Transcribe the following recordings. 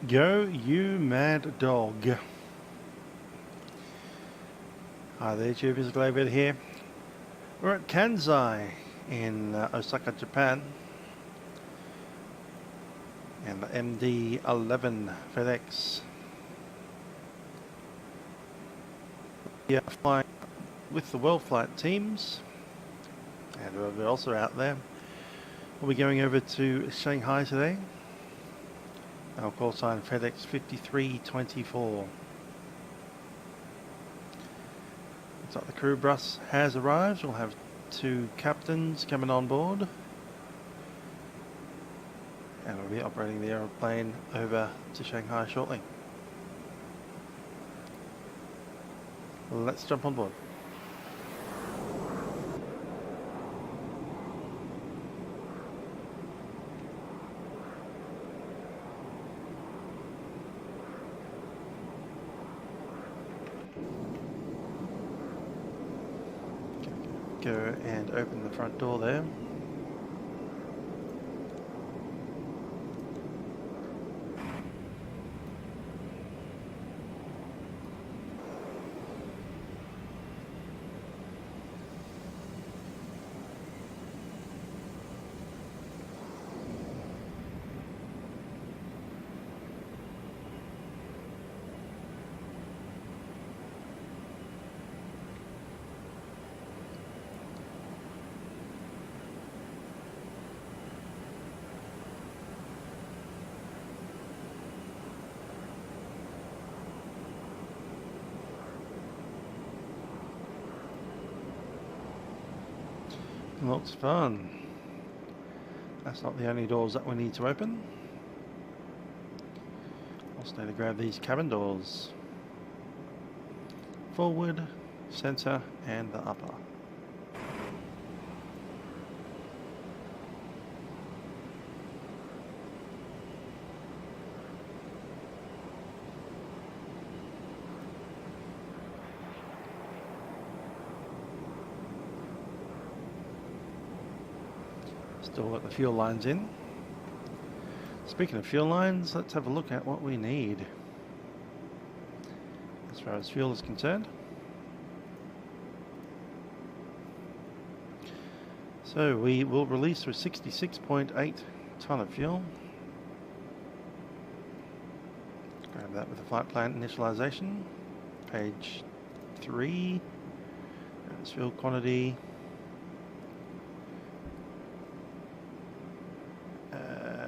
Go, you mad dog. Hi there, YouTubers, Global here. We're at Kansai in Osaka, Japan. And the MD11 Fedex. We are flying with the WorldFlight teams. And we're also out there. We'll be going over to Shanghai today. Our call sign FedEx 5324. Looks like the crew bus has arrived. We'll have 2 captains coming on board. And we'll be operating the aeroplane over to Shanghai shortly. Let's jump on board. Go and open the front door there. Looks fun. That's not the only doors that we need to open. Also need to grab these cabin doors. Forward, center, and the upper. Still got the fuel lines in. Speaking of fuel lines, let's have a look at what we need as far as fuel is concerned. So we will release with 66.8 ton of fuel. Grab that with the flight plan initialization. Page 3. That's fuel quantity.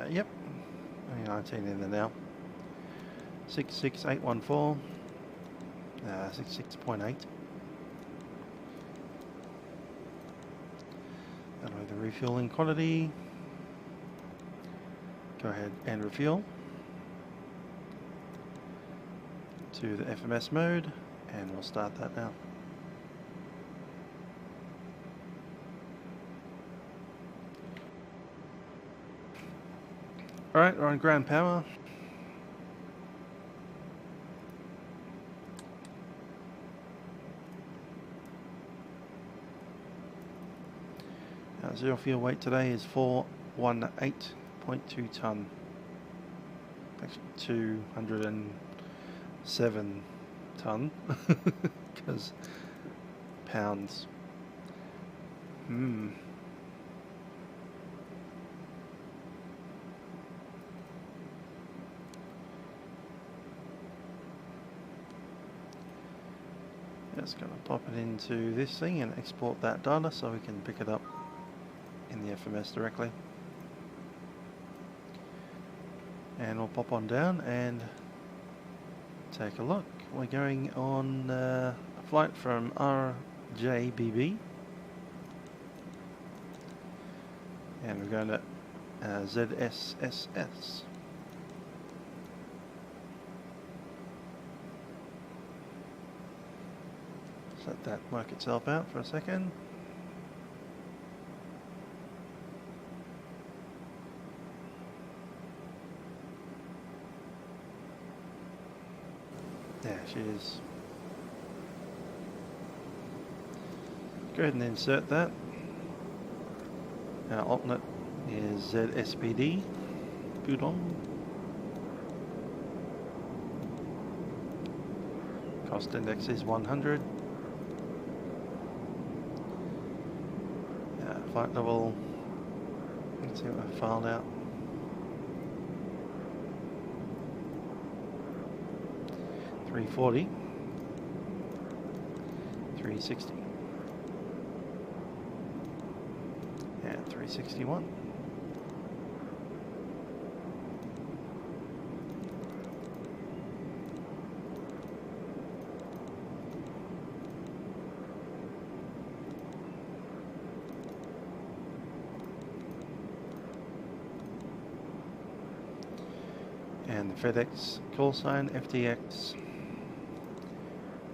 Yep, 19 in there now. 66814. 66.8. That'll be the refueling quantity. Go ahead and refuel to the FMS mode, and we'll start that now. Alright, we're on ground power. Zero fuel weight today is 418.2 ton. Actually 207 ton because pounds. Just going to pop it into this thing and export that data so we can pick it up in the FMS directly. And we'll pop on down and take a look. We're going on a flight from RJBB. And we're going to ZSSS. Let that work itself out for a second. There she is. Go ahead and insert that. Our alternate is ZSPD, Pudong. Cost index is 100. Flight level, let's see what I filed out. $340, $360, and $361. And the Fedex call sign FTX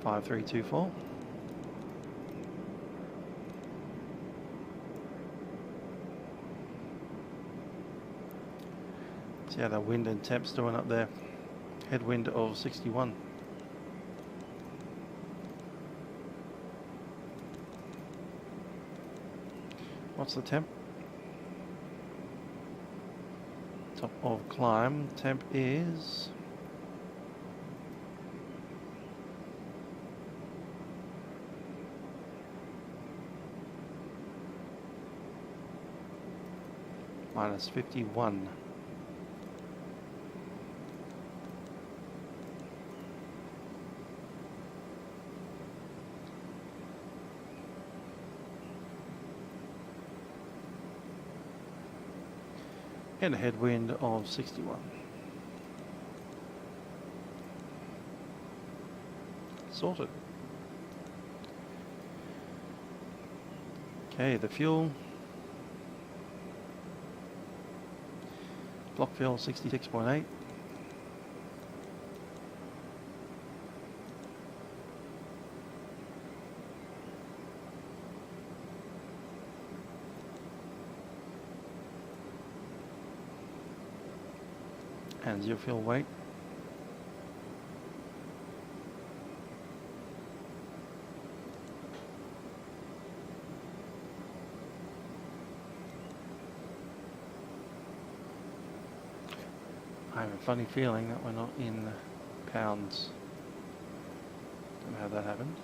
5324. See how the wind and temp's doing up there. Headwind of 61. What's the temp? Top of climb, temp is minus 51. And a headwind of 61. Sorted. Okay, the fuel. Block fuel 66.8. And your fuel weight. I have a funny feeling that we're not in pounds. Don't know how that happened.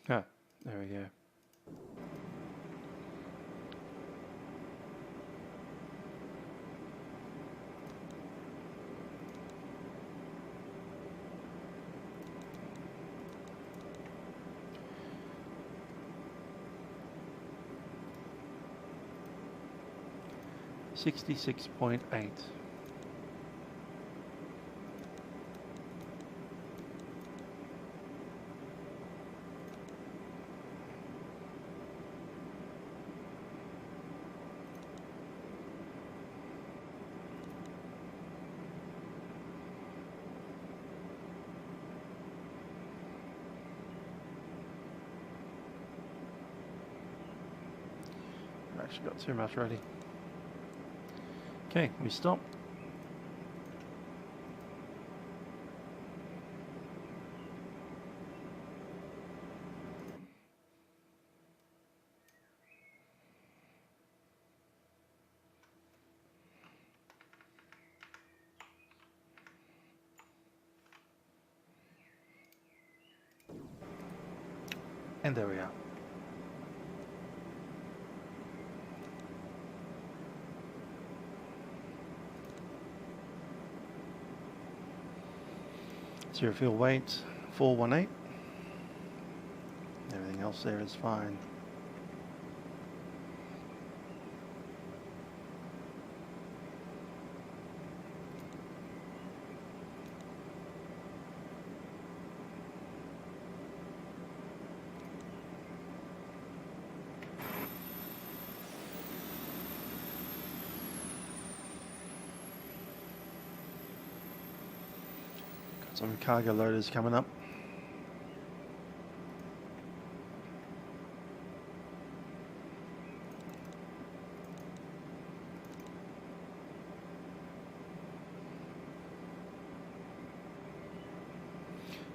Ah, there we go. $66.8. I've actually got too much ready. Okay, we stop. And there we are. So your fuel weight 418. Everything else there is fine. Some cargo loaders coming up.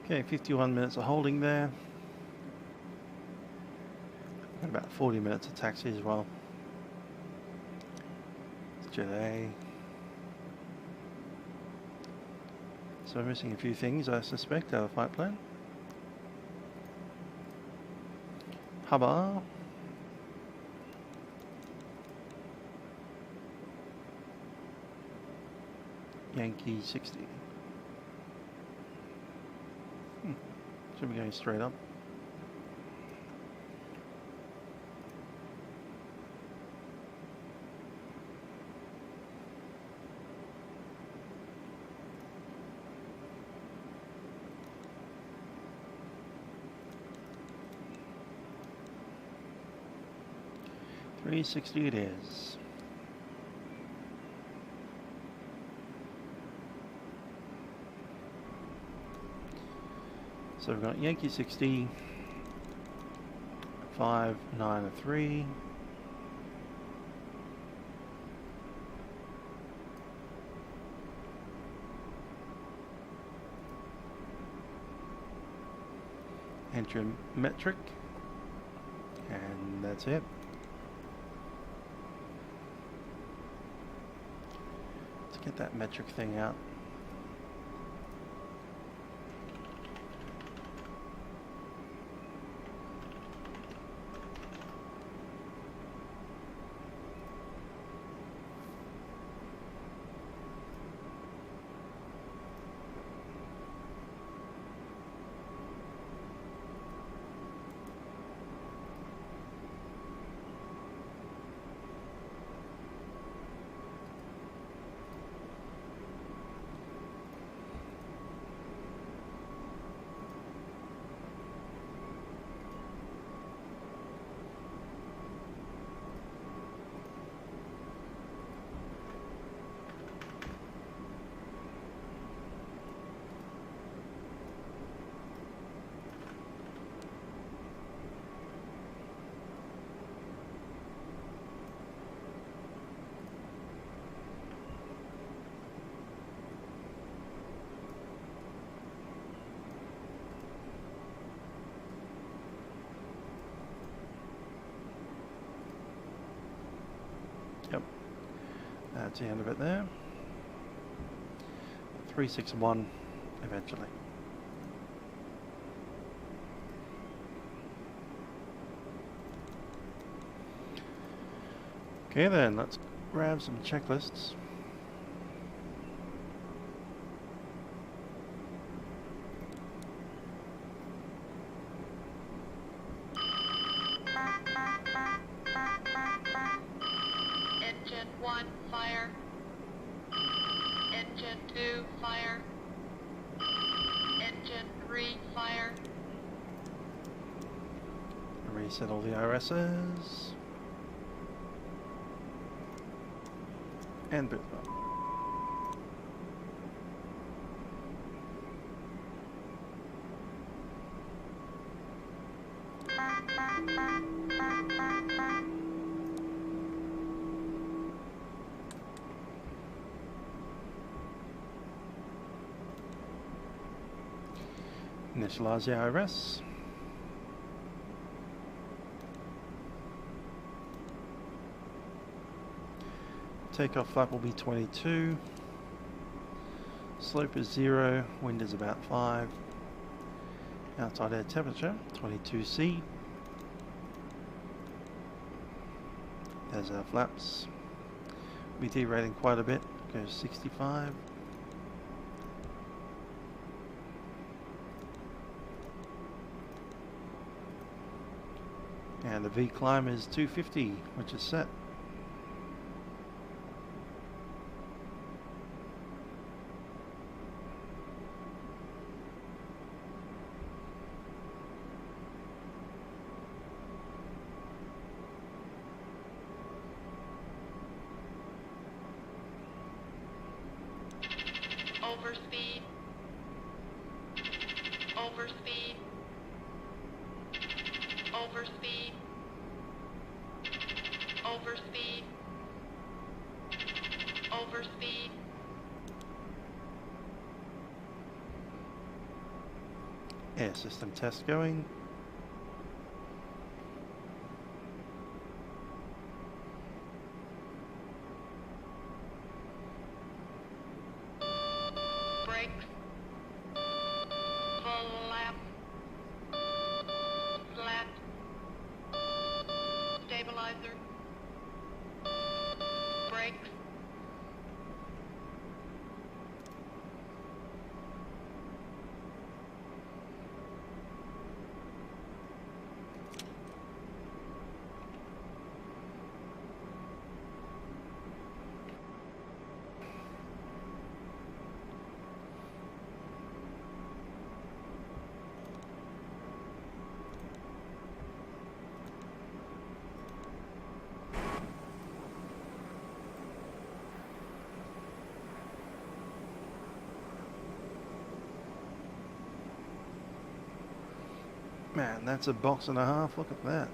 Okay, 51 minutes of holding there. And about 40 minutes of taxi as well. Jet A. So we're missing a few things, I suspect, out of flight plan. Hubba. Yankee 60. Should be going straight up. $360 it is. So we've got Yankee 60, 5, 9, and 3. Enter metric, and that's it. Let's get that metric thing out. Yep, that's the end of it there. 361 eventually. Okay then, let's grab some checklists. Engine 1, fire. Engine 2, fire. Engine 3, fire. Reset all the IRSs. And boot them up. Initialize the IRS. Takeoff flap will be 22. Slope is 0. Wind is about 5. Outside air temperature 22°C. There's our flaps. We'll be derating quite a bit. Goes 65. And the V climb is 250, which is set. Overspeed. Overspeed. Overspeed. Overspeed. Overspeed. Air system test going. Man, that's a box and a half. Look at that.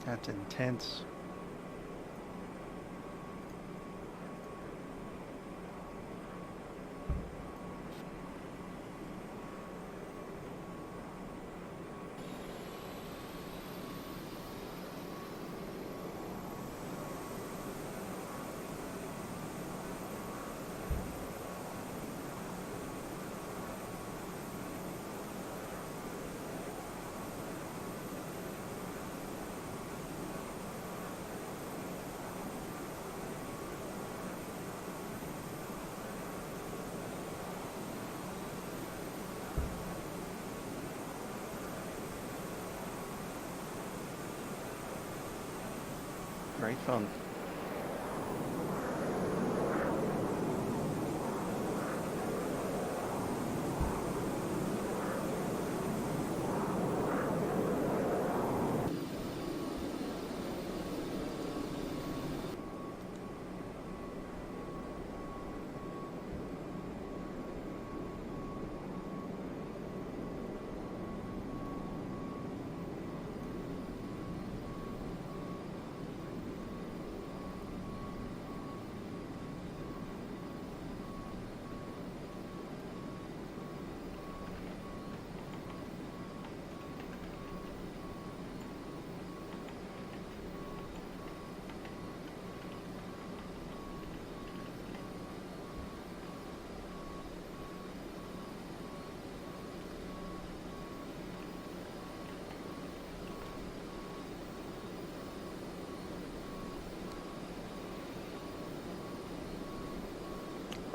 That's intense. Great fun.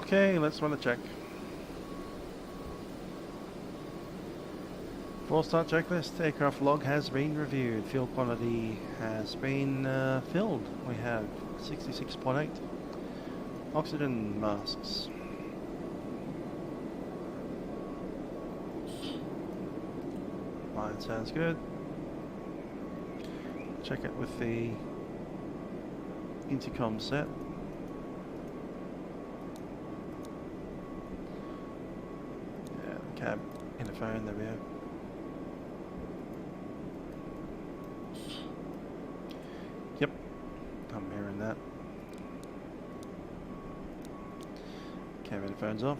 Okay, let's run a check. Full start checklist. Aircraft log has been reviewed. Fuel quantity has been filled. We have 66.8. Oxygen masks. Line sounds good. Check it with the intercom set. Yeah, the cab interphone, there we go. Yep, I'm hearing that. Cab interphone's off.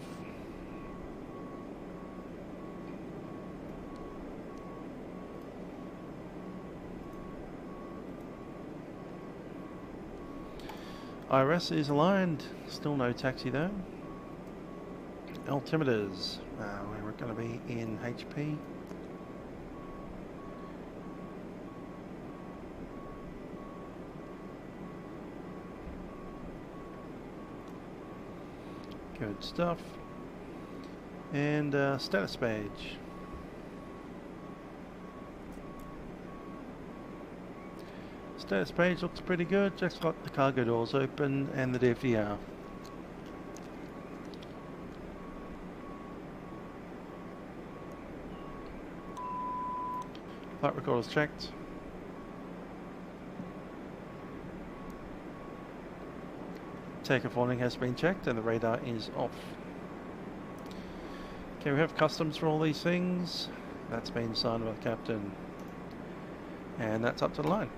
IRS is aligned, still no taxi though. Altimeters, we're going to be in HP. Good stuff. And status page. Status page looks pretty good, just got the cargo doors open and the DFDR. Flight recorder's checked. Takeoff warning has been checked and the radar is off. Okay, we have customs for all these things. That's been signed by the captain. And that's up to the line.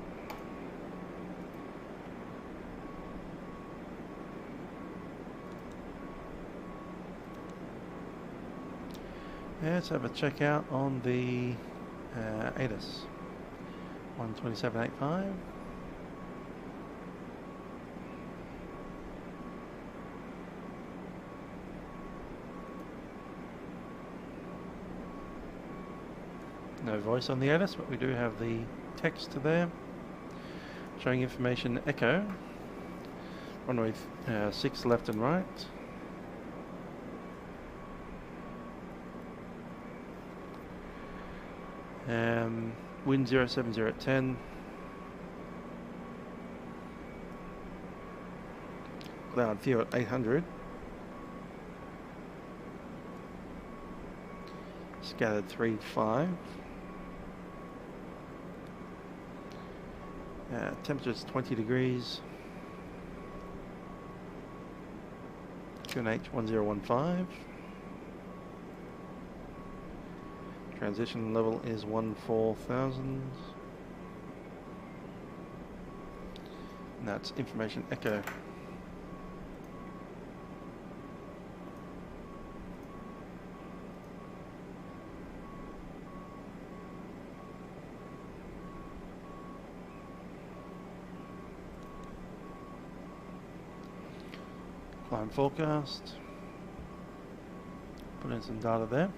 Let's have a check out on the ATIS 127.85. No voice on the ATIS, but we do have the text there showing information echo. Runway 6 left and right. Wind 070 at 10. Cloud fuel at 800. scattered 3-5. Temperature is 20 degrees. QNH 1015. Transition level is 14,000. And that's information echo. Climb forecast. Put in some data there.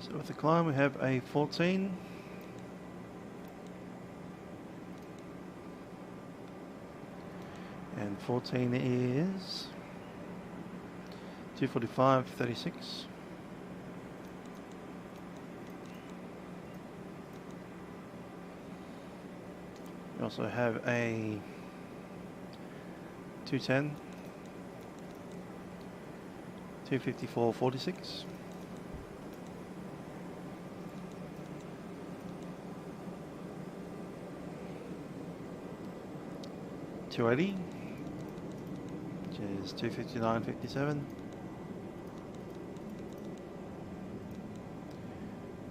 So with the climb we have a 14. And 14 is 245.36. We also have a 210, 254.46. $280, which is 259.57,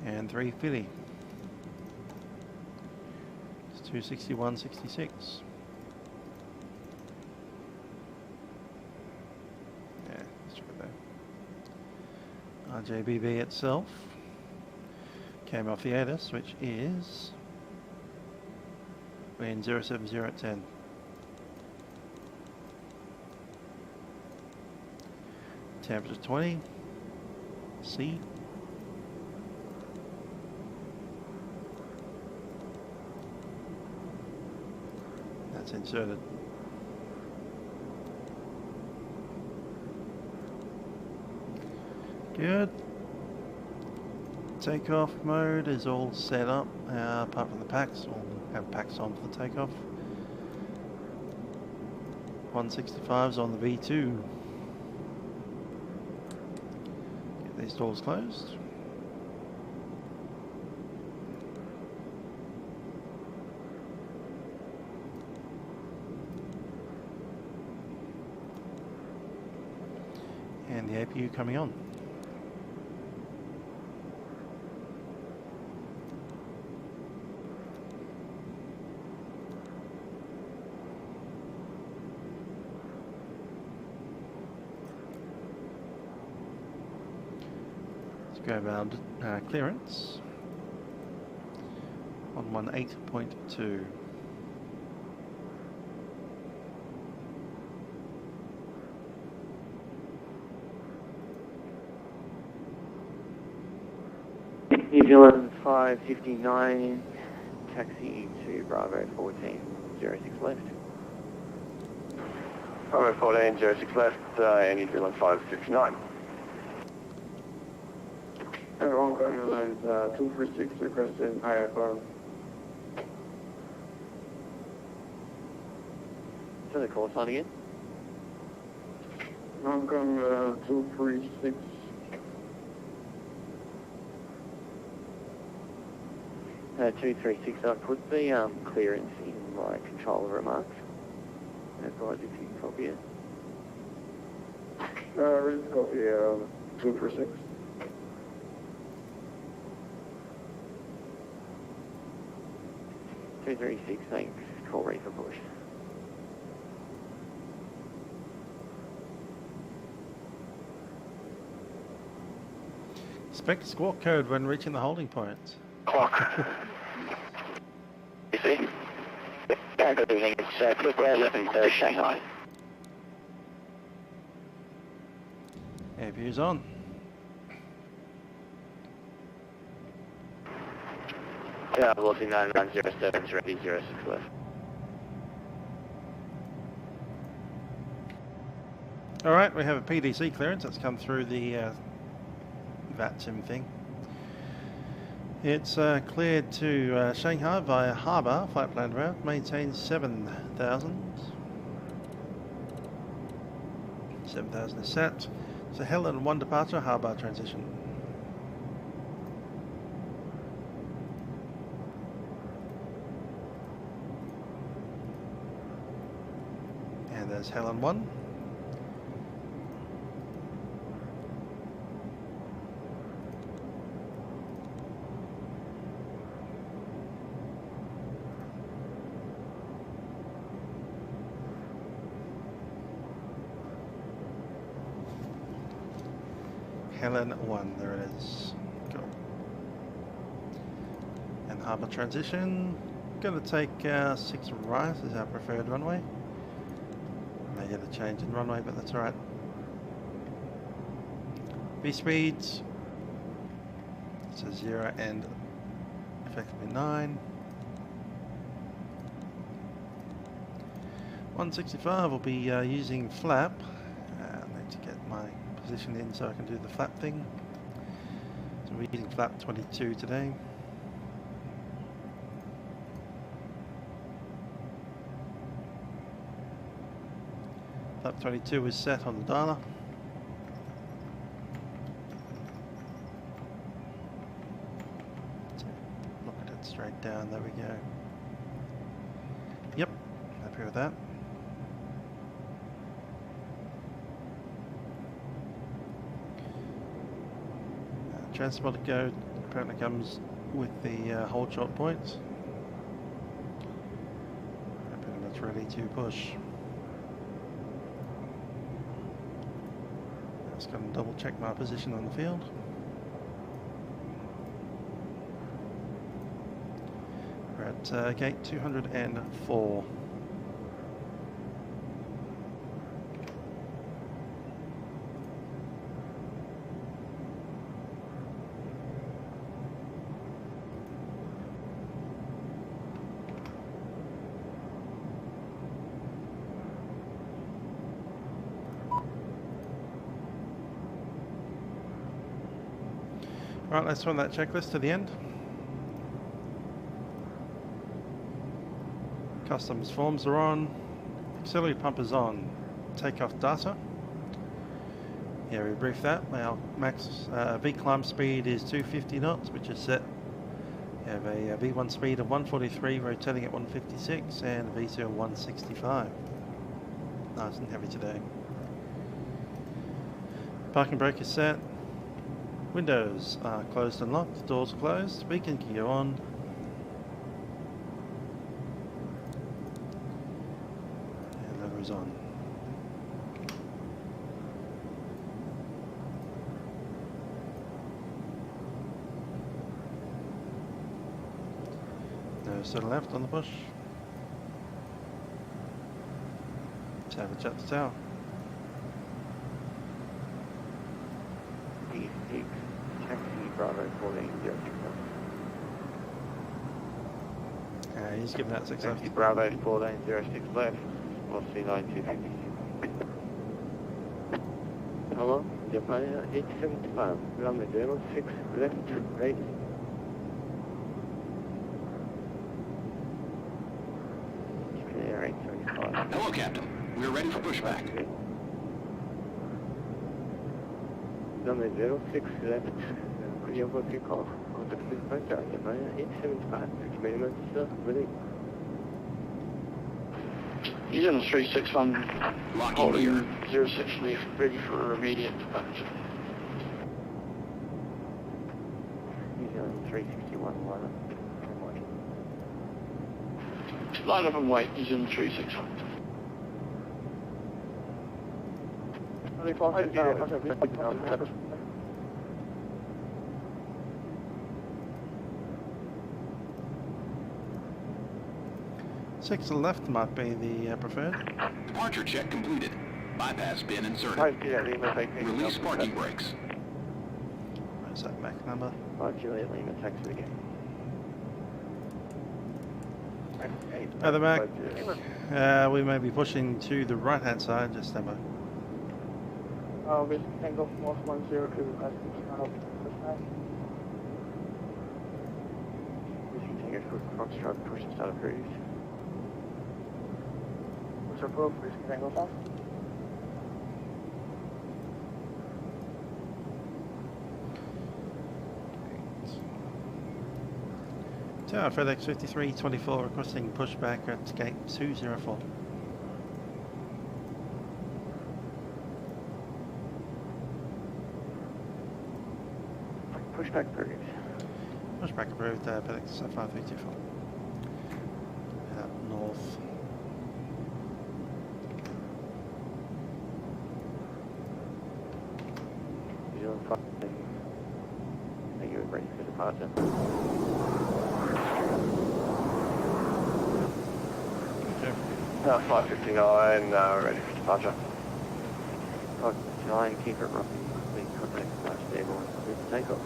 and 350. 261.66. Yeah, let's try that. RJBB itself came off the ATIS, which is in 070 at 10. Temperature 20. C. That's inserted. Good. Takeoff mode is all set up, apart from the packs. We'll have packs on for the takeoff. 165's on the V2. Get these doors closed. And the APU coming on. Let's go around clearance. 118.2. New Zealand 559, taxi to Bravo 14, 06 left. Bravo 14, 06 left, and New Zealand 559. Wrong New Zealand 246 requested IFR. So the call sign again? Hong Kong 236. 236, I put the clearance in my controller remarks. Advise if you can copy it. Ready to copy 246. Thanks. Call ready for push. Expect squawk code when reaching the holding point. Clock. You see? Good evening, it's Clip 11, Shanghai. APU's on. Yeah, Velocity 9907 is ready, 06 left. Alright, we have a PDC clearance that's come through the Vatsim thing. It's cleared to Shanghai via harbour, flight plan route, maintains 7,000. 7000 is set. So Helen 1 departure, harbour transition. And there's Helen 1. Helen 1, there it is. Go. And harbour transition. Gonna take 6 right as our preferred runway. May get a change in runway, but that's alright. V speeds. So 0 and effectively 9. 165 will be using flap. I need to get my position in so I can do the flap thing. So we're using flap 22 today. Flap 22 is set on the dialer. So look at it straight down, there we go. Yep, happy with that. Transponder code apparently comes with the hold shot points. I'm pretty much ready to push. I'm just going to double check my position on the field. We're at gate 204. Right, let's run that checklist to the end. Customs forms are on. Auxiliary pump is on. Takeoff data. Yeah, we briefed that. Our max V climb speed is 250 knots, which is set. We have a V1 speed of 143, rotating at 156, and a V2 of 165. Nice and heavy today. Parking brake is set. Windows are closed and locked, doors closed, beacon can go on. And lever is on. Nose to the left on the push. Savage up the tower. Bravo 14, 0, 6 He's giving that 6 left. Taxi Bravo 14, 0, 6 left, velocity 9250. Hello, Japan 875, runway 06, left, right. Air 875. Hello, Captain. We're ready for pushback. Runway 06, left. Your booking call on the dispatch Japan 875, 6 minutes, ready. He's in the 361, Locking gear. holding 06 leaf, ready for immediate departure. He's on 361, Line up and wait, he's in the 361. Six to the left might be the preferred. Departure check completed. Bypass bin inserted. Release parking brakes. Where's that Mac number? Juliet Lima, taxi again. At the back, we may be pushing to the right hand side, just stand by. With Tango Force 10 to Tango Foxtrot, push and start approved. What's our proof? Tango Force? Tower FedEx 5324 requesting pushback at gate 204. Pushback approved. Pushback approved, FedEx 5324. Head up north. New Zealand 5. Are you ready for departure? Okay. 559, ready for departure. 559, keep it roughly. Please contact flight stable and clear for takeoff.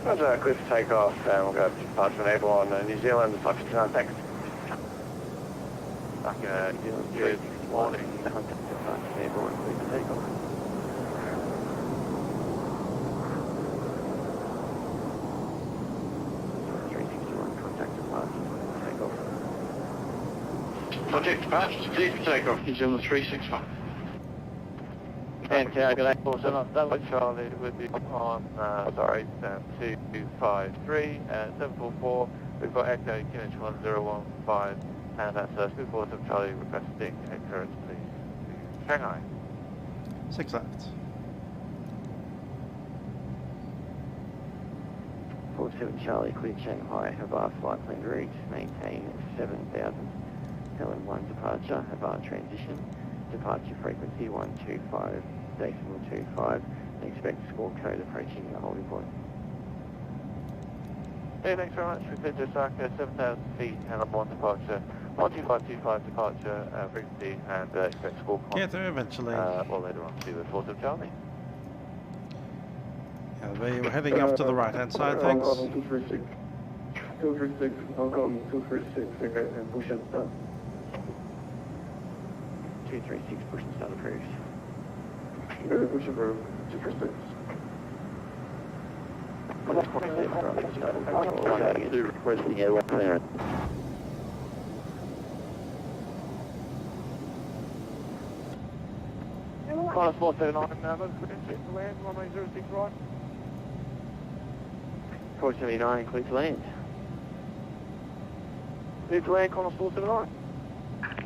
Roger, clear for takeoff, and we'll go to departure enable on New Zealand 559, thanks. New Zealand 361, contact flight stable and clear for takeoff. Project departure, clear for takeoff, New Zealand 361. And calculate also that was Charlie would be on 253 and 744. We've got Echo QNH 1015 and that's Scoop of Charlie requesting a current please to Shanghai. 6 left. 47 Charlie cleared Shanghai, have our flight plan route, maintain 7000. Helen 1 departure, have our transition, departure frequency 125.25, and expect score code approaching the holding point. Hey, thanks very much. We cleared Osaka, 7,000 feet, Helen 1 departure, 125.25 departure frequency, and expect score point. Get there eventually. Or later on to the 4th of Charlie. We're heading off to the right hand side, thanks. 236, Hong Kong 236, and push and start. 236, push and start approved. Push approved, 236. Requesting airway clearance. Class 479, land, 1906 right. 479, clear to land. Clear to land, Connor 479.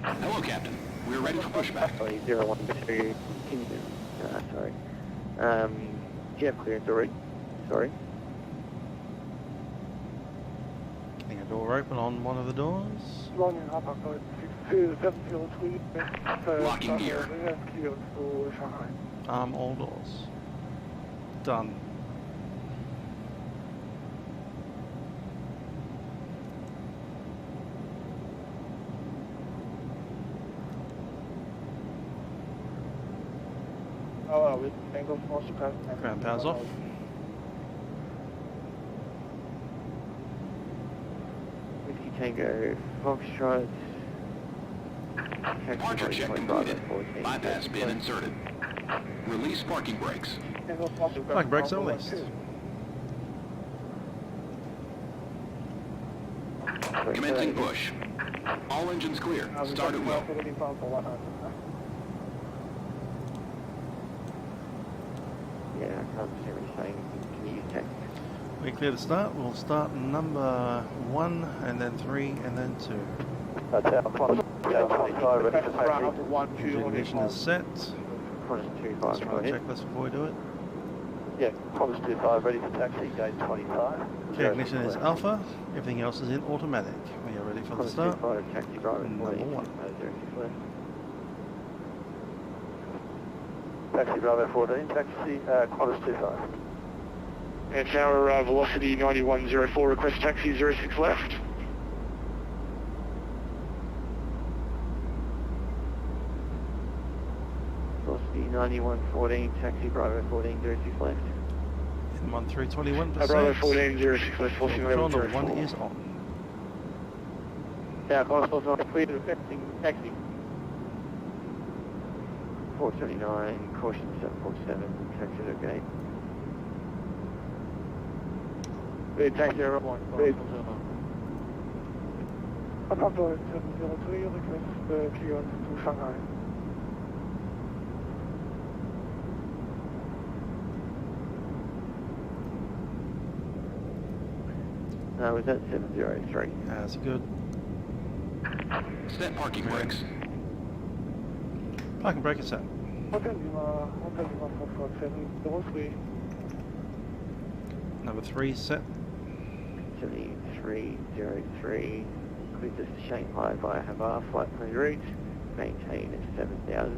Hello, Captain. We're ready for pushback. 012, sorry. Do you have clearance already? Sorry. Getting a door open on one of the doors. Locking gear. Arm all doors. Done. Ground power's off. Whiskey Tango, Foxtrot. Departure check completed. Bypass bin inserted. Release parking brakes. Parking brakes are released. Commencing push. All engines clear. Start at will. Yeah, I can't see what you're saying. Can you use text? We clear to start. We'll start number 1 and then 3 and then 2. Ignition is set. Let's run a checklist before we do it. Yeah, Promise 25 ready for taxi, gate 25. Okay, ignition is alpha. Everything else is in automatic. We are ready for the start. Taxi driver, Number 1. Taxi driver 14, taxi Qantas 25. And tower velocity 9104, request taxi 06 left. Velocity 9114, taxi driver 14, 06 left. In 1321%. Bravo 14, 06 left, forcing level Control 04. 1 is on. Yeah, Qantas not cleared, affecting taxi. 479, caution 747, taxi to gate. Taxi over 1. Apollo 703, request clearance to Shanghai. No, was that 703? That's good. Set parking brakes. Parking brake is set. Hotel Lima 447, Livery. Number 3 set. 7303, clear to Shanghai via Havard, flight plan route, maintain at 7000,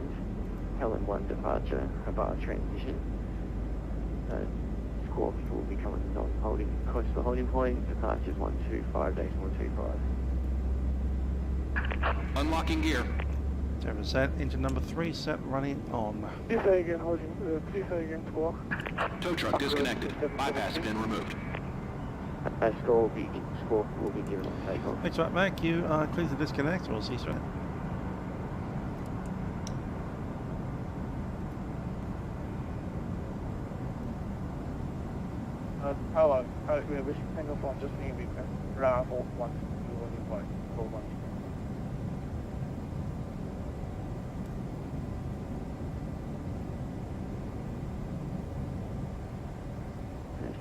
Helen 1 departure, Havard transition. Squawk will be coming non-holding, close to the holding point, departures 125.125. Unlocking gear. 7 set. Engine number 3 set, running on. Please say again, please say again, Squawk. Tow truck disconnected. Bypass pin removed. Squawk will be given on takeoff. Thanks, right, Mac. You are clear to disconnect. We'll see you soon. Hello, we are wishing takeoff on just near ground off 1 4 1.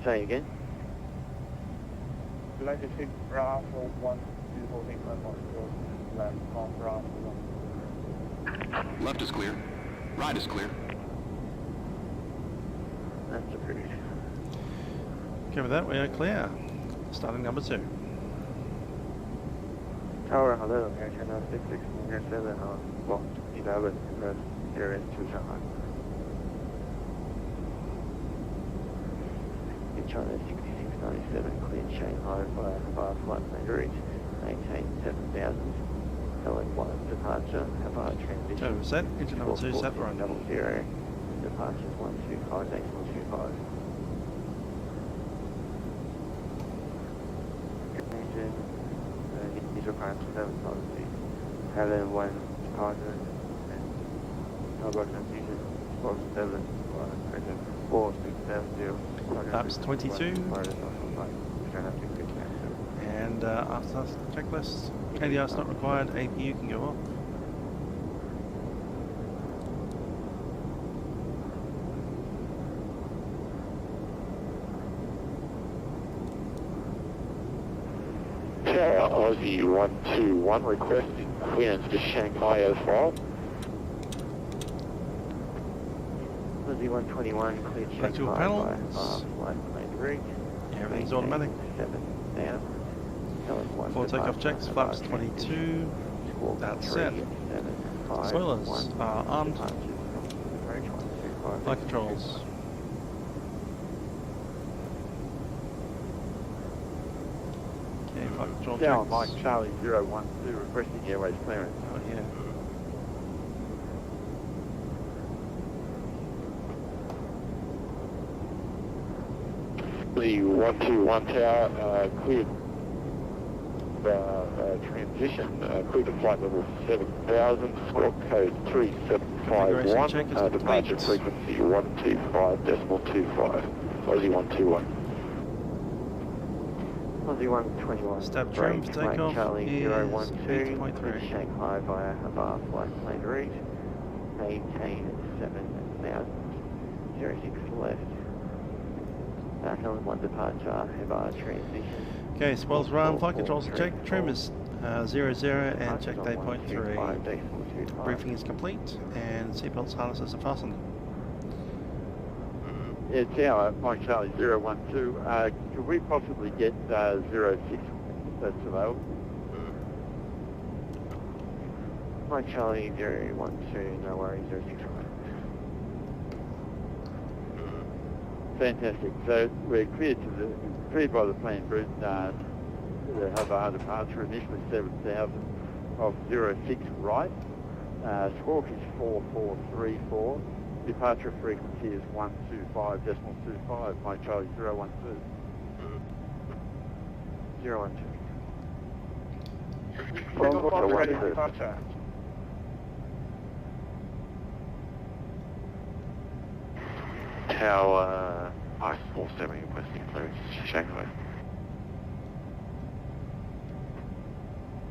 Say again. Like to take ground for 1 2 holding 1 left on ground for 1. Left is clear. Right is clear. That's approved. Okay, with that, we are clear. Starting number 2. Tower, hello, American 66, near 7, well, 11, here is to Shanghai. China 6697, cleared Shanghai via Havard flight plan route, maintain 7000, Helen 1 departure, Havard transition. 7 set. Engine number 2 set, run. 00, departures 125.125. Engine, these requirements 7 policy, Helen 1 departure, and Havard transition, 47, 4670. Laps 22. And after checklist, ADR's not required, APU can go off. Tower Aussie 121 requesting clearance to Shanghai as well. Aussie 121, cleared Shanghai Virtual panels. flight plan route. Everything's automatic. 7,000. Full takeoff checks, flaps 22. That's set. Spoilers are armed. Flight controls. Okay, flight control Tower checks. Mike Charlie 012 requesting airways clearance. Oh, yeah. The 121 tower cleared transition, cleared to flight level 7000, squawk code 3751, departure frequency 125.25, Aussie 121. Aussie 121. Step trim for takeoff Charlie is 012, 8.3. Shanghai via Havard flight plan route, maintain 7000, 06 left. Helen 1 departure, Havard transition. Okay, spoilers are armed, flight controls are checked, trim is 00 and checked 8.3. Briefing is complete and seatbelts harnesses are fastened. Yeah, Tower Mike Charlie 012. Could we possibly get 06 if that's available? Mike Charlie 012, no worries, 06. Fantastic. So we're cleared by the planned route to have our departure initially 7000 of 06 right. Squawk is 4434. Departure frequency is 125.25. Mike Charlie 012. 012. Departure. Tower I-470 requesting clearance to Shanghai.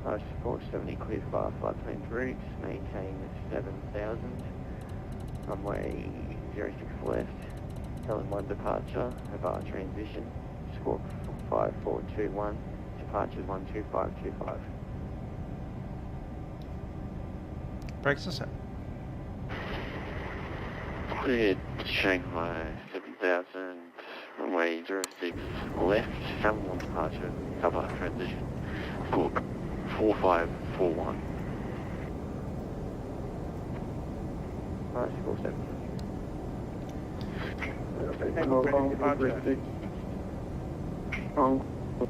I-470 cleared via flight plan route, maintain 7000, runway 06 left, Helen 1 departure, Havard transition, squawk 15421, departures 12525. Brakes are set. Cleared Shanghai 7000, runway 06 left, Shanghai departure, cover transition, book 4541. 547. Hong Kong, departure. Hong Kong,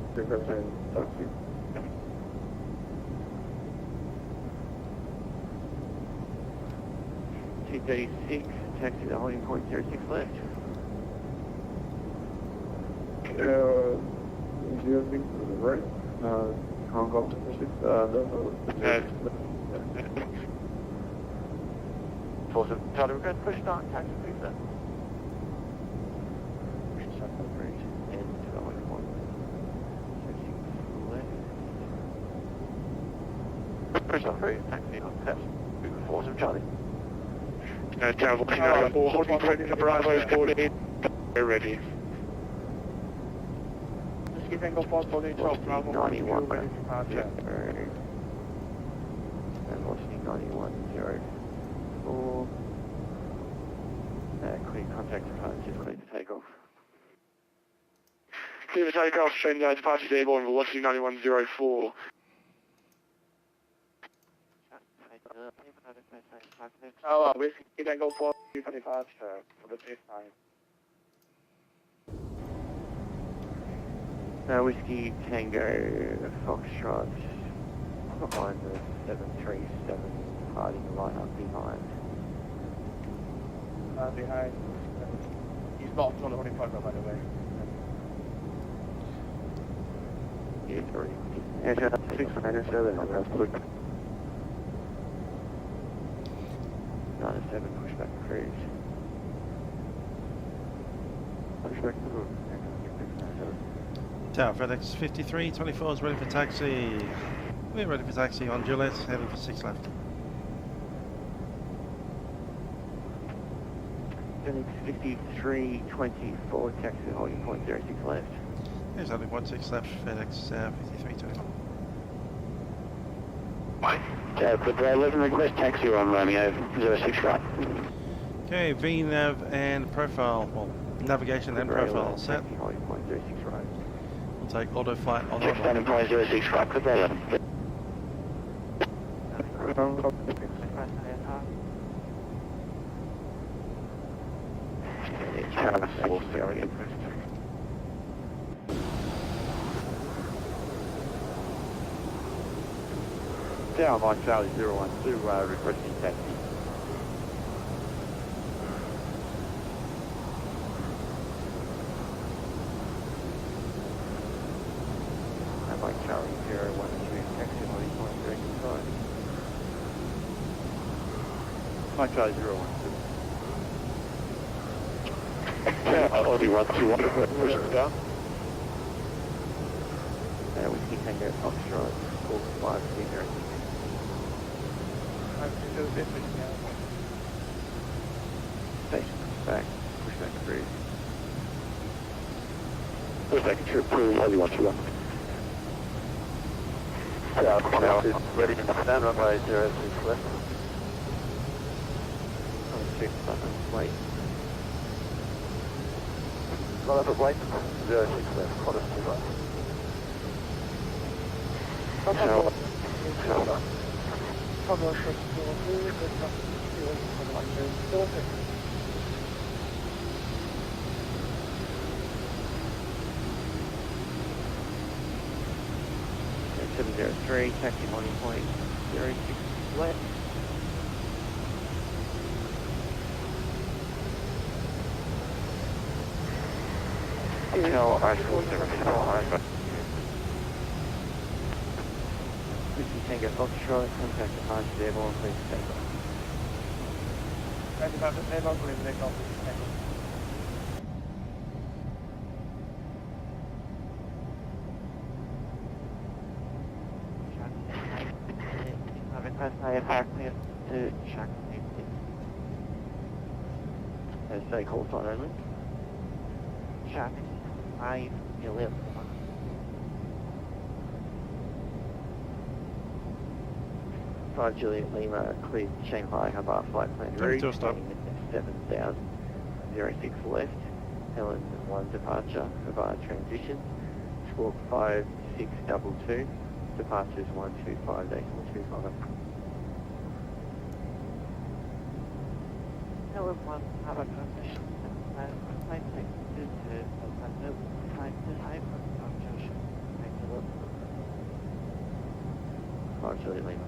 taxi. 236, taxi to holding point 06 left. GSB to the right. Hong Kong, 6. Force of Charlie, we're going to push start, taxi please sir. Shut the bridge, and to the holding point 06 left. Push on through, taxi on test. Force of Charlie. Tower 4, holding point to Bravo 14. We're ready. Just give Angle 4, 91, ready to departure. And velocity 91.04. Clear contact departure, clear to take off. Clear to take off, Shanghai departure airborne, velocity 91.04. Oh, whiskey Tango 4, departure for the fifth time. Whiskey Tango Foxtrot, behind the 737, departing right up behind. Behind. He's locked on the holding point, by the way. Yeah, sorry. 697, that's good. 97, push back the cruise. Push back the hook. Tower FedEx 5324 is ready for taxi. We're ready for taxi on Juliet, heading for 6 left. FedEx 5324, taxi holding point 06 left. There's only 16 left, FedEx 5324. But 11 request taxi on Romeo 06 right. Okay, VNav and profile, well, navigation and profile set. Taxi holding point 06 right. We'll take auto flight on Check order. point 06 right, click 11. Tower Mike Charlie 012, requesting taxi. Mike Charlie 012, taxi holding point 35. Mike Charlie 012. Audi 121, push it down. Whiskey Tango Foxtrot, 45 Station back, push back the bridge. Push back to approve, Audi 121. Tower is ready to stand, runway 06 left. On 6 button, wait. Not up at wait, 06 left, quarter to right. Tower. Okay, 703, taxi holding point 06 left. Hotel I-47, Whiskey Tango Foxtrot, contact departure airborne, please take off. Airborne, please take off. Request AFR clear to Shanghai. Say call sign only. Shanghai 11. 5 Juliet Lima, cleared Shanghai, Havard flight plan route, stop. 7000, 06 left, Helen 1 departure, Havard transition, squawk 5622, departures 125.25. Helen 1, Havard transition, plane takes to plane to height from junction, make the look. 5 Juliet Lima.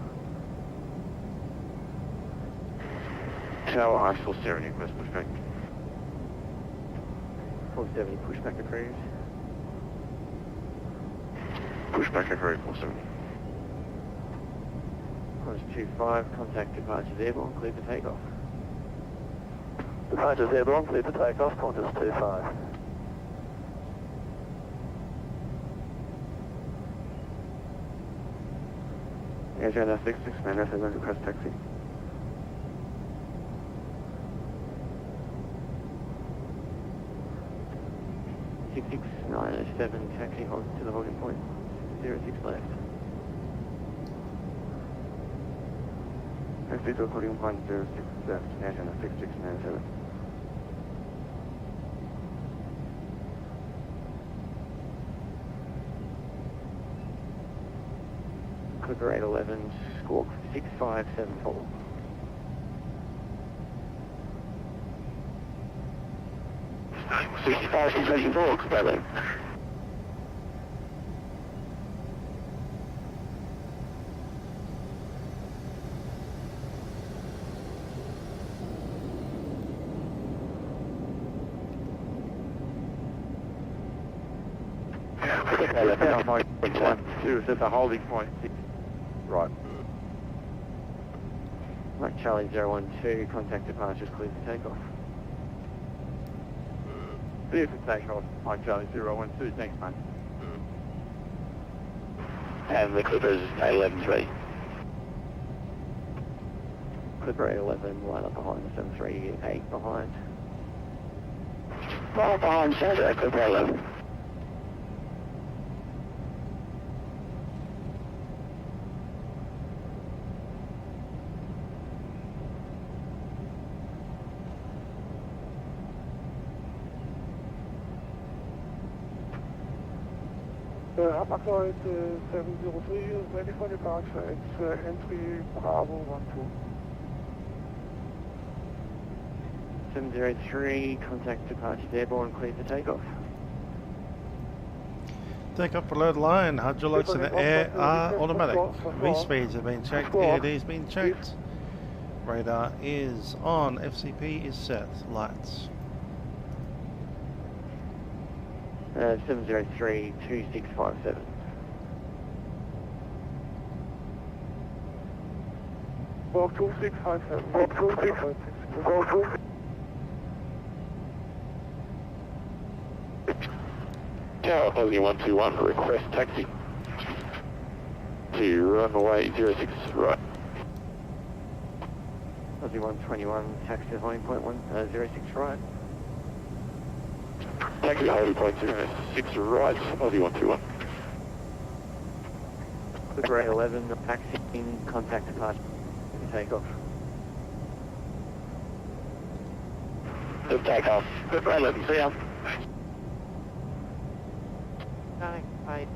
Tower High 470, request pushback. 470 pushback approved. Pushback approved, 470. Qantas 25, contact departures airborne, clear for takeoff. Departures airborne, clear for takeoff, Qantas 25. Agent FTX Spander, Fedex request taxi. Six 907 taxi to the holding point, 06 left. FTX to holding point 06 left, Agent FTX 907. Clipper 811, squawk 6574. Squawk 6574, Clipper. Two is at the holding point 6. Right. Mike Charlie 012, contact departures clear for takeoff. Clear for takeoff, Mike Charlie 012, thanks mate. And the Clippers 811-3. Clipper 811, line up behind the 738 behind. Right behind Santa, Clipper 811. Upper 703 is ready for departure. It's entry Bravo 12. 703, contact departures airborne, clear for takeoff. Take up below the line. Hydraulics and air are automatic. V-speeds have been checked. ADs been checked. Radar is on. FCP is set. Lights. 703, 2657. Walk 2657. Walk 2657. Walk 2657. Tower Aussie 121, request taxi. To runway 06 right. Aussie 121, taxi to holding point 06 right. Taxi holding point 06 right, Aussie 121. Clipper 811, taxi in, contact departure, takeoff. Good takeoff. Clipper 811, see ya.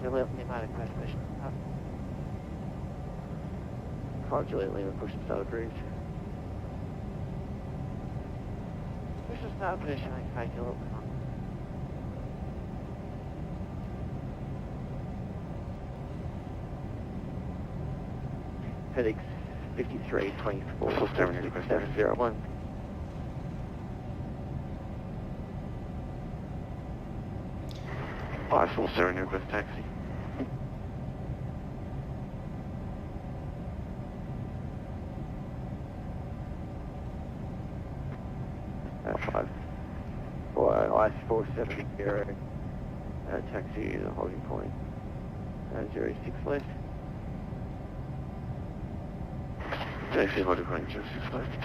Juliet Lima, question. 5 Juliet Lima, push and start approved. Push and start position, okay, Juliet Lima. Fedex 5324, 701. I-47 request taxi. I-470, taxi to the holding point, 06 left. Taxi holding point 06 left.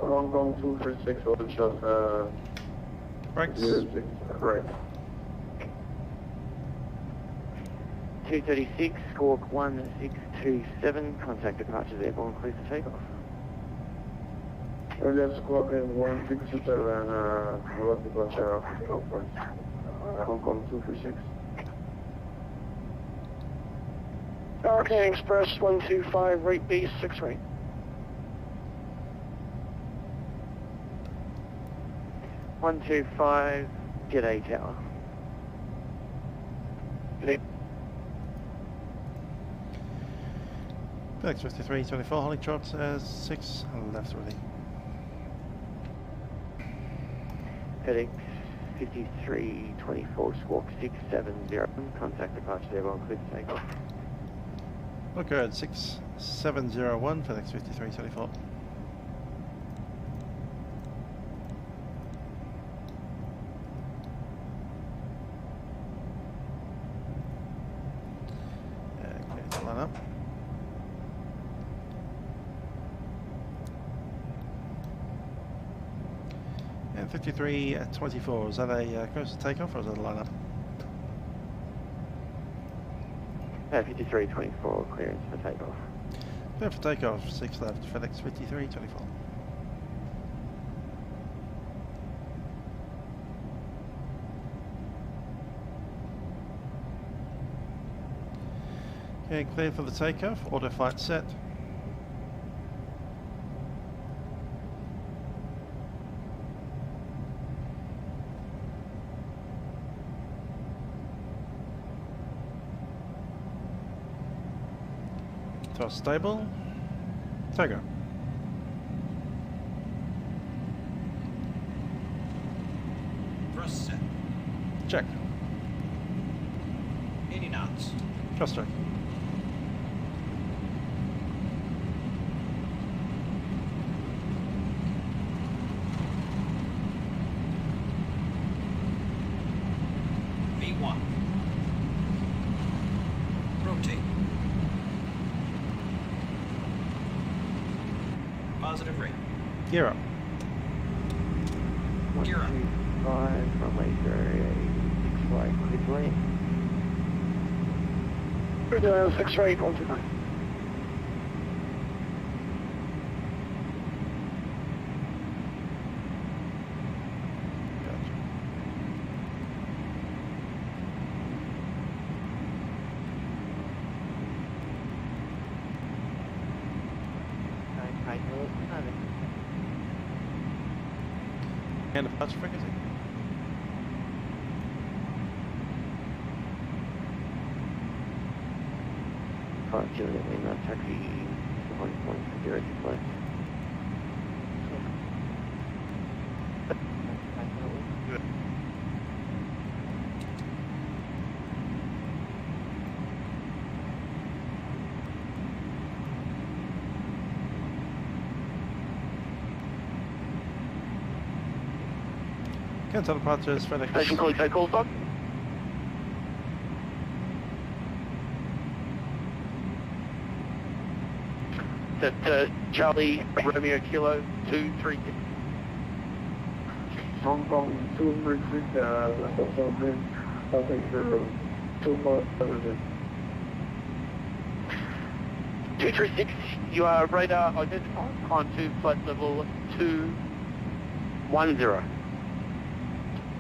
Hong Kong 236, order shot, Brakes. 06, right. 236, squawk 1627, contact departures airborne, clear for takeoff. That's squawk 1627, road departure, Hong Kong 236. Hurricane Express 125, rate B, 6 rate. 125, get A tower. Fedex 5324, holding short 6, left ready. Fedex 5324, squawk 670, contact departures airborne, clear for takeoff. Look good, 6701, Fedex 5324. Okay, line up. And 5324, is that a close to takeoff or is that a line up? 5324, clearance for takeoff. Clear for takeoff, 6 left, FedEx 5324. Okay, clear for the takeoff, auto flight set. Thrust stable. Togo. Thrust set. Check. 80 knots. Thrust check. V1. Rotate. Positive rate. Gear up. Gear up. 125, runway 06 right, clear lane. We're doing 6 rate, 125. Gotcha. And departure frequency. Departure in taxi 1.06 left. Cancel departures, FedEx. Station code, take call stock. That's Charlie Romeo Kilo 236. Hong Kong 236, that's also been, I think, 247. 236, you are radar identified on to flight level 210.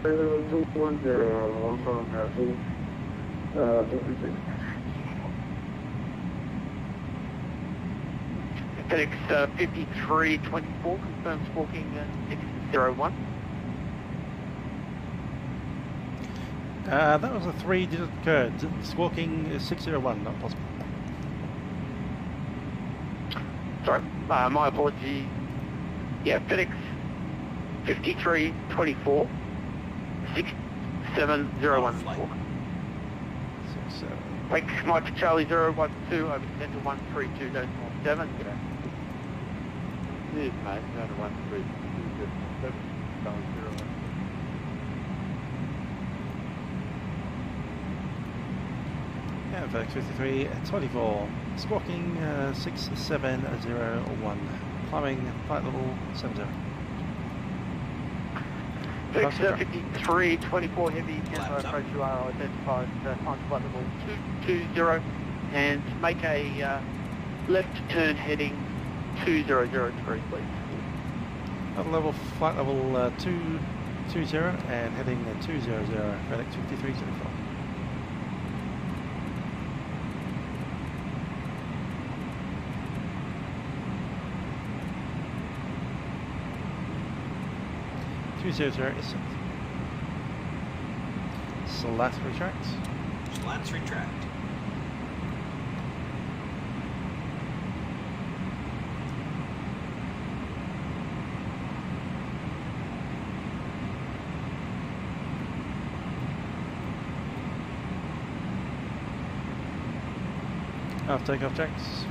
210, Hong Kong 236. FedEx 5324, confirms squawking 601. That was a 3-digit code. Squawking is 601, not possible. Sorry, my apology. Yeah, FedEx 5324, 67014. 67. Thanks, Mike Charlie 012, over Centre 132.7. G'day. Cheers, mate. Down to 132.7. Going 01. Yeah, FedEx 5324. Squawking 6701. Climbing flight level 70. FTX 5324 heavy, Kansai approach you are identified, time flight level 220, and make a left turn heading 2003, please. Flight level 220 and heading 200, FedEx 5324. Is set. Slats retract. Slats retract. After takeoff checks.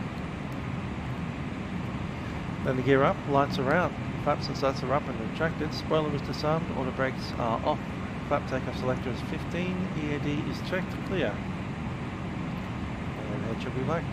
Then the gear up, lights are out. Flaps and slats are up and retracted, spoiler is disarmed, auto brakes are off, flap takeoff selector is 15, EAD is checked, clear. And head should be black.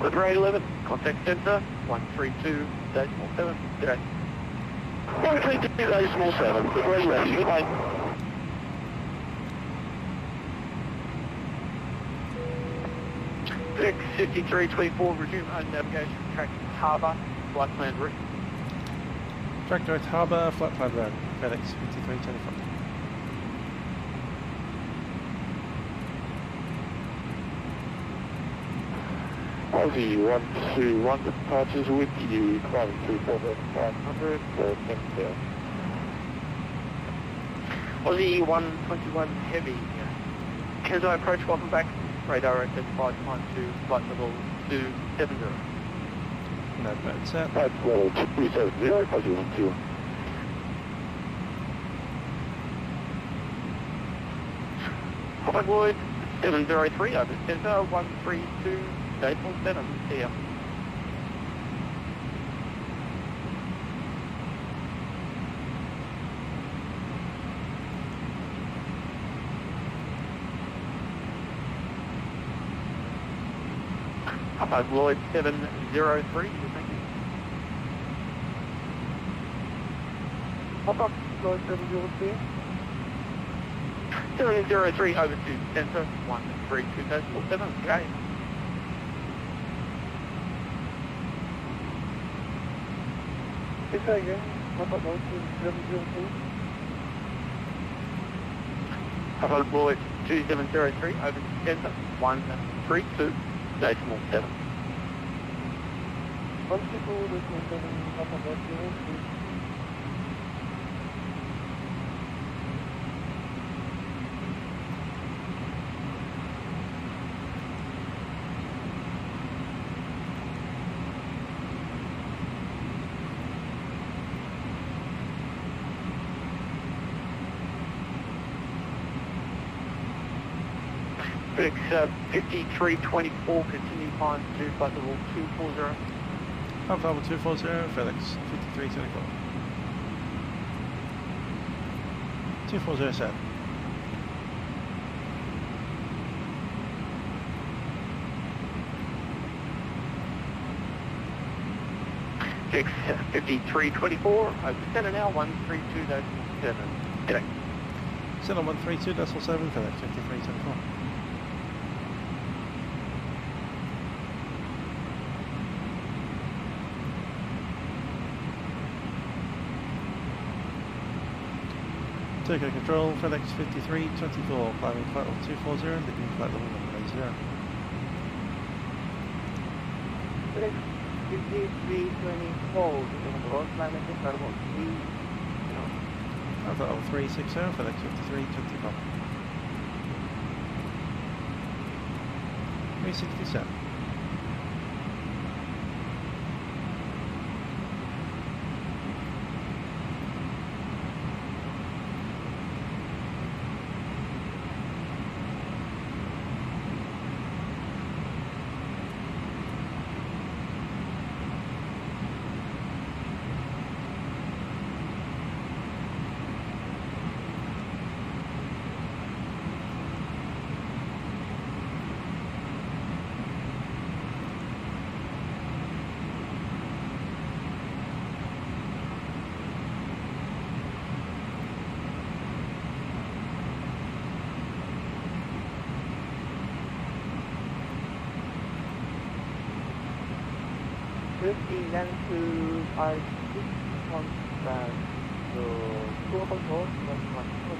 Livery 11, contact sensor 132.7, today. 132.7, Livery 11, goodbye. FTX 5324, resume own navigation, track harbour, flight plan route. Track direct harbour, flight plan route, FedEx 5325. Aussie 121 departures with you, climbing 247-500 for 10,000. Aussie 121 heavy, Kansai approach, welcome back, radar identified, time to flight level 270. No bad set. Flight level 270, Aussie 121. Flight Lloyd 703 over center 132. 8.7, see ya. Papa Lloyd 703, thank you. Papa Lloyd 703. 703 over to center 132.7, okay. Say again, Papa Lloyd 703. Papa Lloyd 2703 over to center 132.7. 132.7, Papa Lloyd 703. FTX 5324, continue climb to flight level 240. Flight level 240, FedEx 5324. 240 set. FTX 5324, over center now, 132.7. G'day. Center 132.7, FedEx 5324. Turco control, FedEx 5324, climbing flight level 240, leaving flight level 180. FedEx 5324, road climate flight level 3. Flight level 360, FedEx 5325. 367. Lifting then to R6 constant to tour control, 112.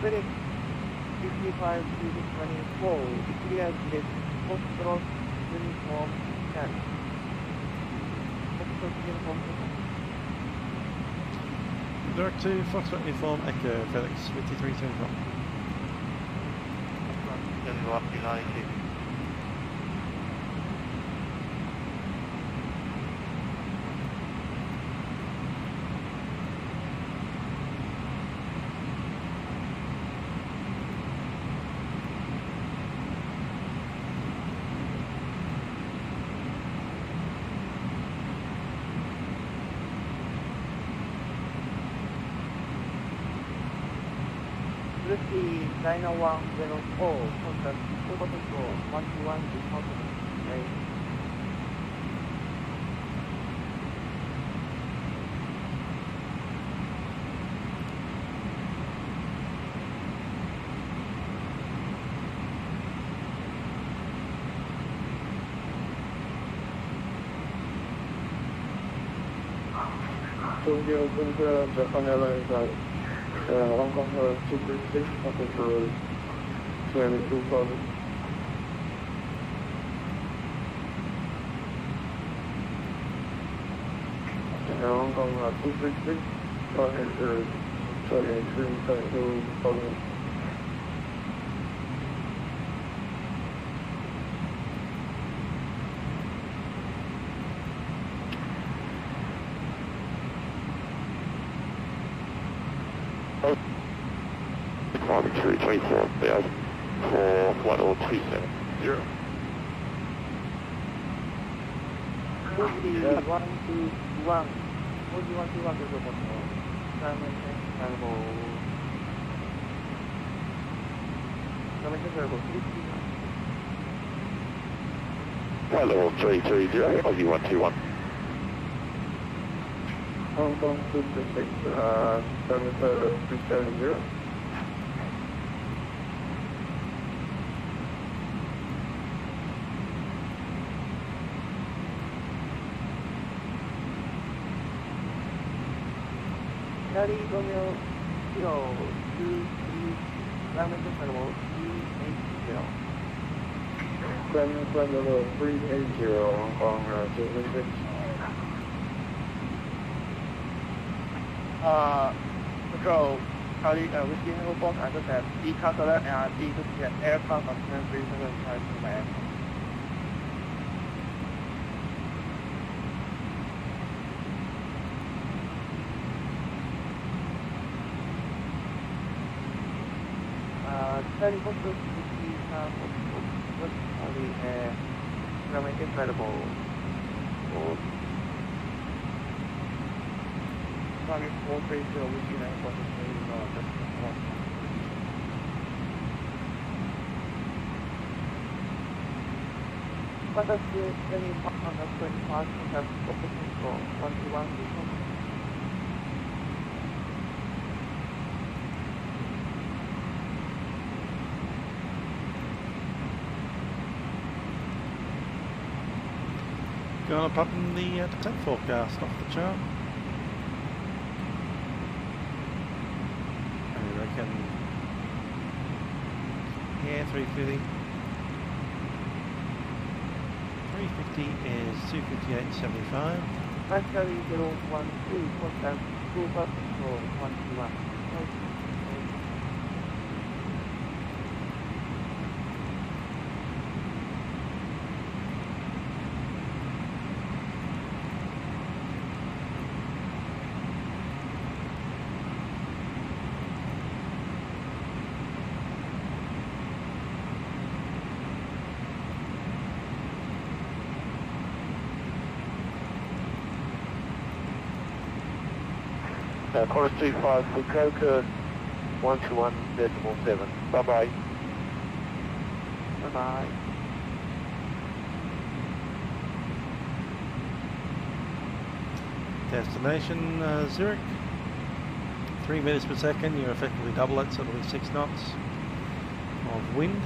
Fedex 55 to 24, clear this Foxtrot uniform scan. Foxtrot uniform scan. Direct to Foxtrot uniform Echo, Fedex 5324. China 104, contact tour control, 121 departure. Okay. Tokyo, Japan Airlines, Hong Kong 236, nothing for 22,000. Hong Kong 236, nothing for 22,000. Arbitrary 24, yes, for flight level 270. 4121, 4121 to control. Dimension variable 59. Flight level 330, Aussie 121. Hong Kong 236, 370. Charlie Romeo 0, 2, 3, dimension variable 380. Flight level 380, Hong Kong 236. Control, Charlie, Whiskey Echo Box, understand. Decancel and D to get aircraft of 1037 to my aircraft. Charlie Box, Whiskey, Charlie, dimension variable. Target 430, Whiskey Echo Box, Fantasy 25, have opposite for 21 before. Going up in the descent forecast off the chart. I reckon, yeah, 350. 350 is 258.75. Actually, 012, contact 2 bus for 21. Chorus 25 Fukuoka 121.7. Bye-bye. Bye-bye. Destination Zurich. 3 meters per second, you effectively double it, so it'll be 6 knots of wind.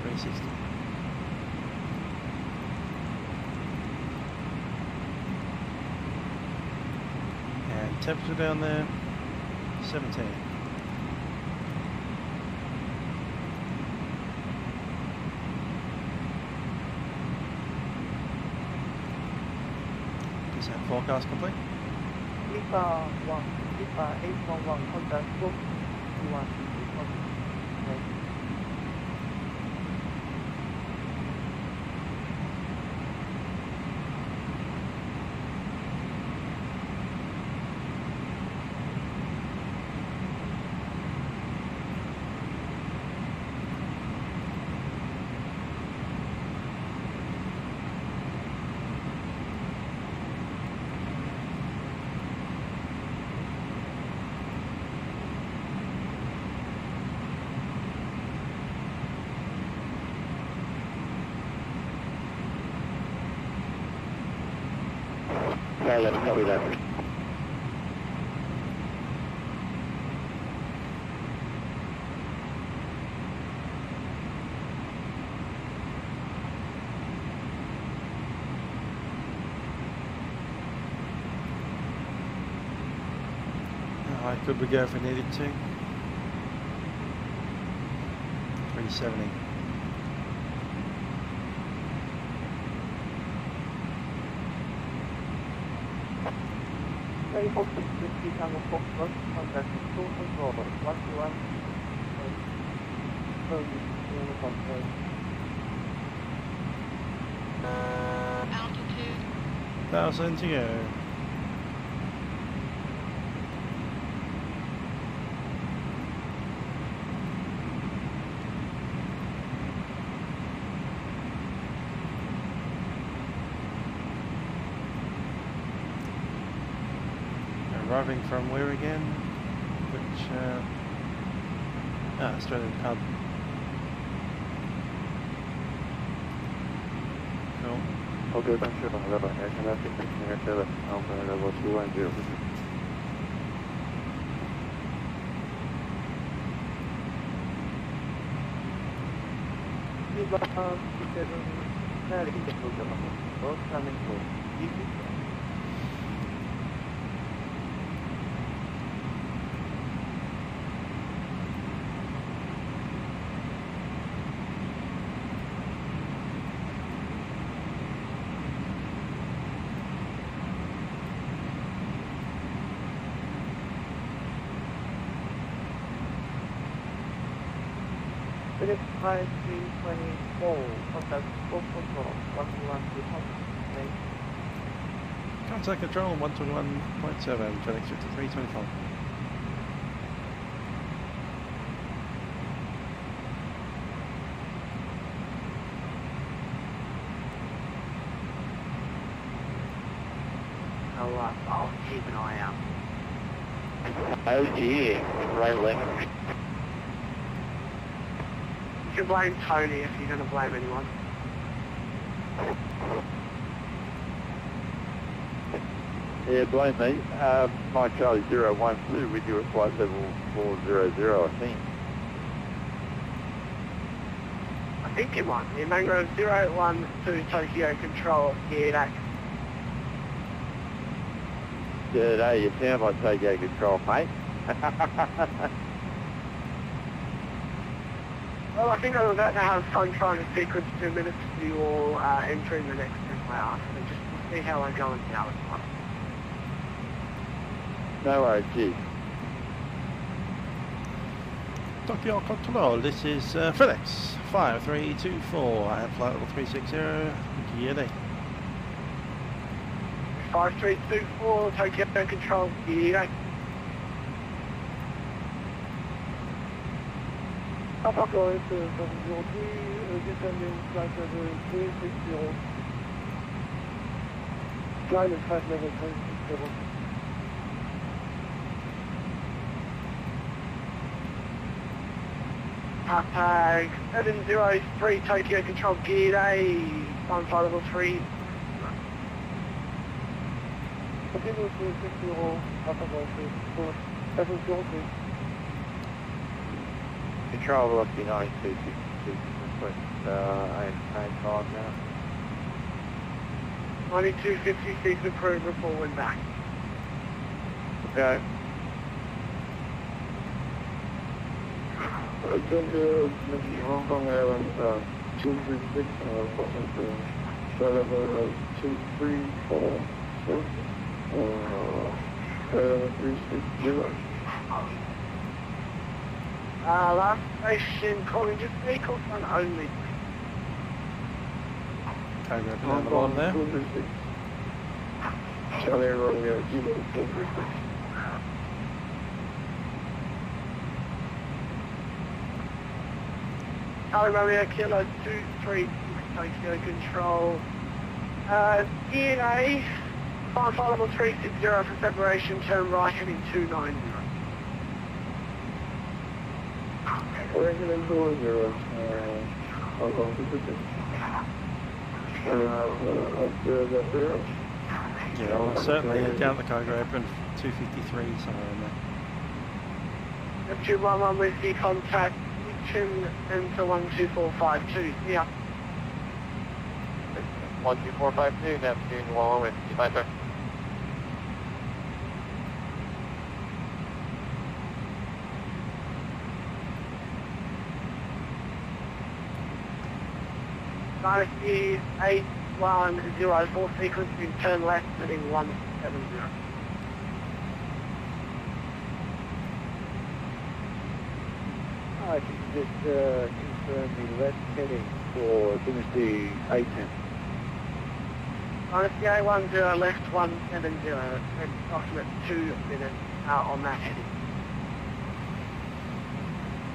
360. And temperature down there, 17. Is that forecast complete? Lisa 1, Lisa 811, contact 421. Okay, let's copy that. How high could we go if we needed to? 370. Fox 50 Tango Fox 1, contact 2 control 121. Altitude. 1,000 to go. Arriving from where again? Which, Australian pub. Cool. Okay, thank you. Air traffic, Air Taylor, Alpha level 210. Fedex 5324, contact 4 control 121. Contact control 121.7, Fedex 5324. I'll keep an eye out. Oh gee, right left. You can blame Tony if you're going to blame anyone. Yeah, blame me. Mike Charlie 012 with you at flight level 400, I think. I think it might be. Mangrove 012 Tokyo Control, Fedex. Yeah, you sound like Tokyo Control, mate. Well, I think I'm about to have fun trying to sequence 2 minutes for you all entering the next FYR, so just see how I go and see how it's fun. No worries, cheers. Tokyo Control, this is Fedex 5324 at flight level 360, Gear 5324 Tokyo Control, Gear 8. Alpha Correct from aujourd'hui, descending flight level 360. Climb and flight level 360. Tag 703 Tokyo Control Geared A, on flight level 3. Control velocity 9262, request AIM 5 now. 9256 approved, report when back. Okay. Hong Kong Airlines 236, level 234, 360. Last station, calling just vehicle front only. Okay, we're down the bottom there. 236. Charlie Romeo, Kilo 236. Charlie Romeo, Kilo 23, Tokyo Control. DNA, flight level 360 for separation, turn right heading 290. Regular 40, Hong Kong 236. Yeah, well, certainly down the cargo open 253 somewhere in there. Neptune 11 with the contact, Neptune enter 12452, yeah. 12452, Neptune 11 with Spander. Dynasty 8104 sequencing, turn left heading 170. I can you just confirm the left heading for Dynasty 810. Dynasty A10 left 170, approximate 2 minutes on that heading.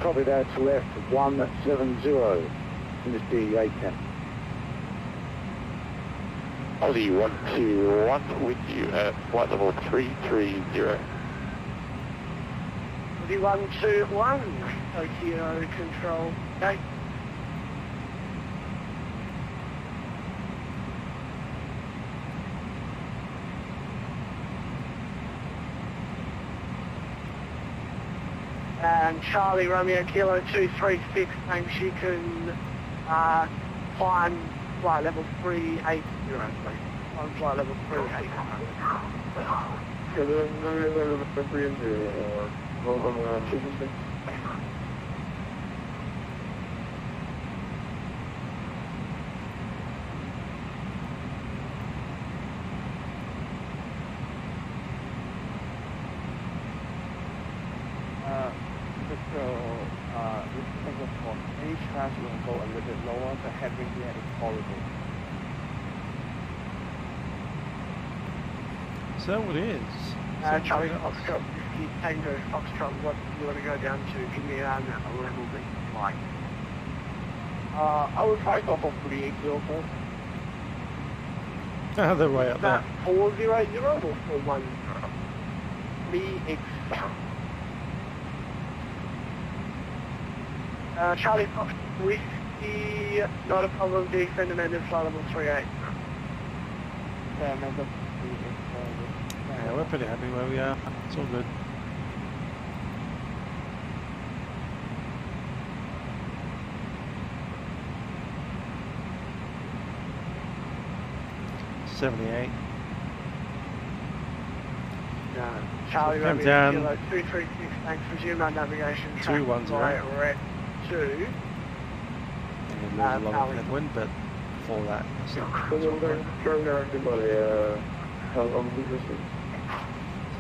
Copy that, left 170, Dynasty 810. Ollie 121 with you at flight level 330. 121, Tokyo Control, okay. And Charlie Romeo Kilo 236, thanks, you can climb flight level 380, please. On flight level 380. Any chance we can go a little bit lower? The headwind here is horrible. Is that what it is? Charlie Foxtrot, Whiskey Tango Foxtrot, what do you want to go down to? Give me a level that you like. I will try to go for 380 first. They're way up there. 400 or 410? 380. Charlie Fox Whiskey, not a problem, descend amended flight level 38. Yeah, remember. Yeah, we're pretty happy where we are. It's all good. $78. Charlie Come Romeo down. Kilo 236, thanks, resume our navigation. 210. Red 2. And then there's a lot of headwind, but before that, it's not. So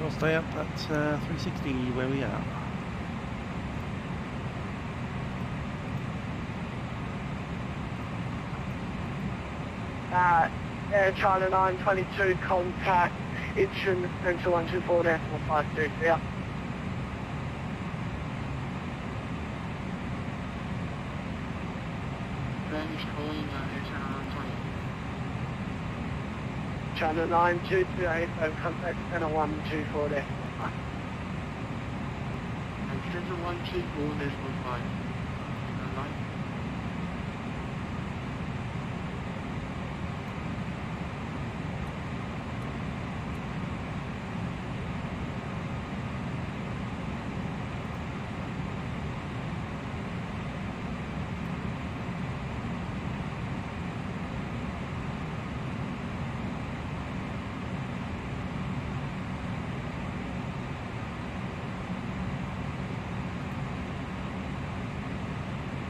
we'll stay up at 360 where we are. Air China 922, contact Itchin, Central 124.52, yeah. China 9228, contact Center 124.5. And Center 124.5. line.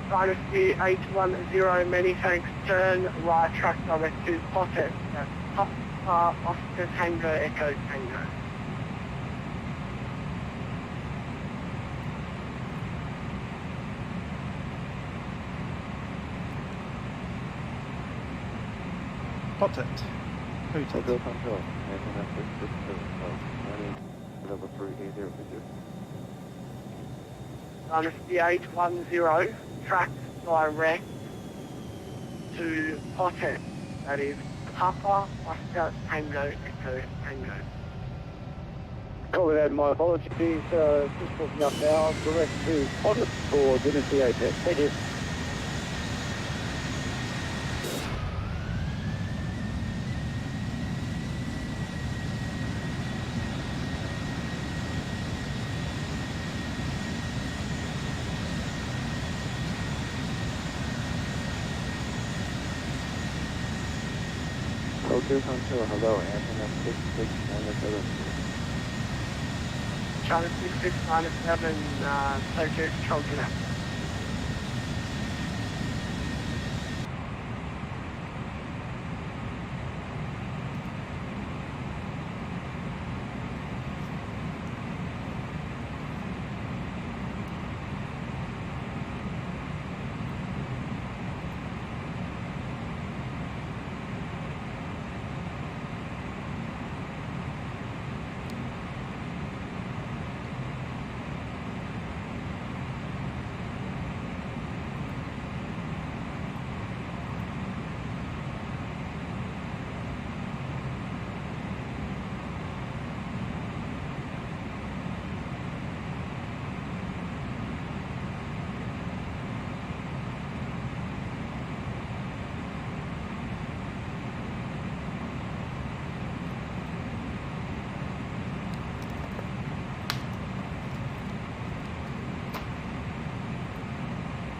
Dynasty 810, many thanks, turn right track direct to Potet, Oscar Tango, Echo Tango. Potet. Hotel control, level 380 with you. Dynasty 810, track direct to Potet, that is Papa, Oscar Tango, Echo Tango. Copy that, my apologies, just walking up now, direct to Potet for Dynasty 8. Thank you. Hotel control, hello, antenna 6697. China 6697, Tokyo Control Connect.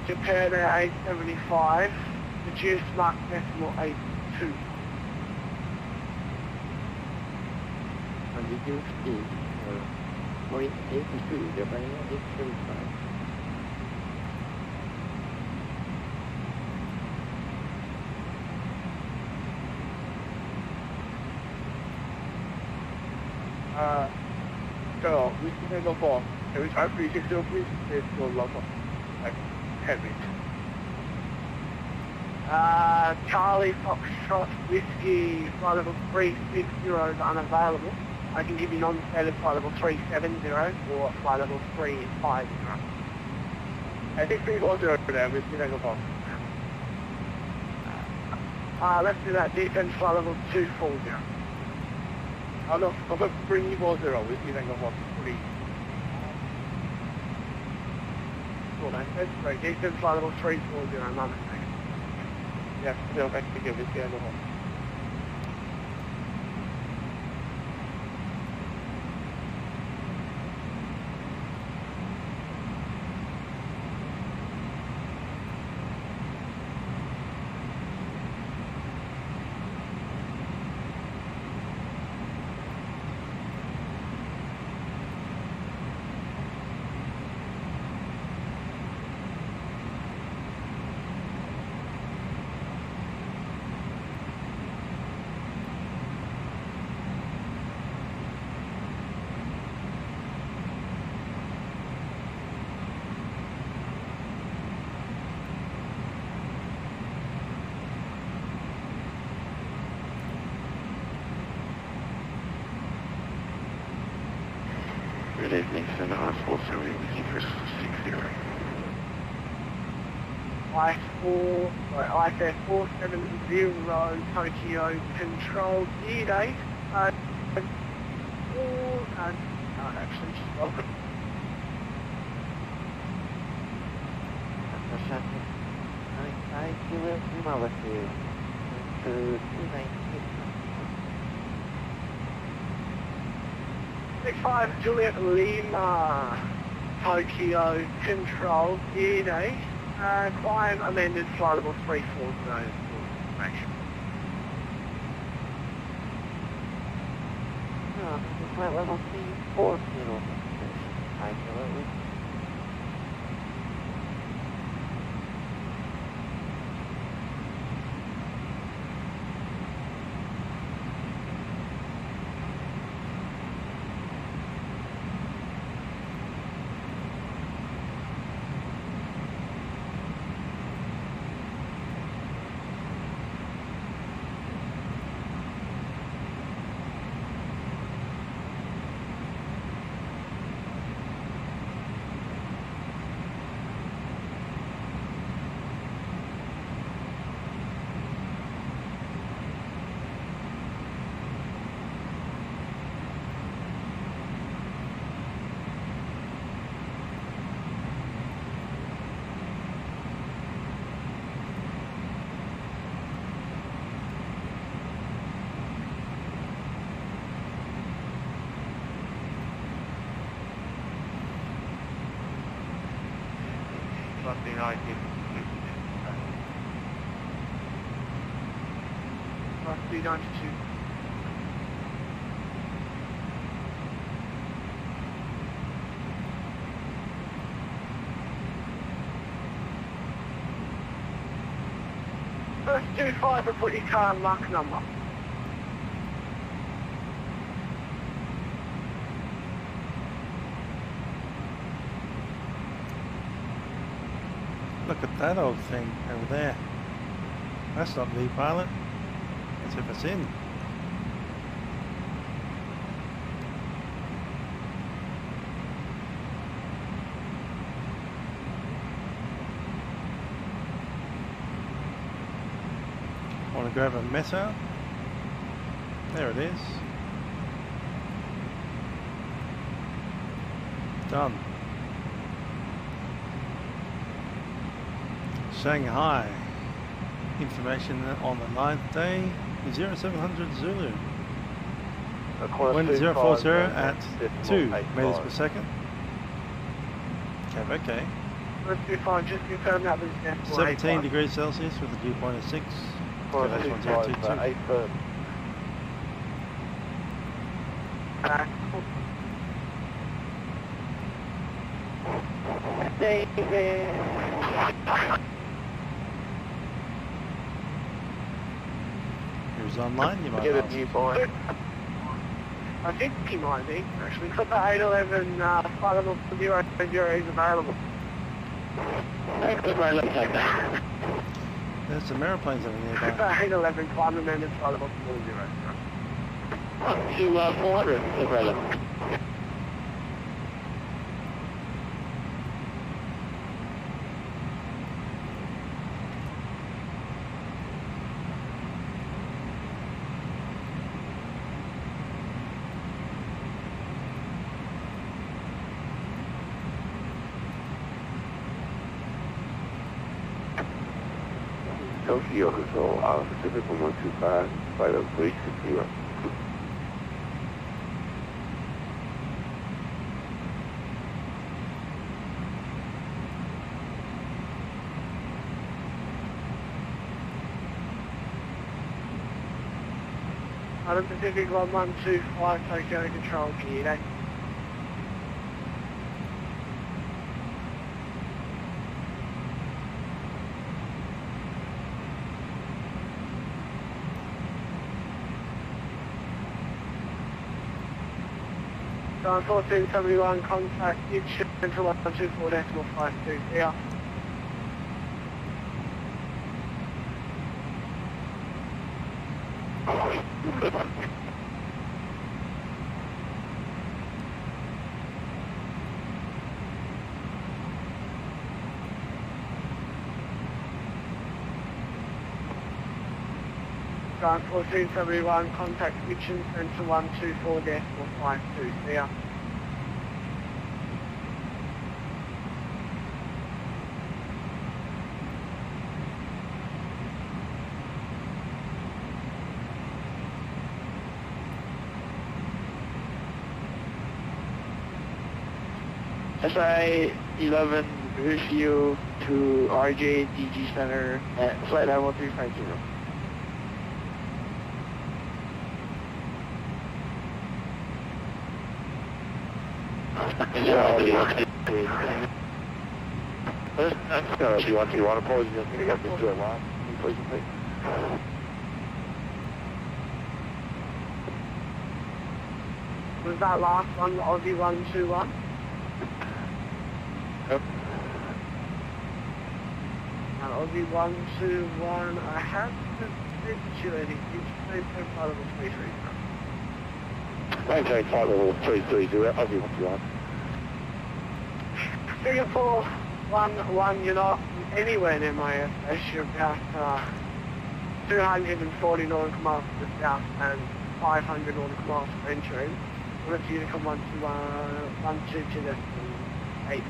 Japan at 875, reduce Mach decimal 82. And reduce speed, point 82, Japan 875. So, we can go for, can we try 360 please? It's no longer, like, heavy. Charlie Foxtrot Whiskey, flight level 360 is unavailable. I can give you non-standard flight level 370 or flight level 350. I think 340 for them, Whiskey Tango Fox. Let's do that, defense flight level 240. Oh no, I've got 340, Whiskey Tango Fox 3. Cool, man. That's great. Defense flight level 340, my mistake. Yeah, still back to give Whiskey Tango Fox. Good evening, Center Hospital, 70 Whiskey First 60. I-470 Tokyo Control D-Day. Actually, just welcome. Shanghai, Juliet Lima here. To 296. 65 Juliet Lima, Tokyo Control, BDOaviation, climb amended flight level 340 for action. Flight level 340. Absolutely. Something like it. Must be 92. First 25 and put your car and mark number. Look at that old thing over there. That's not vPilot. That's if it's in. Want to grab a meta? There it is. Done. Shanghai. Information on the 9th day. 0700 Zulu. Wind 040 at 2 meters per second. Okay. First 25, just confirm that was 17 degrees Celsius with a dew point of 6. Okay, that's 1022. Who's online? You might Get a ask. viewpoint. I think he might be, actually. Clip the 811 flight level 0 is available. There's some aeroplanes over Clip nearby. the 811 climb amended flight level 40. To 400, Israel. Tokyo Control, Pacific 125, flight level 360. Adam Pacific 125, Tokyo Control, Gear. John 1471, contact Itch Central 124.52 here. John 1471, contact Itch Central 124.52 here. SA11 refuel to RJBB Center at flight level 350. That's going to be 121. Apologies, I'm going to get this to a line. Please repeat. Was that last one Aussie 121? Yep. Aussie 121, I have to situating each flight level 33. Maintain flight level 330, Aussie 121. Singapore 1-1, you're not anywhere near my airspace. You're about 240 nautical miles to the south and 500 nautical miles to entering. Well, it's Unicom 122.8.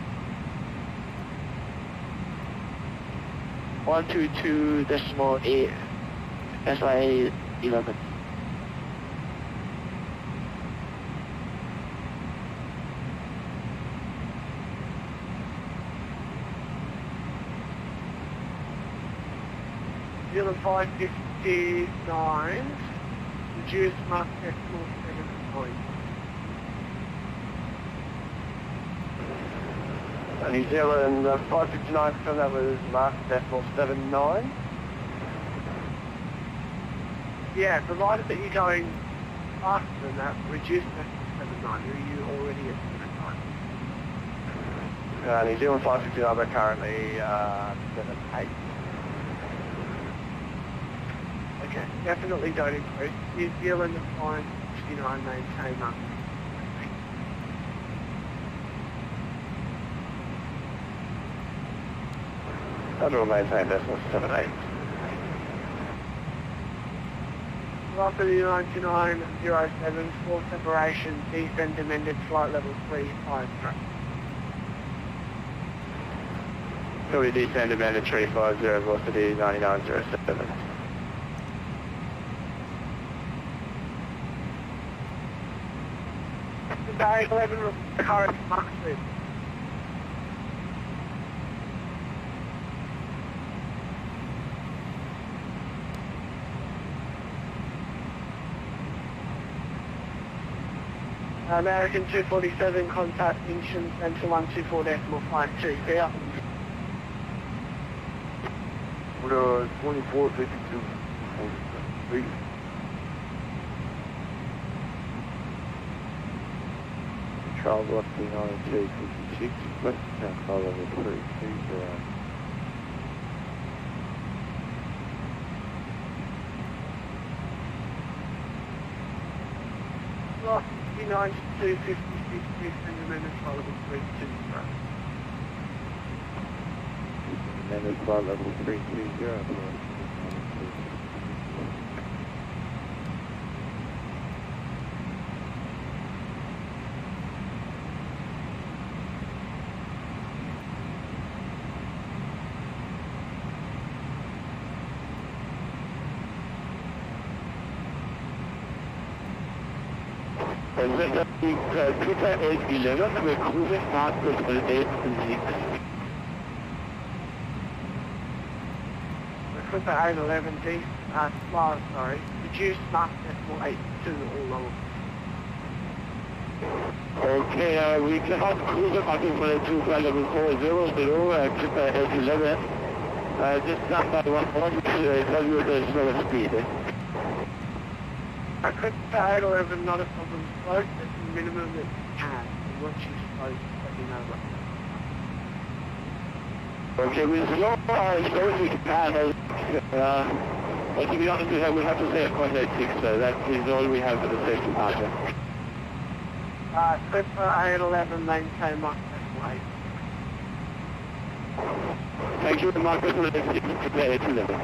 122.8 SA11. Zealand 559, reduced Mark decimal 7 points. New Zealand 559, confirm that was Mark decimal 79. Yeah, provided that you're going faster than that, reduce decimal 79. Are you already at 79? New Zealand 559, but currently 78. Okay, definitely don't increase. New Zealand 559, maintain up. Federal maintain decimal 78. Velocity 9907, full separation, descend amended flight level 35. Copy descend amended 350, velocity 9907. Bay 11 current Mach 6. American 247, contact Incheon Center 124.52, clear. We're 2452. Control velocity 9256, west control level 320. Velocity 9256, descend amended flight level 320. Amended flight level 320. Cooper 811, we're cruising past the 8 Cooper 811D, sorry, reduce Mach decimal 8 to all level. Okay, we can have cruiser marking for the 2 flight level 40 below Cooper 811. Just stand by 1 point, tell you the slower speed. Cooper 811, not a problem. Slow, that's the minimum that you can. Once you slow, let me know what. Okay, we slow as slow as we can. But to be honest, we have to stay at 0.86, so that is all we have for the safe departure. Cooper 811, maintain Mach decimal 8. Thank you, Mark. Cooper 811.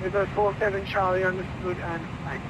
River 47 Charlie understood and thanks.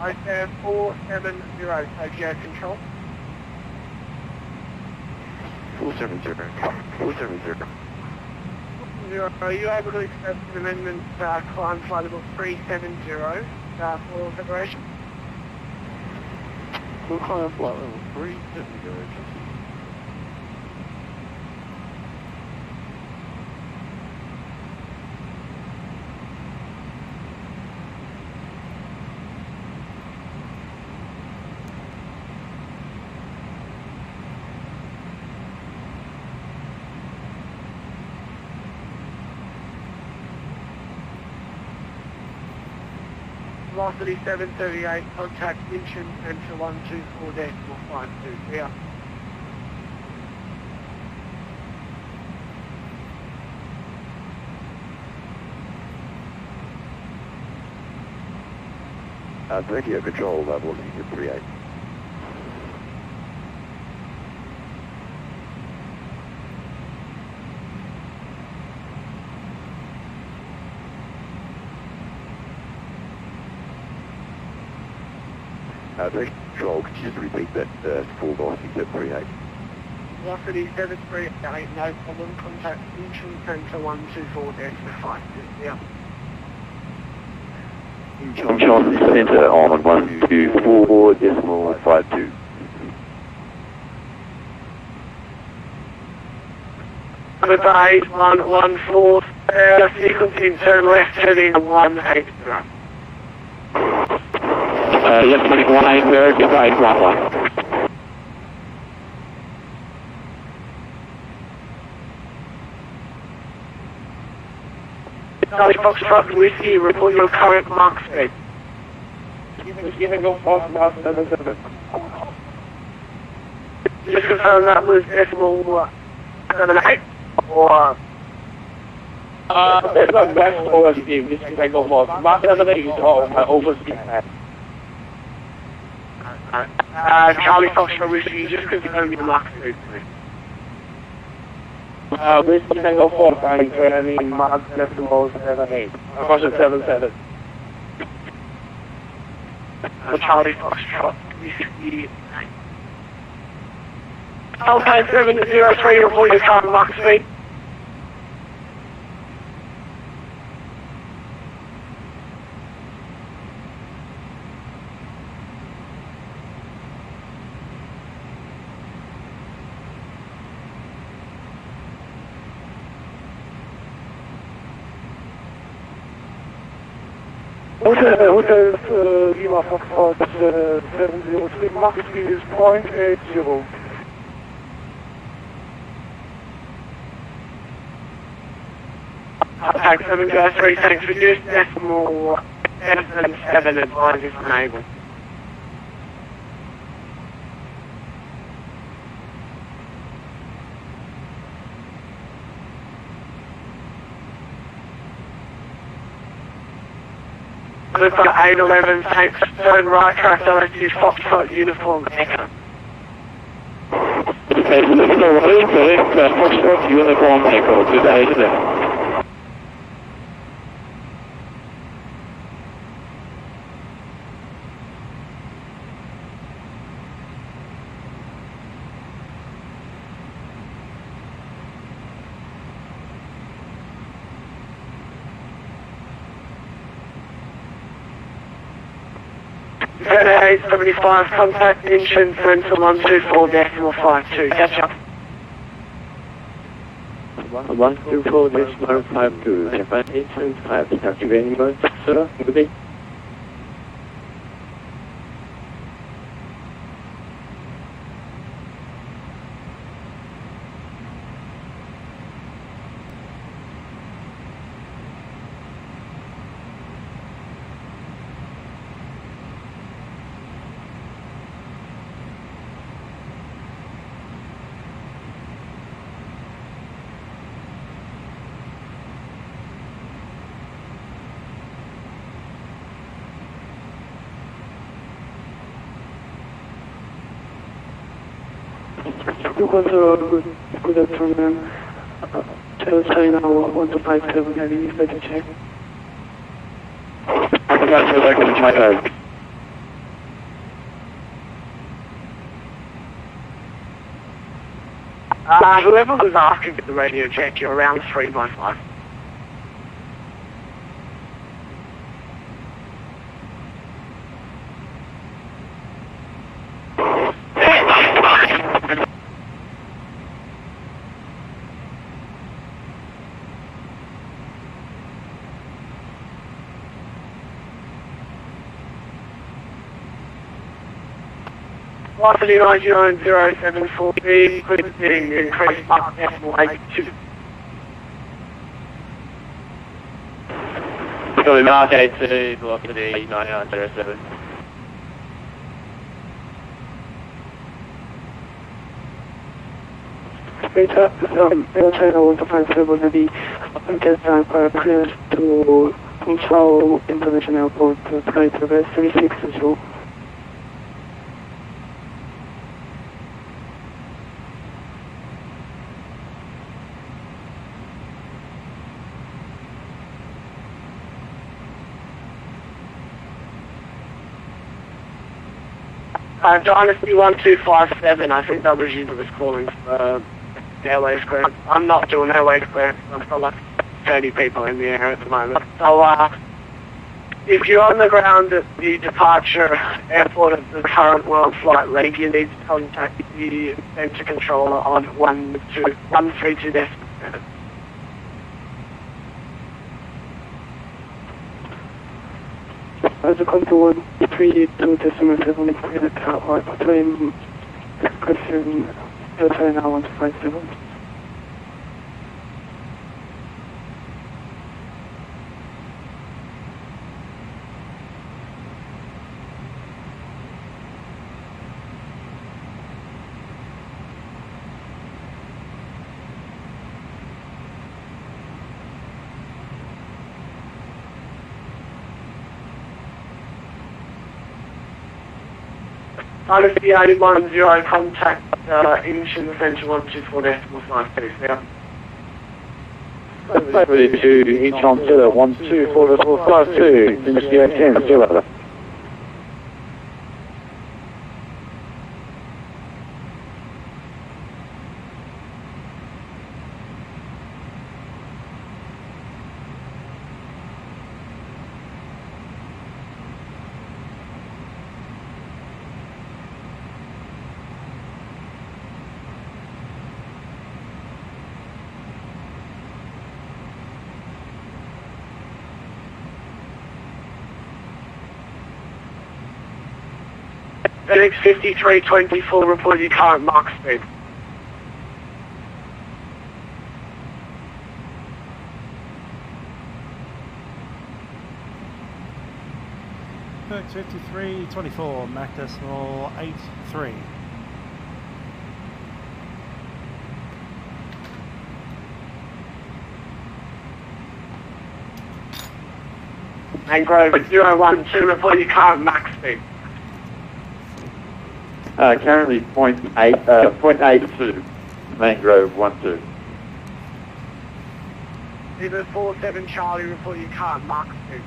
ISAM 470, Tokyo Control. 470, 470. Are you able to accept an amendment climb flight level 370 for Federation? Full climb flight level 370. Velocity 738, contact Winchon Center 124.52. Yeah. Tokyo Control, velocity 38. Control, could you just repeat that full velocity 738? Velocity 738, no problem. Contact Winchon Center 124.52. Yeah. Winchon Center on 124.52. Number 8114, sequencing turn left heading 180. Left running 180, goodbye, Bravo. Charlie Foxtrot Whiskey, report your current mark speed. Give it go fast about 77. Just confirm that was decimal 78 or... It's not best over speed, just give it go fast. Mark 78 is over speed. Charlie Foxtrot Whiskey, just confirm your mark speed, please. Whiskey Tango 4, I'm turning Mark decimal 78. Of course it's 77. Charlie Foxtrot Whiskey. Alpine 703, report your current mark speed. Hotel Lima Foxtrot 703, mark speed is 0.80. Attack 703, thanks. Reduce decimal 77, advise if unable. Looper 811, thanks, turn right, track LSU, Foxtrot, uniform, echo. Okay, Looper 811, Foxtrot, uniform, echo, to the 811. Fedex 875, contact engine, Frontal 124.52, catch up. 124.52, Japan 875, thank you very much, sir, good day. Good afternoon. China 1257, have you better check? I forgot to back in China. Whoever was asking for the radio check, you're around 3 by 5. Velocity 99074B, being increased up decimal 82. So we mark 82, velocity 9907. China 1257, have you Kansai for clearance to Control International Airport, flight service 360. Dynasty 1257, I think that was you that was calling for airways clearance. I'm not doing airways clearance, I've got like 30 people in the air at the moment. So, if you're on the ground at the departure airport of the current WorldFlight leg, you need to contact the center controller on 132.7. As a control 132.7, clear the car between expression China 157. Dynasty 810, contact engine center 124.52. Yeah. 582, each on 124.52, Dynasty 810, 0. Fedex 5324, report your current Mach speed. FTX 5324, Mach decimal 83. Mangrove 012, report your current max speed. Currently 0.82, Mangrove 12. Zero 47 Charlie, report your current max speed.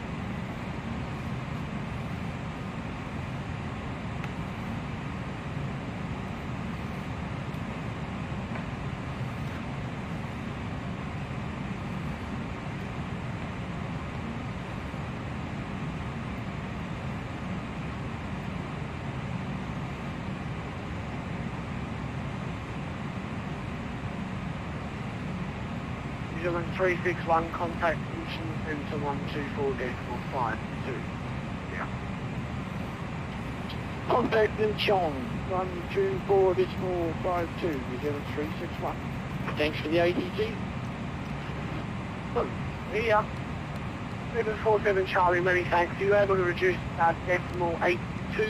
New Zealand 361, contact Mission Centre 124.52. Yeah. Contact Incheon 124.52, New Zealand 361. Thanks for the ADG. Look, here. 747 Charlie, many thanks. Are you able to reduce decimal 83?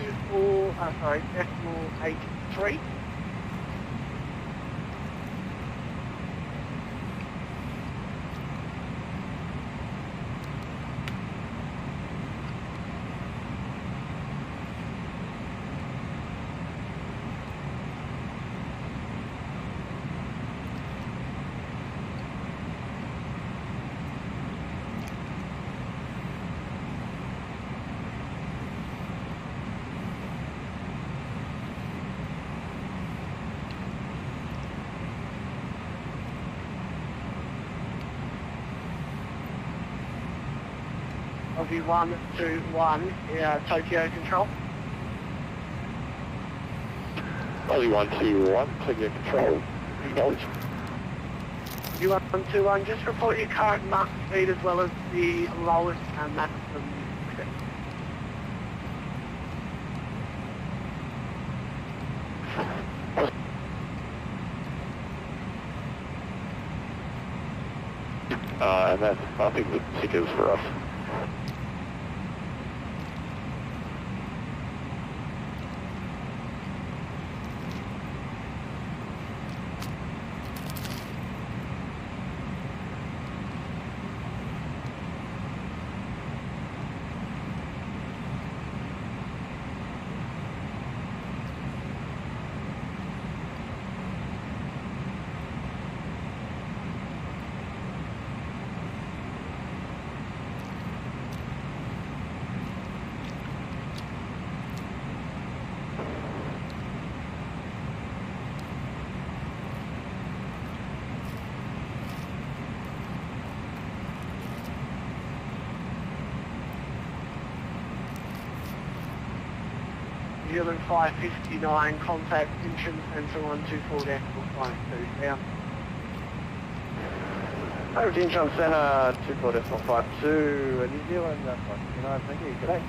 Aussie 121, Tokyo Control. Aussie 121, Tokyo Control. Acknowledge. You 121, just report your current max speed as well as the lowest and maximum speed. And that's, I think, the tickets for us. New Zealand 559, contact Mission Centre 124.52. Down. Incheon Centre 24.52, New Zealand 559, thank you, good day.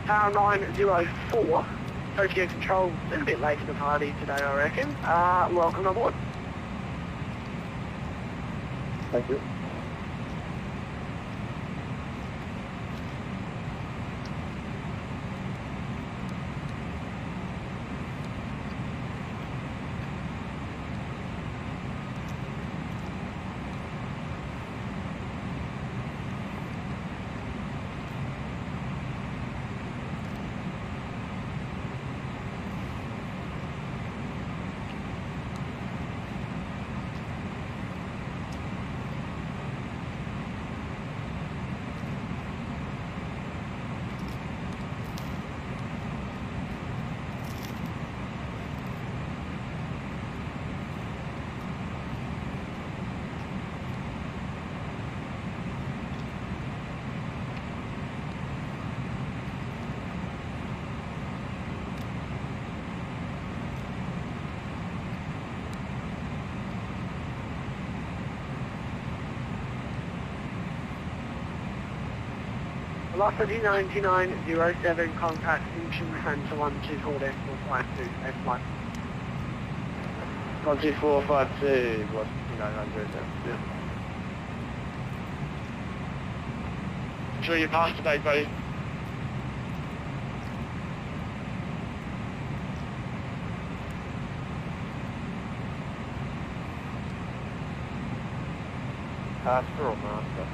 Tower 904, Tokyo Control, a little bit late to the party today, I reckon. Welcome aboard. Thank you. Velocity 9907, contact Junction Center 124.52, F1. 12452, velocity 9907. Sure you passed today, buddy. Master or master?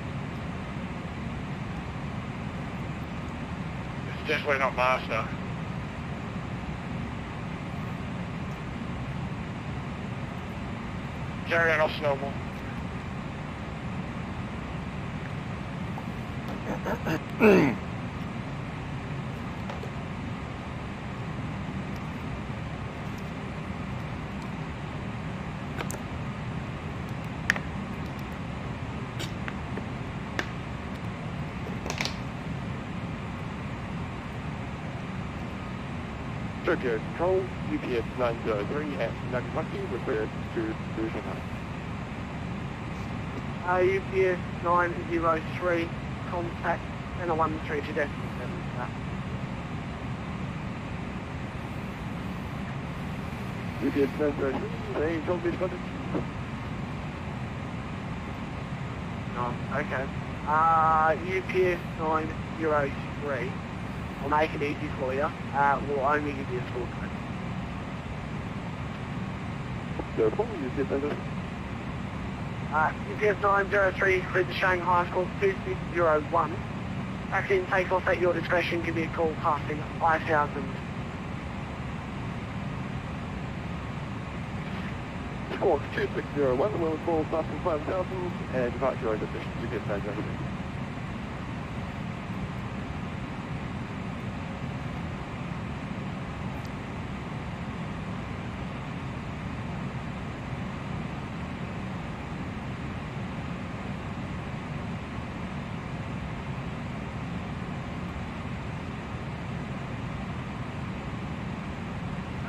It's definitely not master. Carry on off normal. Tokyo Control, UPS 903 at Nagasaki, referred to Shanghai. UPS 903, contact Center 132 decimal 7, sir. UPS 903, they told me to contact. No, okay. UPS 903. I'll make it easy for you. We'll only give you a score code. No problem, UPS 903. UPS 903, cleared to Shanghai, score 2601. Taxi and take off at your discretion, give me a call passing 5,000. Score 2601, will call passing 5,000, and departure over to UPS 903.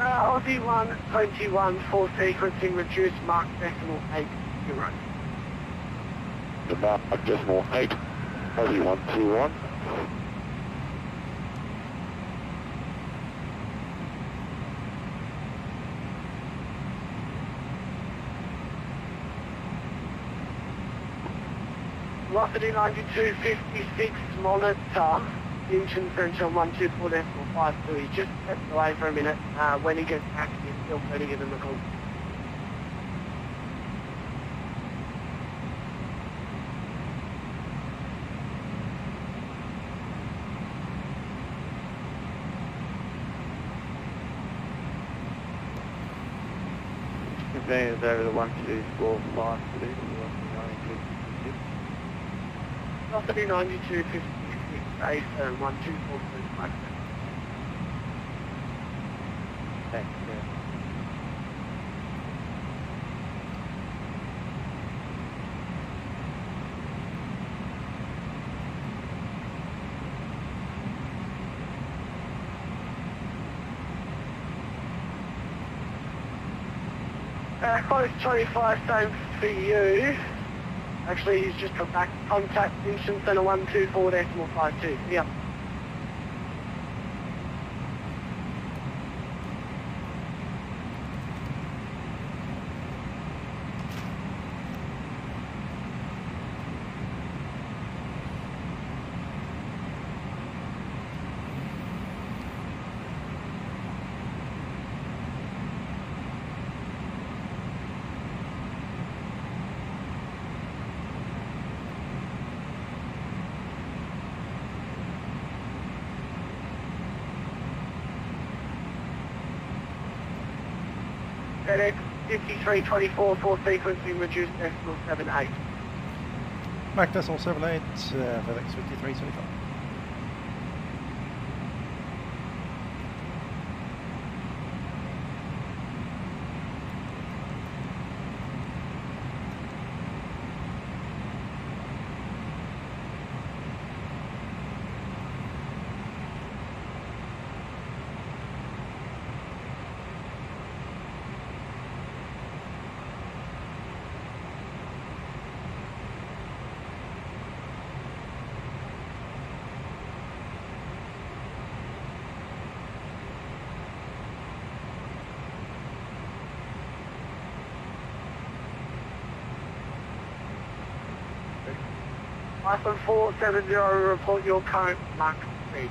Aussie 121 for sequencing reduced mark decimal 8 euros. The mark decimal 8, Aussie 121. Velocity 9256, monitor, Junction Center 124.52. He's just stepped away for a minute. When he gets back, he's still going to give him a call. Conveyance over the 1245 today, Velocity 9256, base 124.52. Thanks, Close 25, same for you. Actually, he's just come back. Contact Junction Center 124.52. Yeah. FedEx 5324 for sequencing reduced decimal 78. Mac decimal 78, FedEx 5325. Python 470, report your current Mach speed.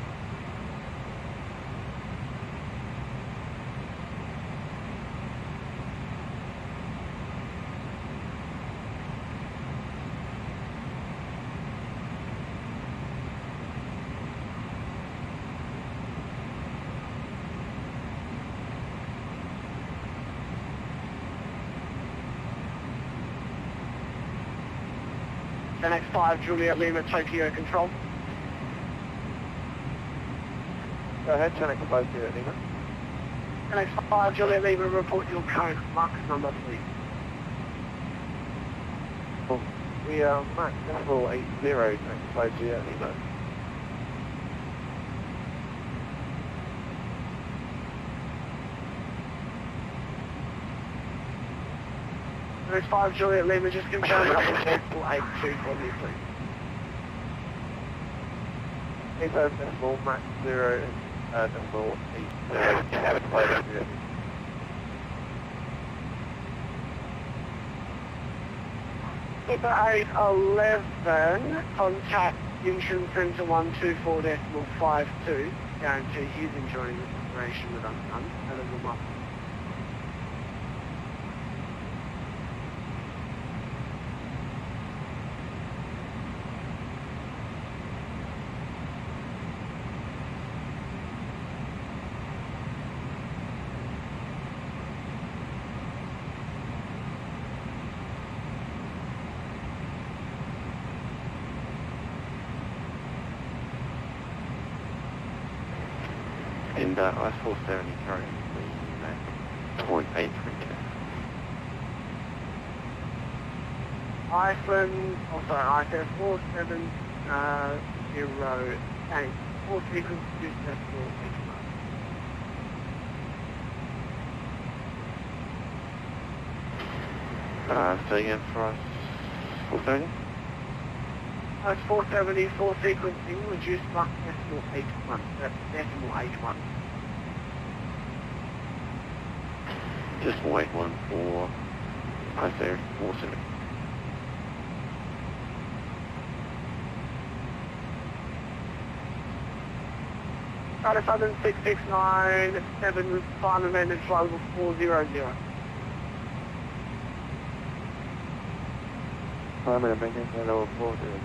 The next 5, Juliet Lima, Tokyo Control. Go ahead, 10X5 Juliet Lima. The next 5, Juliet Lima, report your current Mach number, please. We are Max decimal 80, 10X5 Juliet Lima. The next 5, Juliet Lima, just confirm decimal 82 for me, please. 85 decimal Max 0 decimal 80, 10X5 Juliet. Skipper 811, contact Incheon Center 124.52. Guarantee he's enjoying this operation with us, son. And a good month. And I-470 currently Mac 0.83K. Iceland, ISF 470, and 4 sequence reduced decimal 81. Say again for us, 470? That's 470, 4 sequencing, reduced Mach decimal 81. That's decimal 81. Just wait one for I-470. Started 7669, 7 climb amended flight level 400. I'm going to make it hello 400.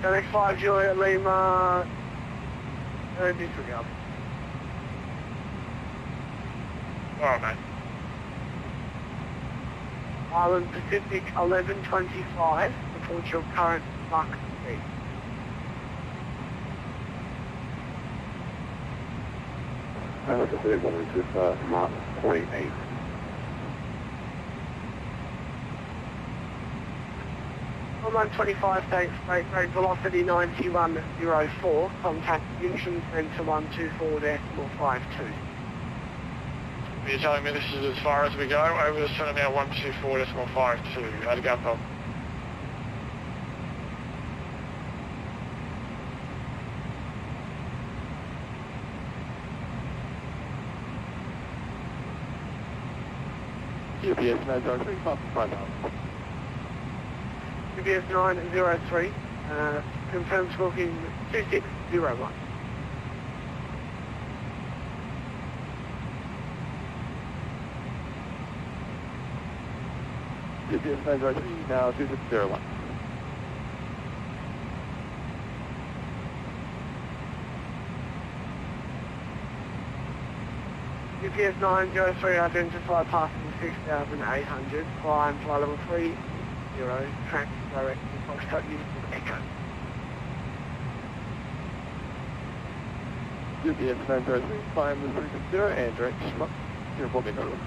Next 5, Juliet Lima, disregard. Alright, mate. Island Pacific 1125, report your current Mach speed. Island Pacific 125, Mach 0.8. Island 25 takes straight rate velocity 9104, contact Incheon Centre 124.52. You're telling me this is as far as we go? Over the center now 124.52. How'd it go, Bob? UPS 903, pop 5,000. UPS 903, confirms booking 2601. UPS 903, now 2601. UPS 903, identify passing 6,800, climb flight level 30, track direct to Foxtrot Uniform Echo. UPS 903, climb the 360 and direct to Uniform Echo.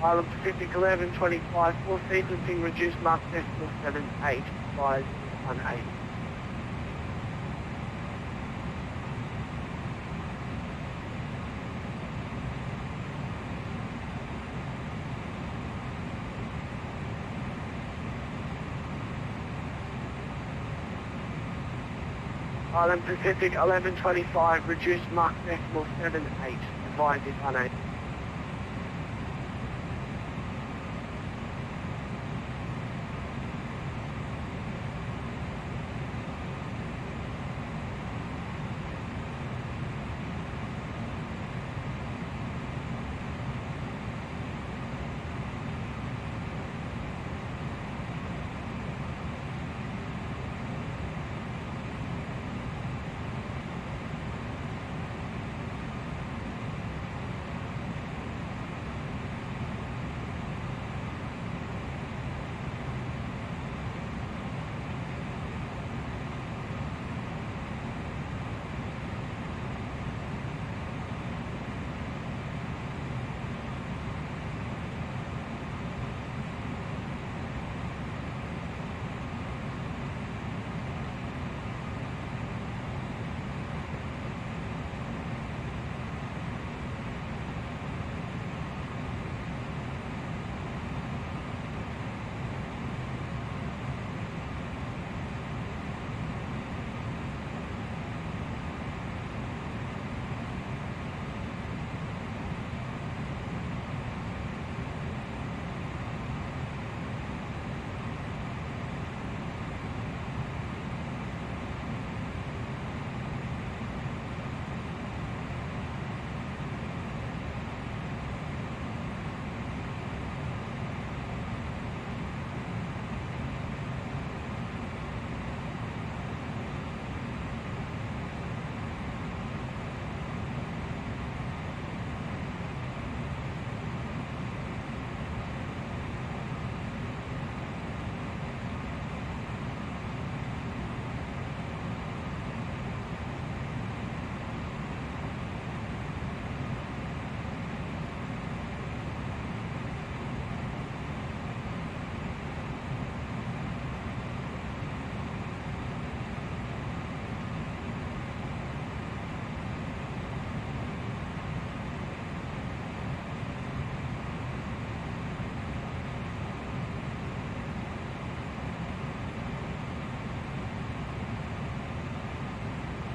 Island Pacific 1125, full sequencing reduced Mach decimal 78, flies 18. Island Pacific 1125, reduced Mach decimal 78, advise is 18.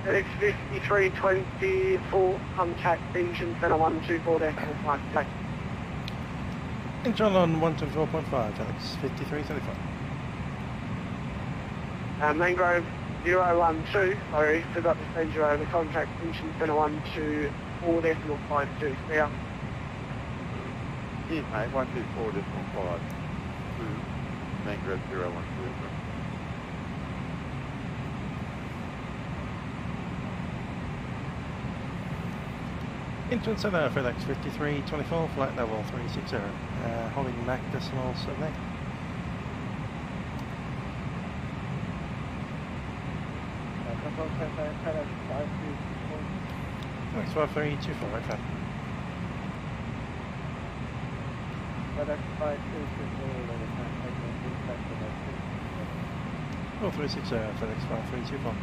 FedEx 5324, contact engine center 124.5. Intron on 124.5, Alex 5335. Mangrove 012, sorry, forgot to send you over, contact engine center 124.52, clear. Yes, mate, 124.5. Mangrove 012. Intron Center, FedEx 5324, flight level 360, holding Mac decimal 78. FedEx 5324, right there. Oh, 360, FedEx 5324.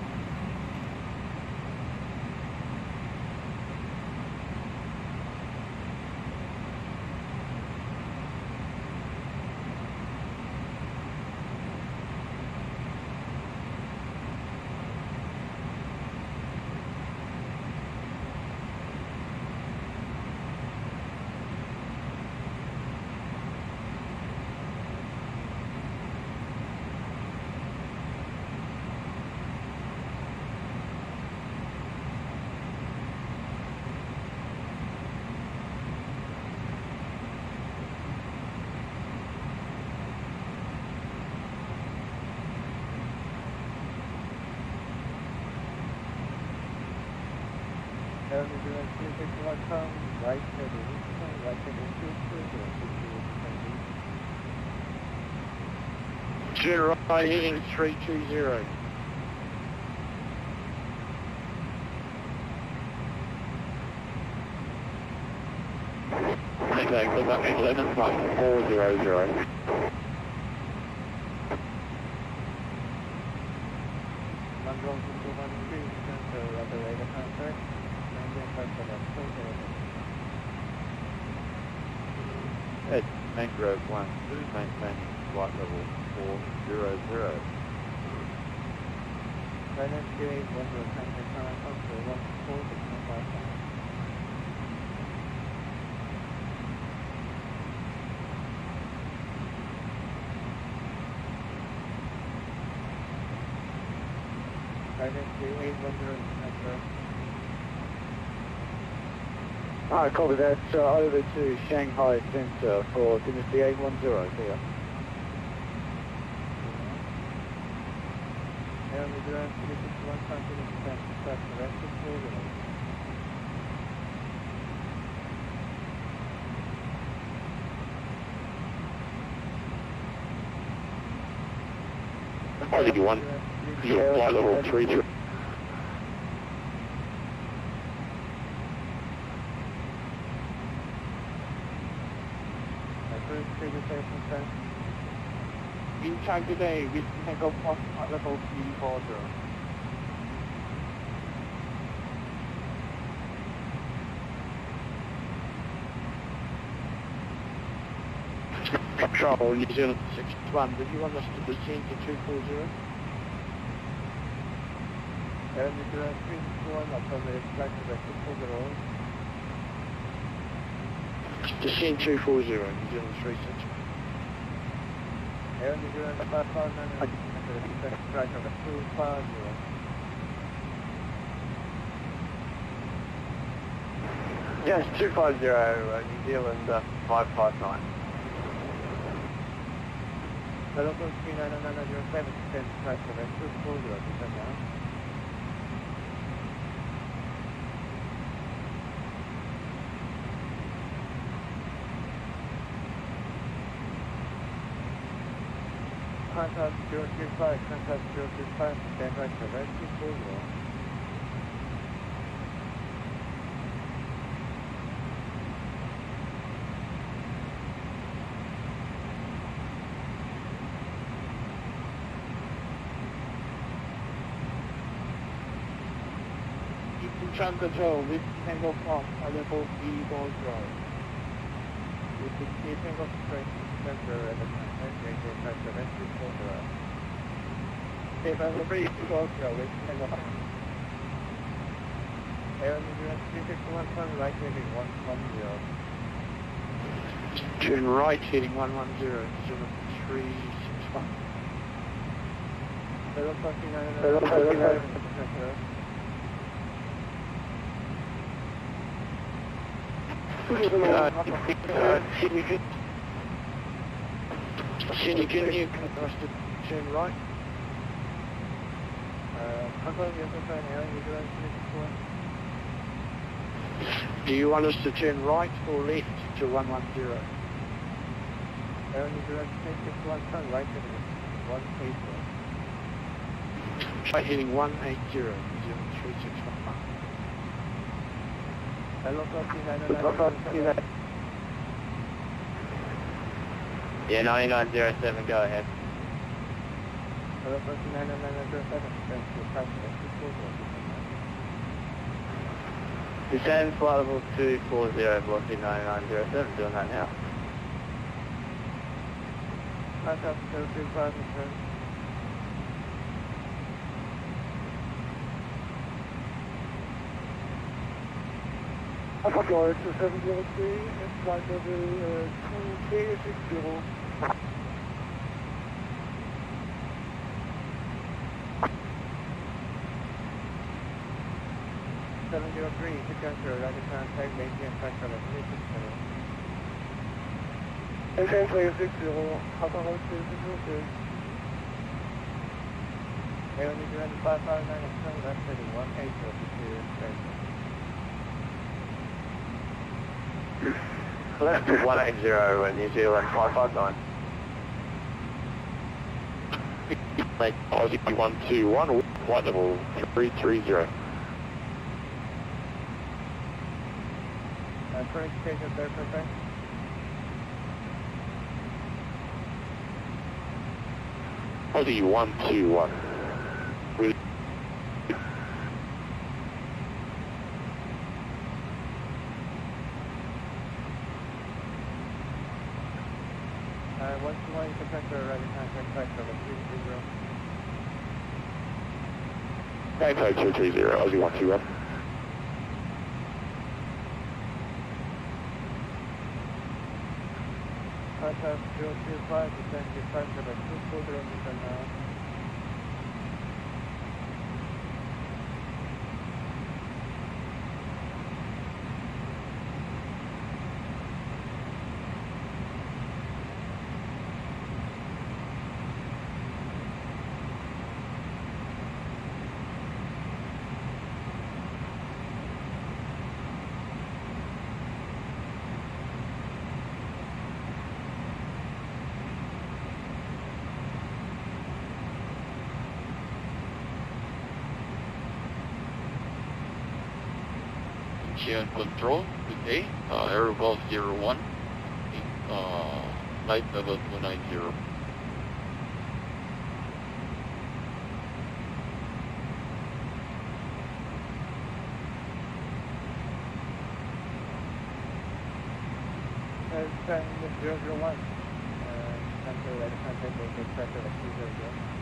General heading 320. Okay, click up 11.400. At Mangrove 12, maintaining flight level 400. Alright, copy that. Over to Shanghai Center for Dynasty 810 here. I think you want your flight level 3. In time today, we can go for level 340. Control, New Zealand 61, did you want us to proceed to 240? New Zealand 361, I'll tell the flight director for the road. Descend 240, New Zealand 360. New Zealand 559, right over 250. Yes, 250, New Zealand 559. Level 3907, right over 240, descend now. Contact 035, contact 035, stand right to right 240. Trunk control with tango form, level 340. With the tango strength sensor at the Stay by the 340 with tango form. Turn right heading 110, 361. Sydney, can you turn right? Do you want us to turn right or left to 110? Try heading 180, 361. Yeah, 9907, go ahead. Descend flight level 240, velocity 9907, doing that now. Alpha 703, flight level 2360. Okay, 360, Alpha 260. Aerometer 559, left heading 180. Left to 180 New Zealand 559. Make Aussie 121, flight level 330. Precipitation, third perfect. Aussie 121. Once you want, you can pressure ready contact flight level 330. Contact 230, Aussie 121. Contact 025, descend to flight level 240 meters now. Air control, good day. Air Golf 01, flight level 290. Send 001. Cancel that contact with pressure at 200.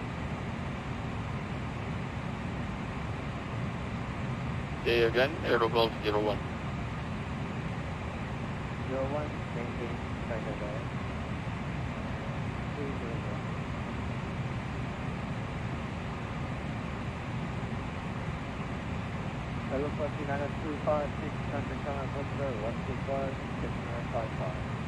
Say again, Air Golf 01. 01, maintain pressure there. 200. Hello, 4925, 600, 125, 6955.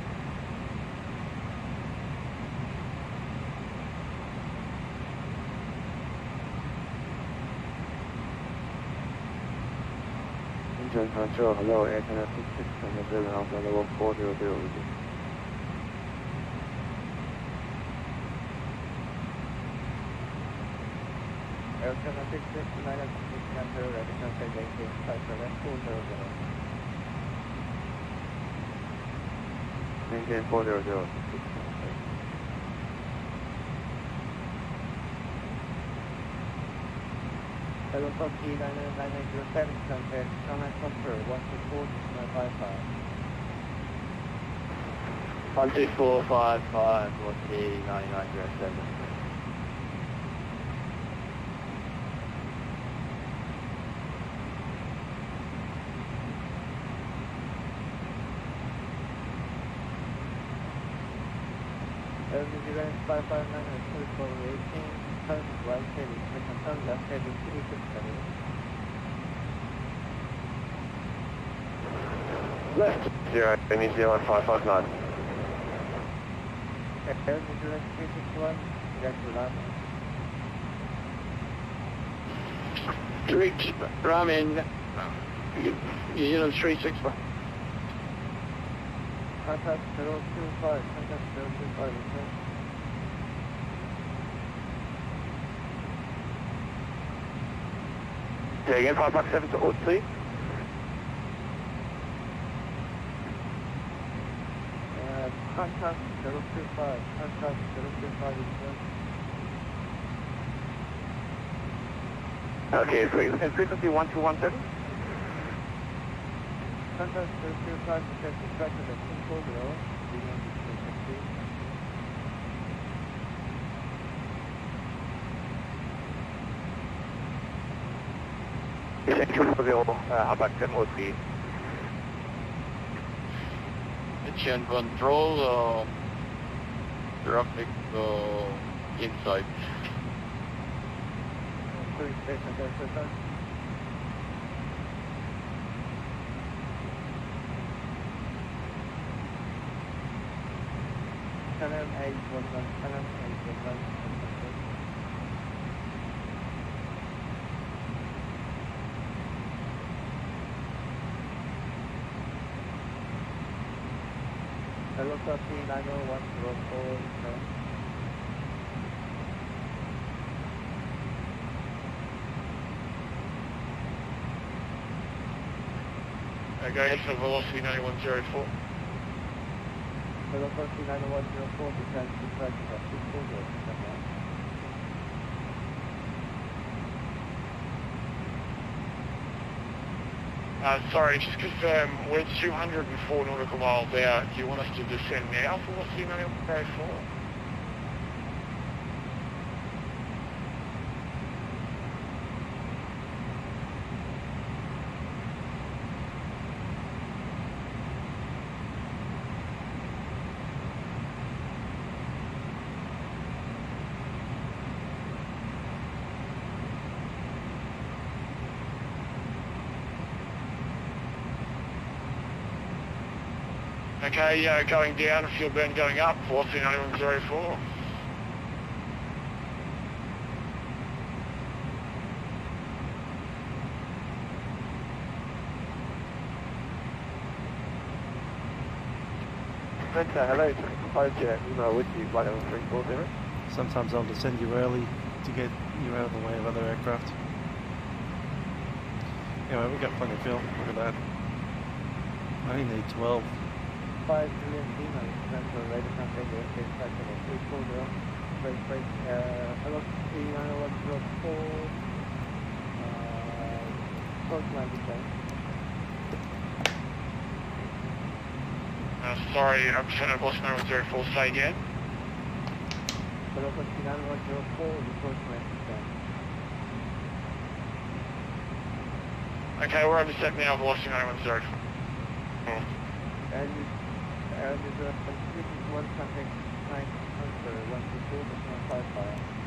Engine control, hello, Air Canada 6600, Alpha level 400. Air Canada 6600, ready to say maintain flight level 400. Maintain 400. Hello, Foxy 9907, contact Shanghai Control 124-955. 12455, velocity 9907. Left 0, New Zealand 559. Direct Ramen, New Zealand 361. Contact 025, contact 025, okay. Yeah, again, 557 to Ortsea. Contact 025, contact 025 is good. Okay, and frequency 1217? Contact 025, protect the track of the 240, begin the frequency. Habak 10 Ortsea. Engine control, traffic inside. Canam 811, Canam 811. Hello, copy 90104, sir. Aviation velocity 9104. Hello, copy 90104, descend to track of 240, Sorry, just confirm, we're 204 nautical miles out. Do you want us to descend now for velocity 9104? Okay, going down, fuel burn going up, velocity 9104. Hello, Hijack, email with you, flight 340. Sometimes I'll descend you early to get you out of the way of other aircraft. Anyway, we've got plenty of fuel. Look at that. I only need 12. 5 million email, central radio contact the aircraft flight 340. Break, hello, 90104. Close line descent. Sorry, I'm percent of velocity 9104, say again. Hello, 90104, close line descent. Okay, we're over set now, velocity 9104. And there's a transmission one contact 9 transfer 124.55.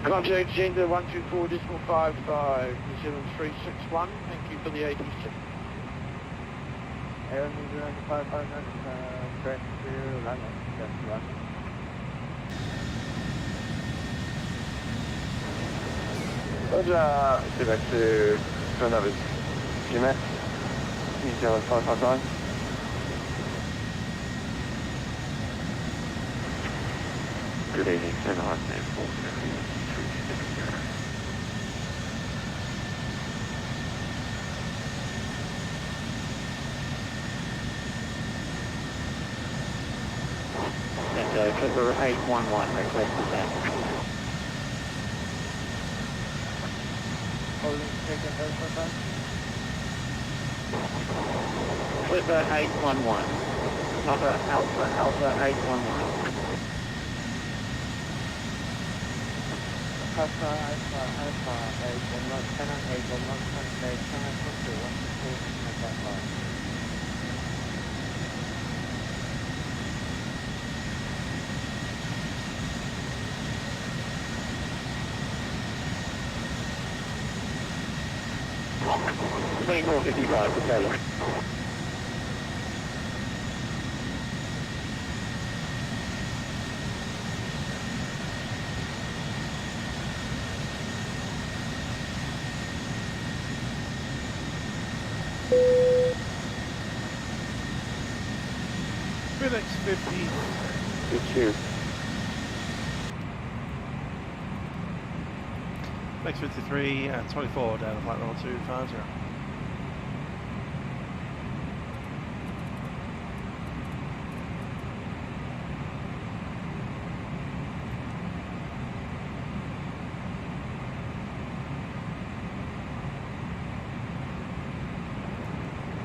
Contact Gender 124.55, New Zealand 361, thank you for the 86. Air New Zealand 559, correct to London, yes, London. Roger, go back to another GMAT, New Zealand 559. Good evening, Shanghai, 473. Clipper 811, request descent. Holding taken Alpha back. Clipper 811. Alpha 811. Alpha 811, Canon 811, contact Canon 124.55. 2455 to Taylor. Fedex 50. Good cheers. Fedex 53 and 24 down to flight level 250.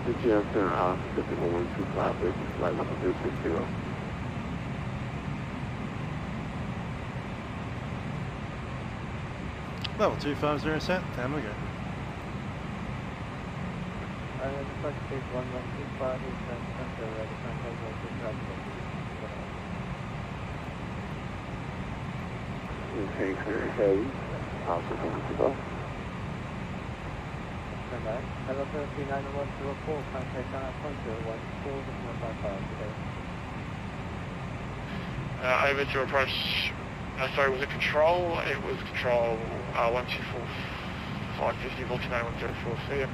The GM center off, typical 125, bridge, flight level 260. Level 250 set, down we go. The first stage 1125 is center ready contact with Okay, clear heavy. Also going to go. Hello, 3904, contact Shanghai Contour 14.55 today. Over to approach, sorry, was it control? It was control 124, 550, Vulcan 104, see ya.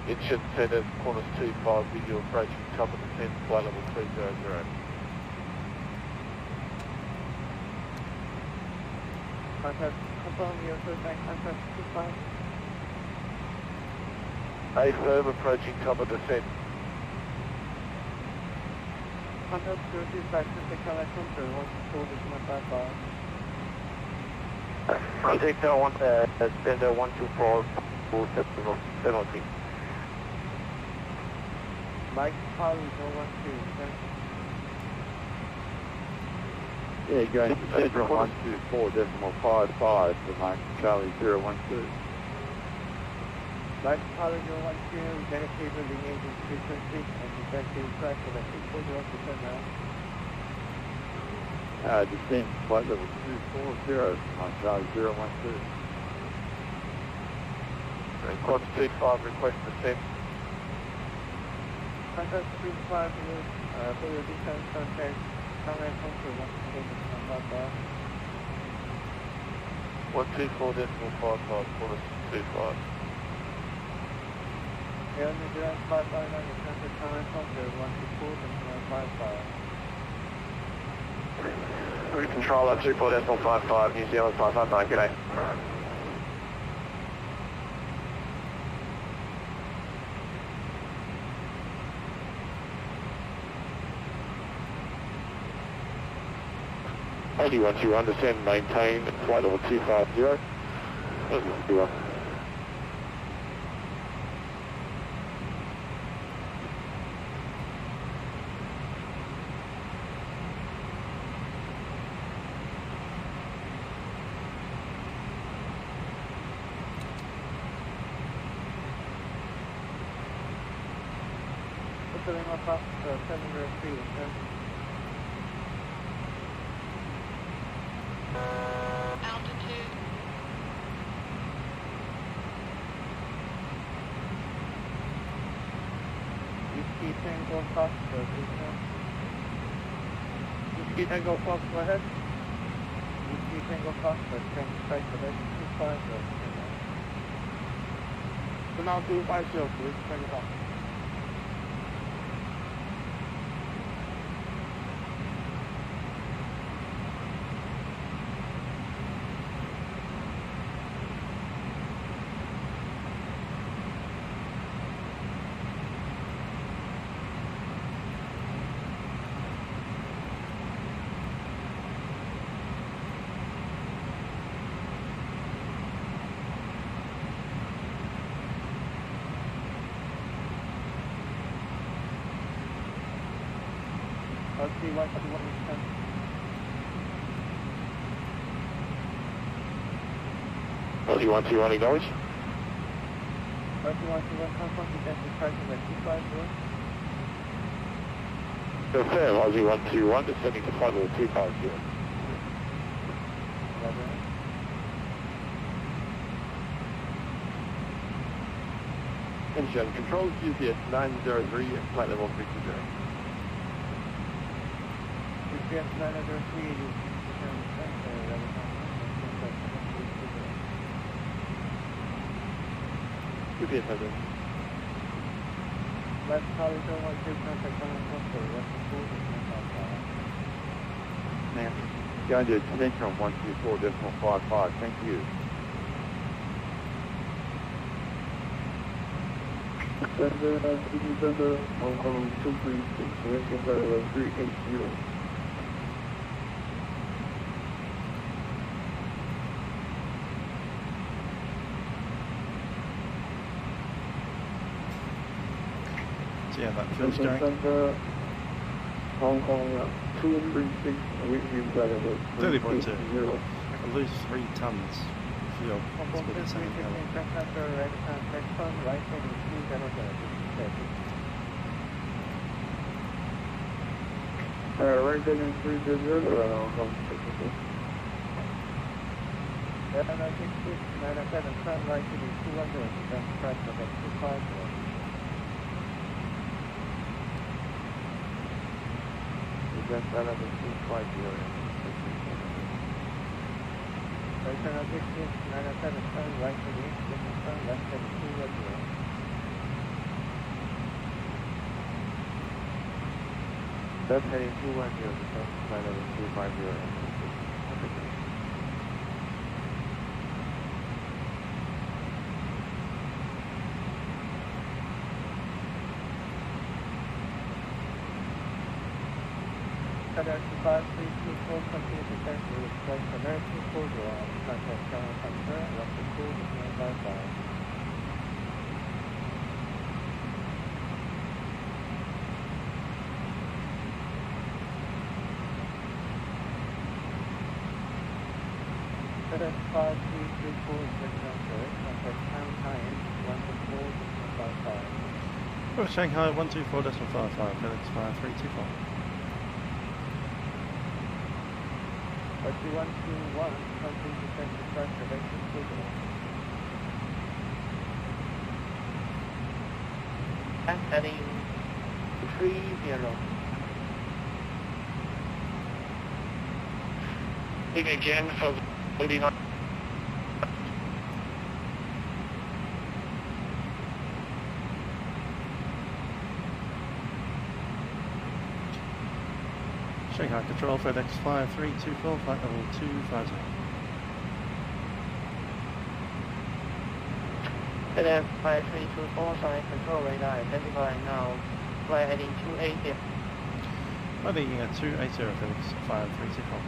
It should set at Qantas 25 video approaching top of the 10, flight level 300. Contact, confirm your first name, contact 25. A firm approaching top of descent. Contact 025, contact Shanghai Contour 14.55. Contact Spander 124, full septimal penalty. Mike Polly 012, Yeah, going to Central 124.55 for Mike Charlie 012. Mike Polly 012, dedicated the engine frequency and effective track for the 240 now. Descent, flight level 240, Mike Charlie 012. Qantas 25, request descent. Contact 25 for your distance contact Shanghai Contour 124.55. 124.55, Qantas 25. Air New Zealand flight line on the contact Shanghai Contour 124.55. Route control at 24.55, New Zealand 559, good day. Once you understand, maintain flight level 250. Putting up 703 Altitude. Whiskey Tango Foxtrot, Whiskey Tango Fox, go ahead. Whiskey Tango Foxtrot, can strike for that 250. So now 250, please, Tango Fox. Let's see what we can. Well, you want to acknowledge? Confirm, Aussie 121, descending to flight level 250. Engine controls, UPS 903 at flight level 60. UPS 903, UPS 903. left Charlie 012, contact Common Control, left 4, Ma'am, going to extension on 124.55, thank you. Defender, 11236, American flight level 380. So yeah, that feels going. Hong Kong 236, Whitney flight level 30.2. 380. I lose 3 tons of fuel. It's been the same hell. Right heading 300, Hong Kong 236. 966, 907, turn right to the 200, then press the 250. Just level 250. Turn 66, 907, turn right to the east, then turn left to the 200. Left heading 210, descend to flight level 250. Fedex 5324, continue to send to replace American corridor on contact Common Control, left to 2, descend Wi-Fi. FedEx 5334 is return contact Shanghai 124, descend Wi-Fi. Oh, Shanghai 124.55, FedEx 5324. 2121, continue to send to start direction signal. Heading 30. Big again for loading on. Shanghai Control, FedEx 5324, flight level 250. FedEx 5324, Shanghai Control radar identified now. Flight heading 280. Heading 280, FedEx 5324.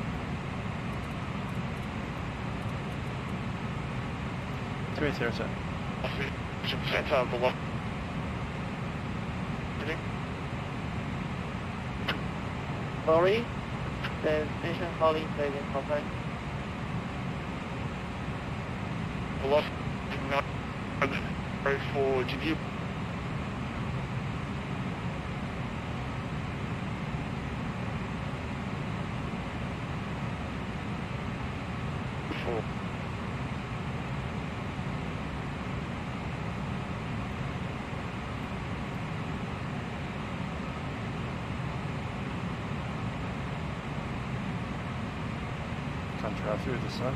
280, sir. Center below. Sorry, the station calling Vegas contact. Below. For GD. Contra through the sun.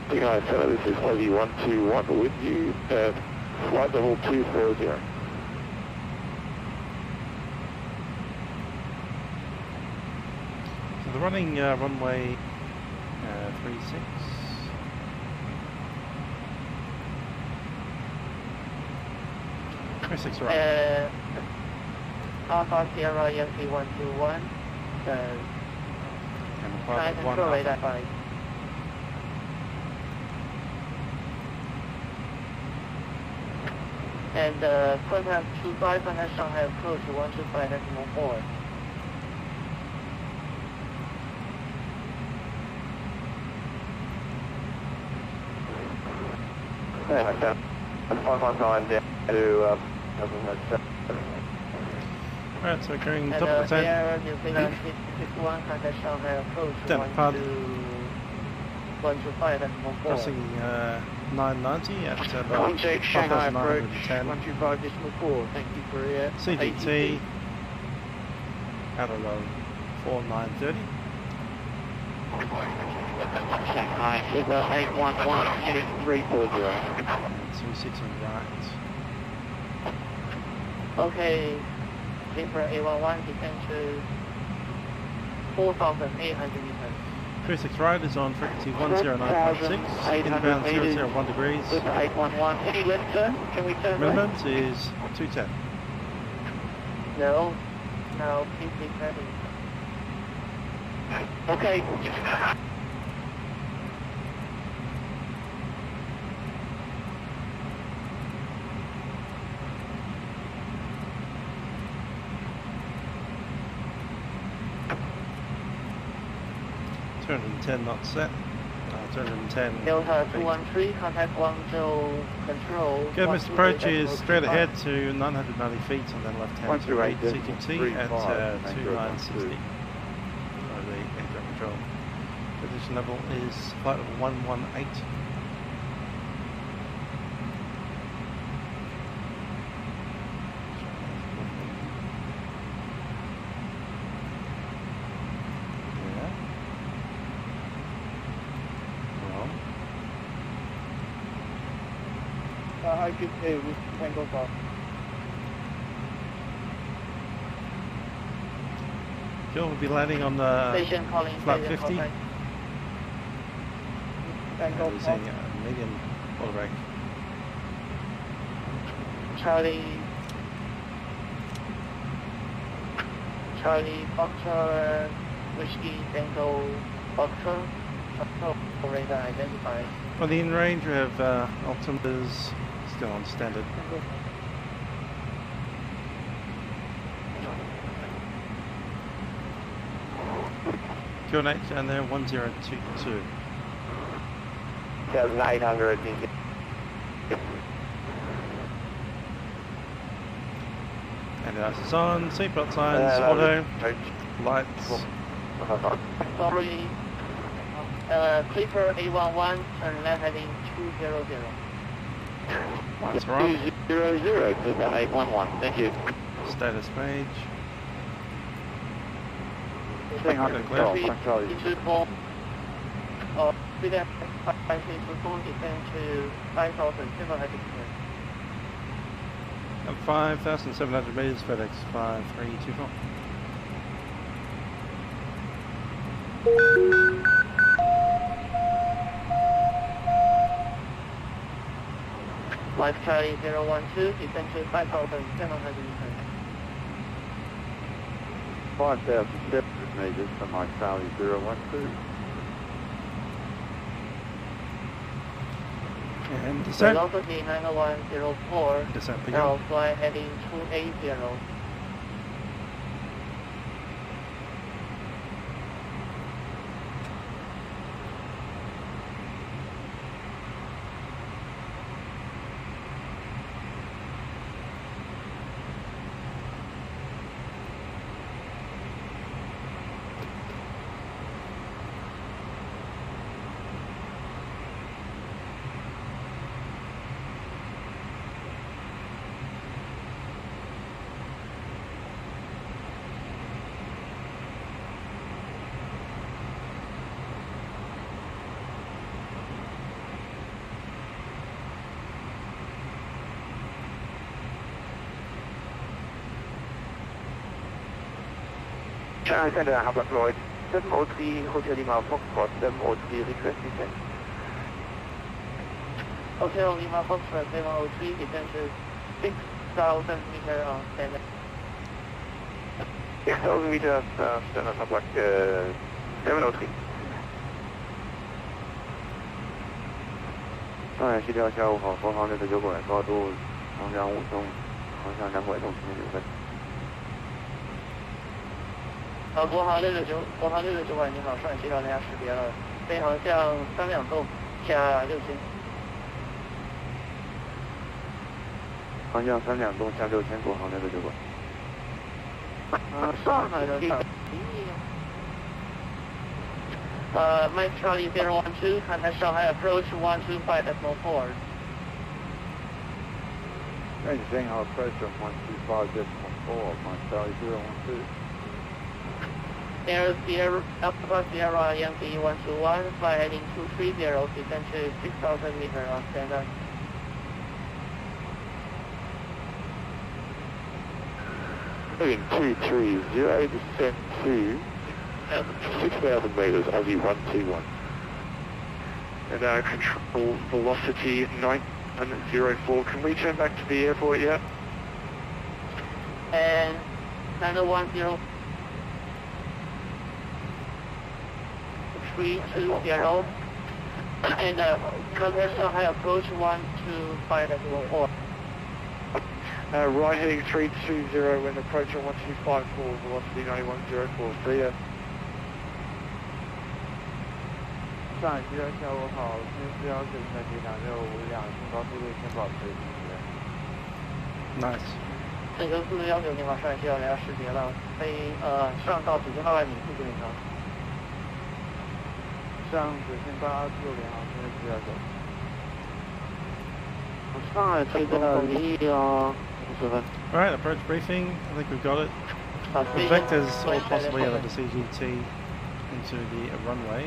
Hi, fellow, this is Levy 121 with you at flight level 240. So they're running runway 36. Right. Alpha Sierra Yankee 121. And Try private control 1 radar Alpha. 5. And contact 25 and Shanghai approach 125 decimal 4. Shanghai 519 down to 707. Alright, so going And top of the Air New Zealand 61 contact Shanghai approach Damn it, pardon. 125 and 14. crossing 990 at about Contact Shanghai approach 5,910. 125.4. Thank you for your CDT out of 4930. Shanghai with 811 heading 340. 26 on right. Okay, Zebra A11 descend to 4,800 meters. 36 right is on frequency 109.6, inbound 001 degrees. With 811. Any left turn? Can we turn right? Minimum is 210. No, please be ready. Okay. Knots set. 210. Delta 213, contact Guangzhou control. Good, Mr. Approach is straight ahead to 990 feet and then left hand to 8 CTT at 2960. The air traffic control. Position level is flight level 118. I could say with Tango Golf. Jill will be landing on the Station calling. flat station 50. contact. Tango Using Golf. a medium auto brake. Charlie Foxtrot, Whiskey Tango Foxtrot. Radar identified. On the in range, we have altimeters still on standard. QNH down there 1022. 7,800. And it's on, seatbelt signs, auto, lights. Sorry. Clipper A11 and left heading 200. That's right. 200, Clipper 811. Thank you. Status page. Shanghai control. Into form. Fedex 564 descend to 5,700 meters. At 5,700 meters, FedEx 5324. Life Charlie 012 descend to 5,700 meters. 5,700 metres for my Charlie 012. And descent. Velocity 90104. Descent begun. Now fly heading 280. Shanghai Center, have deployed 703 Hotel Lima Foxtrot, 703 request descent. Hotel Lima Foxtrot 703 descend to 6,000 meters on standard. 6,000 meters, standard public 703. 上海西调下午好，国航69拐，高度长江5中，航向2拐东7点9分。国航699拐，你好，上海西调大家识别了，飞航向3两洞下6000。方向3两东向6000国航那个酒馆。上海的场。Mike Charlie 012, contact Shanghai approach 125.4. Range Shanghai approach on 125.4, Mike Charlie 012. Air Sierra, Alpha Sierra Yankee 121, fly heading 230, descend to 6,000 meters on standard. Heading 230, descend to 6,000 meters, Aussie 121. And control velocity 904. Can we turn back to the airport yet? And 9010. 320. And contact Shanghai approach 125.4. Right heading 320 when approaching 1254, velocity 9104. See ya. 上海机场下午好，新419的机场652，新高速度先保持停止。 Nice. 这个419电话上海机场要识别了，飞上到指定800米速度领航。上指定8速领航，新419。上海这个离50分。 Alright, approach briefing. I think we've got it. The vectors or possibly out of the CGT into the runway.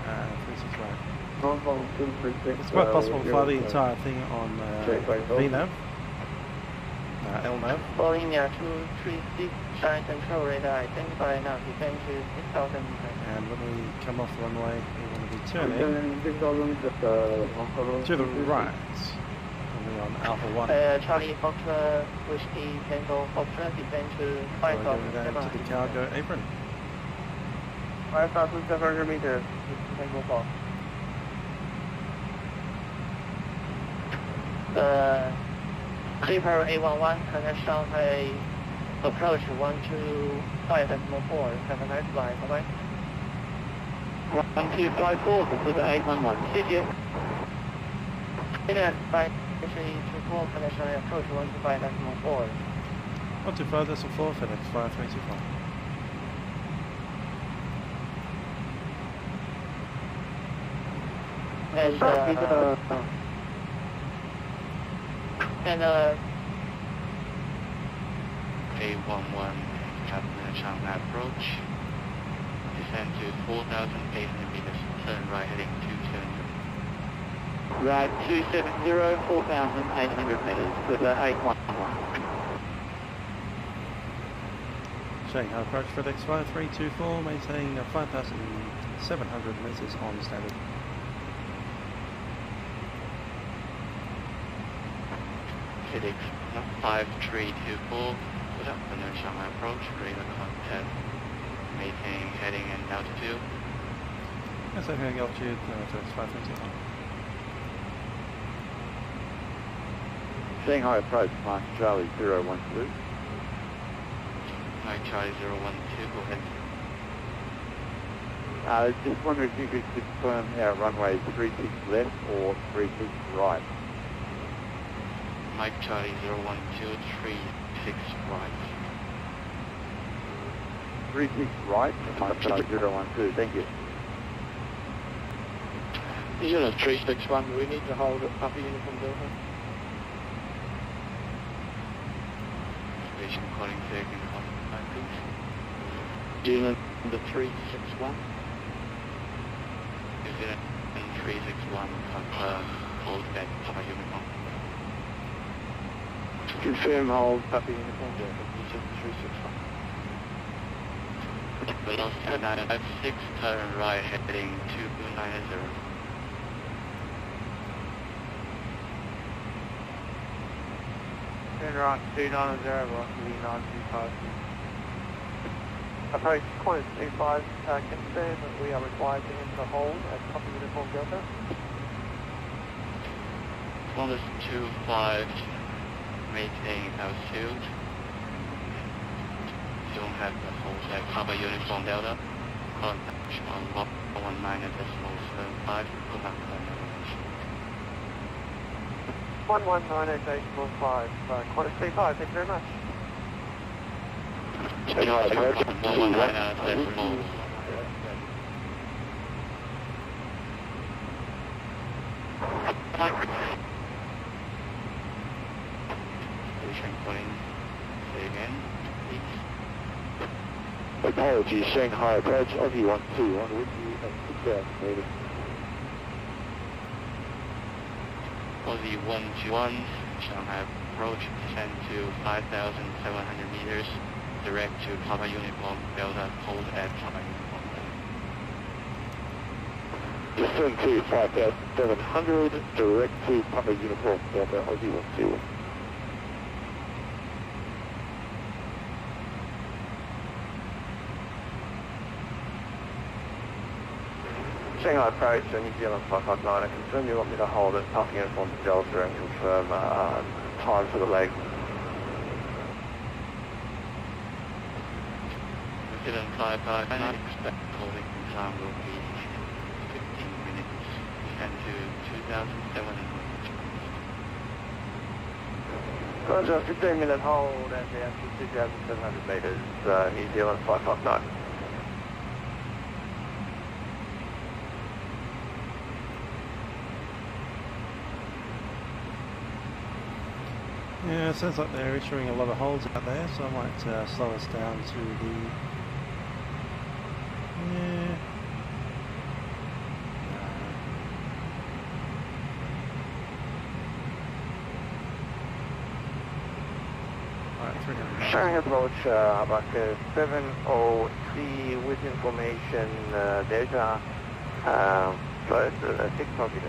36 right. It's quite possible to fly the entire thing on VNAV, LNAV. Boeing 236, Shanghai control radar, identify now, descend to 6,000 meters. And when we come off the runway, we want to be turning to the right. Only on Alpha 1. Charlie Foxtrot, Whiskey, Tango Foxtrot, descend to 5,000 Going down to the cargo apron. 5,700 meters, Tango Fox. Sleeper A11, contact Shanghai approach 125.4, have a nice flight, bye-bye. 1254, this is 811, 谢谢。 Internet by 324, contact Shanghai approach 125.4. 125.4, Fedex 5324. And A11, Captain Shanghai approach, descend to 4,800 meters, turn right heading 270. Right, 270, 4,800 meters, with 811. Shanghai approach FedEx 5324, maintaining 5,700 meters on standard. Fedex 5324, put up the Shanghai approach, radar contact, maintaining heading and altitude. That's okay, altitude, FedEx 5324. Shanghai approach, Mark Charlie 012. Mike Charlie 012, go ahead. Just wonder if you could confirm our runway 36 left or 36 right. Mike Charlie 012, 36 right. 36 right, Mike Charlie 012, thank you. Unit 361, do we need to hold at Papa Uniform Delta? Station calling second, contact please. Unit number 361. Unit 361, confirm, hold back, Papa Uniform. Confirm hold Papa Uniform Delta, Unit 361. Velocity 956, turn right heading 290. Turn right 290, velocity 925. Approach Qantas 25, confirm that we are required to enter hold at Papa Uniform Delta. Qantas 25, maintain altitude. Don't have the hold at Papa Uniform Delta. Contact on Block 19.75, go back to 1190.5, Qantas C5, thank you very much. Shanghai approach. 119 Station calling. Say again, please. Apologies, Shanghai approach, Aussie 121 with you at 6,000 meters. Aussie 121, Shanghai approach, descend to 5,700 meters, direct to Papa Uniform Delta, hold at Papa Uniform Delta. Descend to 5,700, direct to Papa Uniform Delta, Aussie 121. Shanghai approach, New Zealand 559, I confirm you want me to hold it, Papa Uniform Delta, and confirm time for the leg. New Zealand 559, expect holding time will be 15 minutes, descend to 2,700 meters. Roger, 15-minute hold and down to 2,700 metres, New Zealand 559. Yeah, it sounds like they're issuing a lot of holds out there, so I might slow us down to the... Yeah... Alright, 300. Shanghai approach, about 703 with information data, plus 6 target.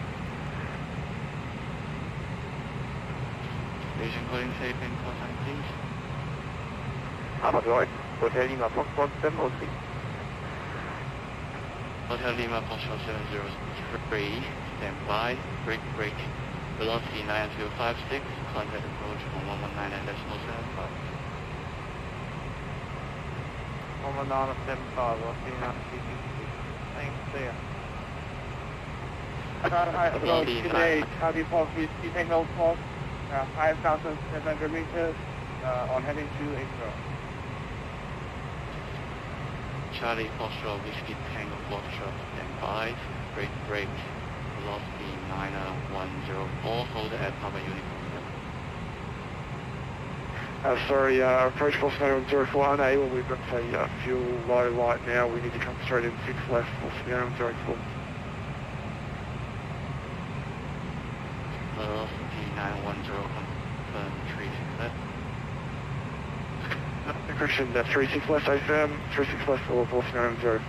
Station calling, safe and contact, please. Right, Hotel Lima, Fox 703. Hotel Lima, Foxtrot 703, stand by, break, velocity 9256, contact approach on 119.75. 119.75, velocity 9256, thanks, see ya. Shanghai approach today, Charlie Fox with Tango Fox, 5,700 meters, on heading to April. Charlie Foxtrot, Whiskey Tango Foxtrot, stand by, break, velocity 9104, hold at Papa Uniform. Sorry, approach force 9104 unable, we've got a fuel low light now, we need to come straight in 6 left, force 9104. Velocity 910, confirm 36 left. Correction, 36 left, AFM, 36 left for force 910.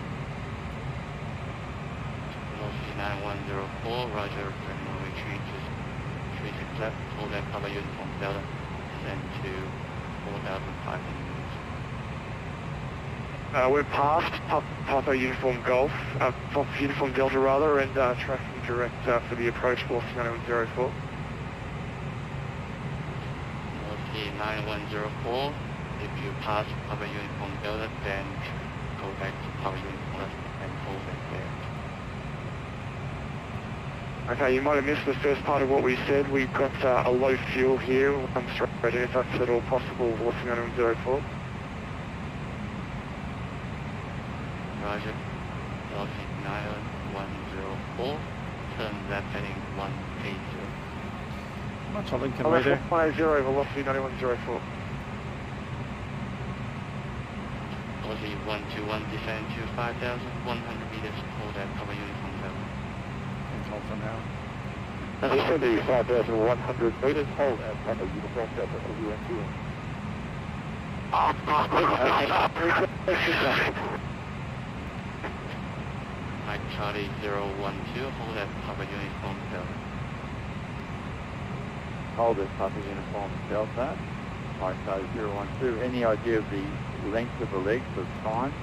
Velocity 9104, roger, terminal retreat to 36 left, hold at Papa Uniform Delta, descend to 4,500 meters. We're past Papa Uniform Golf, Papa Uniform Delta rather, and tracking direct for the approach force 9104. Velocity 9104, if you pass Papa Uniform Delta, then go back to Papa Uniform left and hold it there. Okay, you might have missed the first part of what we said. We've got a low fuel here. We'll come straight in if that's at all possible. Velocity 9104. Roger. Velocity 9104. Turn left heading 180. Much on Lincoln way there. 180, velocity 9104. Velocity 121, descend to 5,100 meters, hold at Papa Uniform Delta. Hold for now. Descend to 5,100 meters, hold at Papa Uniform Delta, Aussie 121. Mike Charlie 012, hold at Papa Uniform Delta. Hold at Papa Uniform Delta. Mike Charlie 012. Any idea of the length of the leg for time?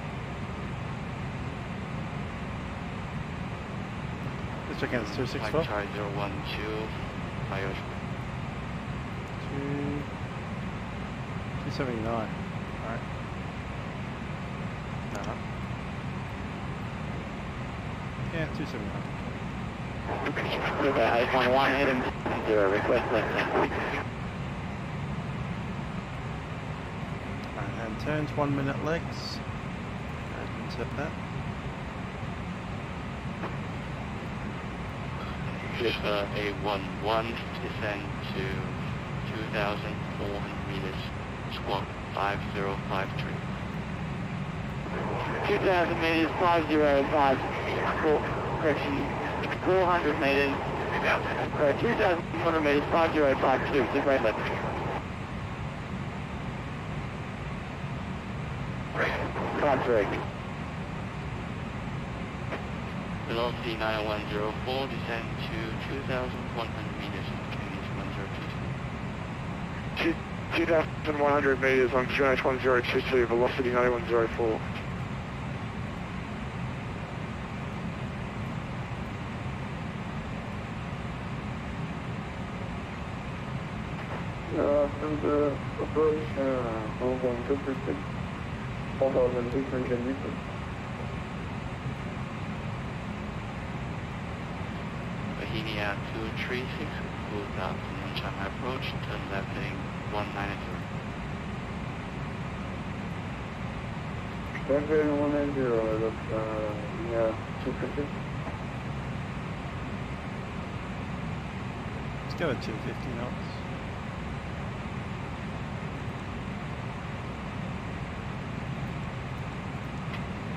Let's check in, it's 264. Mike Charlie 012, fire. 279. Alright. No. Yeah, 279. About 811 heading 010, request left turn. Right hand turns, 1 minute legs. Insert that. Clipper A11, descend to 2,400 meters, squawk 5053. 2,000 meters, 505, correction, 400 meters, 2,400 meters, 5052, the right left. Contract. Velocity 9104, descend to 2,100 meters, QNH 1022. 2,100 meters on QNH 1022, velocity 9104. And approach Hong Kong 236, 4,600 meters. Bohemia 236, good afternoon, Shanghai approach, turn left heading 190. Left heading 190, that's, yeah, 250. Let's go at 250 knots.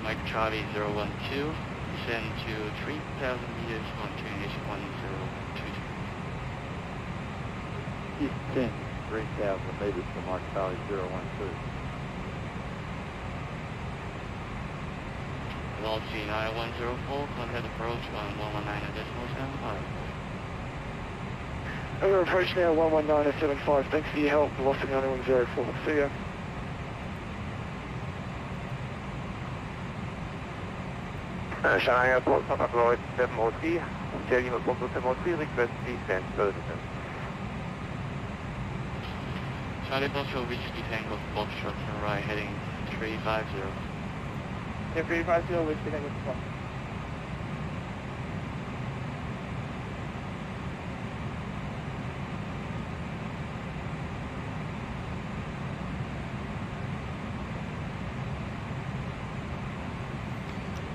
Mike Charlie 012, descend to 3,000 meters on QNH 1022. Descend 3,000 meters to Mike Charlie 012. Velocity 9104, contact approach on 119.75. Over approach now 119.75, thanks for your help, velocity 9104, see ya. Shanghai Airport, Papa Floyd 703, Cherry Macondo 703, request descent, Ferguson. Charlie Foxtrot, Whiskey Tango Foxtrot, turn right heading 350. Yeah, 350, Whiskey Tango Foxtrot.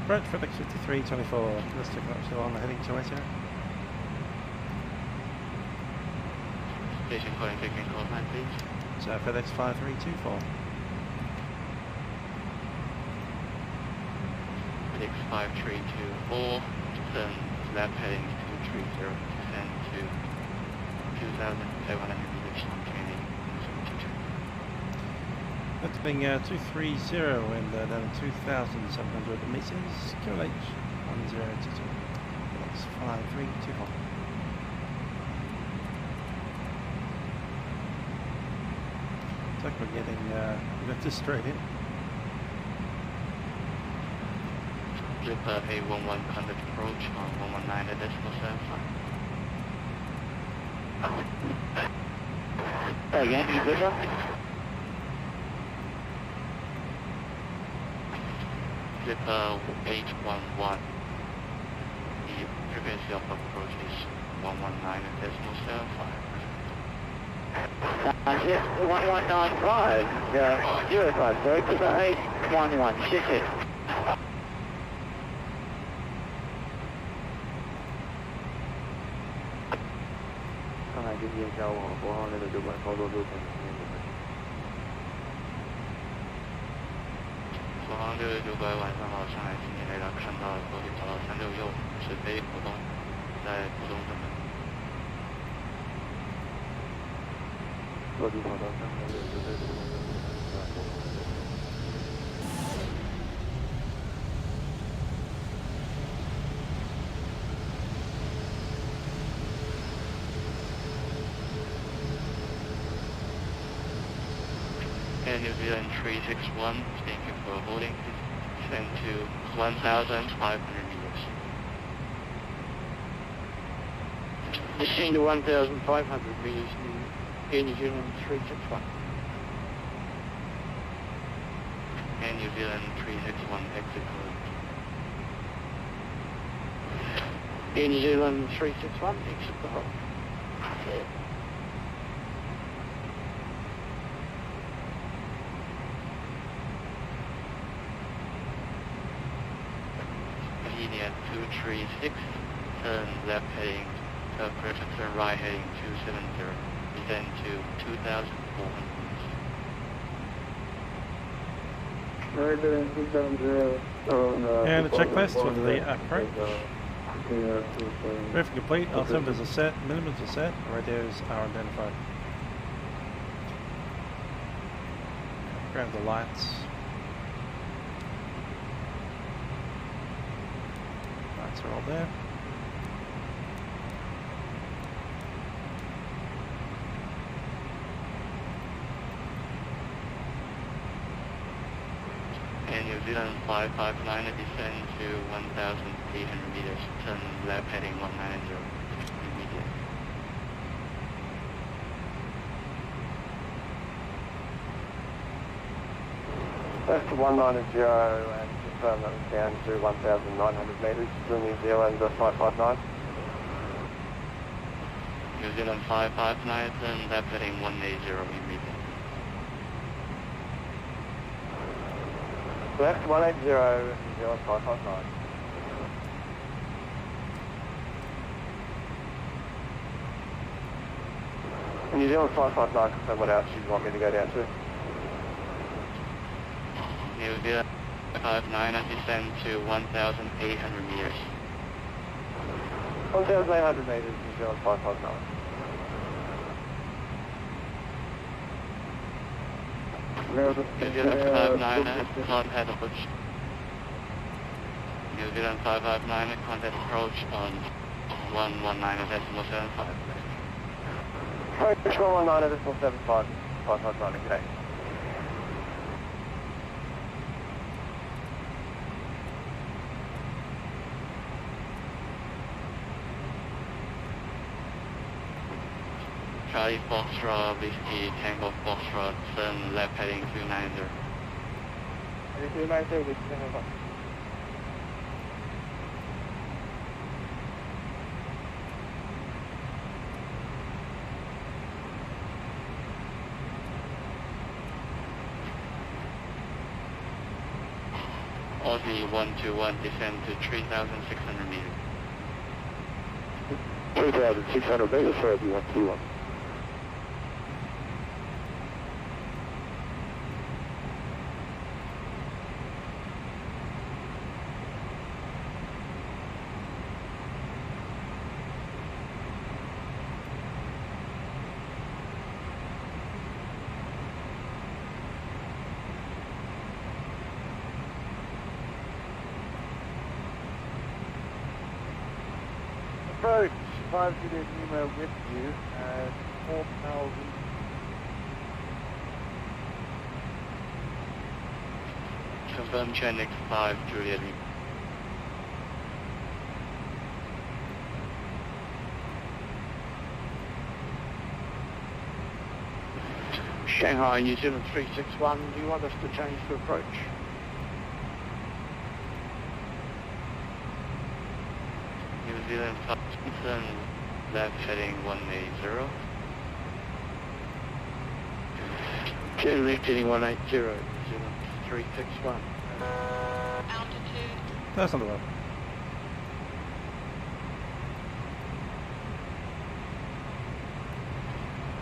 Right, Fedex 5324. Let's take that still on the heading to 80. Station calling taking call line, please. So Fedex 5324. Six 5324, turn left heading 230, descend to 2,700 meters on QNH 172. That's being 230 and down 2,700 meters. QLH 1022. That's 5324. Looks like we're getting just straight in. Clipper A11 contact approach on 119.75. Again, you good one? Clipper 811. The frequency of approach is 119.75. Yes, 1195, 05, sorry, Clipper 811, shit it. Shanghai经济交往国航内的酒馆操作路线国航669拐晚上好，上海今天雷达看到国际跑道36右，直飞浦东，在浦东正门。国际跑道36右，直飞浦东正门。New Zealand 361, thank you for holding. Descend to 1,500 meters. Descend to 1,500 meters in Air New Zealand 361. Air New Zealand 361, exit code. Air New Zealand 361, exit code. Linear 236, turn left heading, turn right heading 270, descend to 2,400 And a checklist for the approach. Briefing complete, altimeters are set, minimums are set, radios are identified. Grab the lights. Lights are all there. And New Zealand 559 descend to 1,800 meters, turn left heading 190, immediate. That's to 190 and confirm that was down to 1,900 metres to New Zealand 559. New Zealand 559, turn left heading 180, immediate. Left 180, New Zealand 559. New Zealand 559, confirm what altitude you want me to go down to. New Zealand 559 descend to 1,800 meters. 1,800 metres, New Zealand 559. New Zealand 559, contact approach. New Zealand 559, contact approach on 119.75. Approach 119.75, 559, okay. Charlie Foxtrot, Whiskey, Tango Foxtrot, turn left heading 290. 290, Whiskey, Tango Foxtrot. Aussie 121, descend to 3,600 meters. 3,600 metres for Aussie 121. Approach, 5 Juliet email with you at 4,000. Confirm Chenix 5 Juliet. Shanghai, New Zealand 361, do you want us to change to approach? New Zealand 5, turn left heading 180. Turn left heading 180, New Zealand 361. Altitude. That's not the one.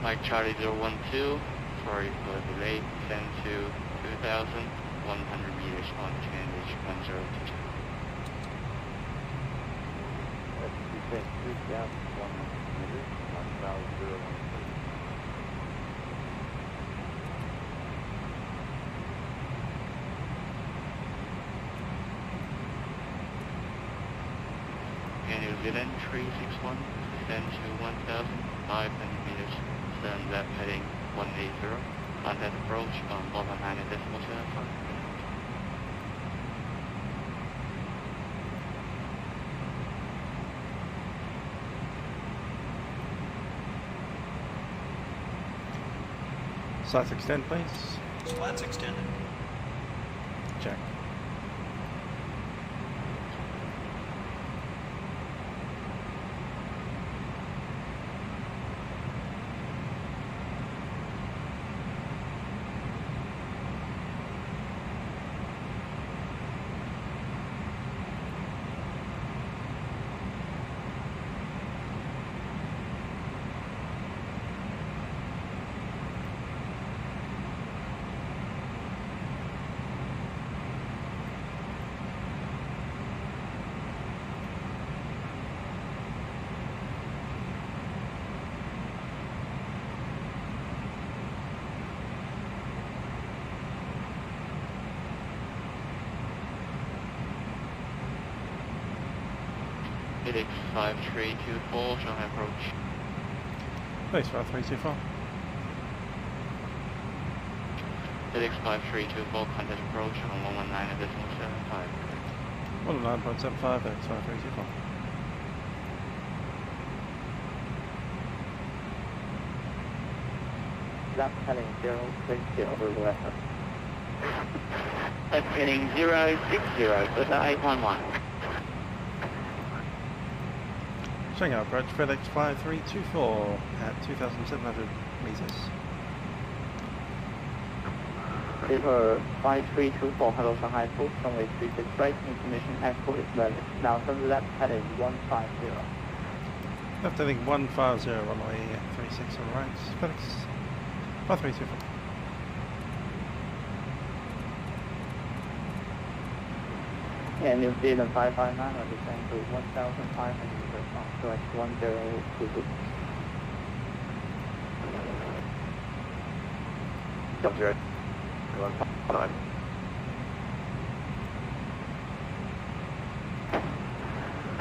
Mike Charlie 012, sorry for the delay, descend to 2,100 meters on Cambridge 1022. Descend 2,100 meters, 1,013. And New Zealand 361, descend to 1,500 meters, turn left heading 180, contact approach on 119.75. Slats extend, please. Slats extended. Check. Fedex 5324, Shanghai approach. Thanks, 5324. Fedex 5324, contact approach on 119.75. 109.75, that's 5324. Left heading 060 over the west. Left heading 060, with 811. Shanghai approach, FedEx 5324 at 2,700 meters. Paper 5324, hello Shanghai, full runway 36 right, information airport is valid. Now from the left heading 150. Left heading 150, runway 36 on right, FedEx 5324. And New Zealand 559 will descend to 1,500 meters on direct 1022. Jump 0. 159.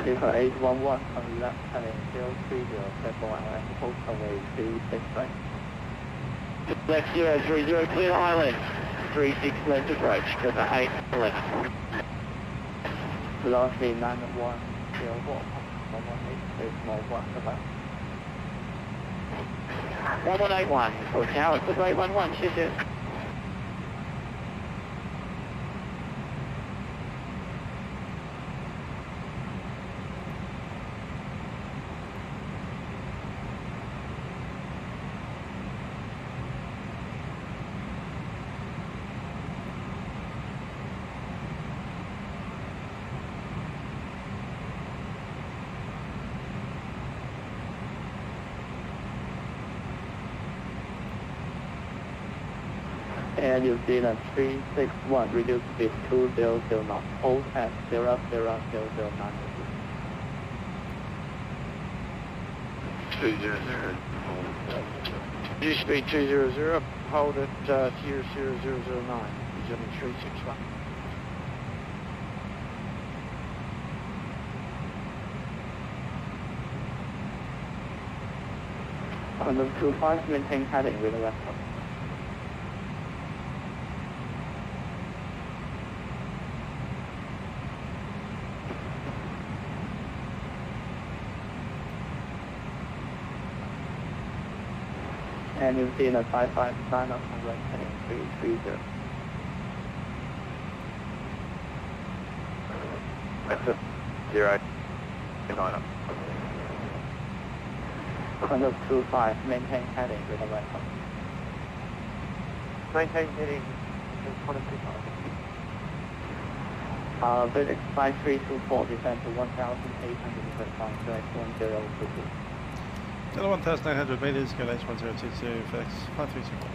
Paper 811 on the left heading 030, Temple Island, hold runway 36 right. Left 030, clear island. 36 left approach, cover 811. Velocity 9104, 118, small 1, about. 1181, for tower, good 811, cheers. And New Zealand 361, reduce speed 200 knots, hold at 00009. 200. Reduce speed 200, hold at 00009, resuming 361. On the 25, maintain heading with the left. And New Zealand 559 on right heading 330. That's a 0. 9 up. On the 25, maintain heading with the right. Maintain heading in front of 25. Fedex 5324, descend to 1,800 meters on direct 1022. Another 1,900 meters, go H 1022, FedEx 5324.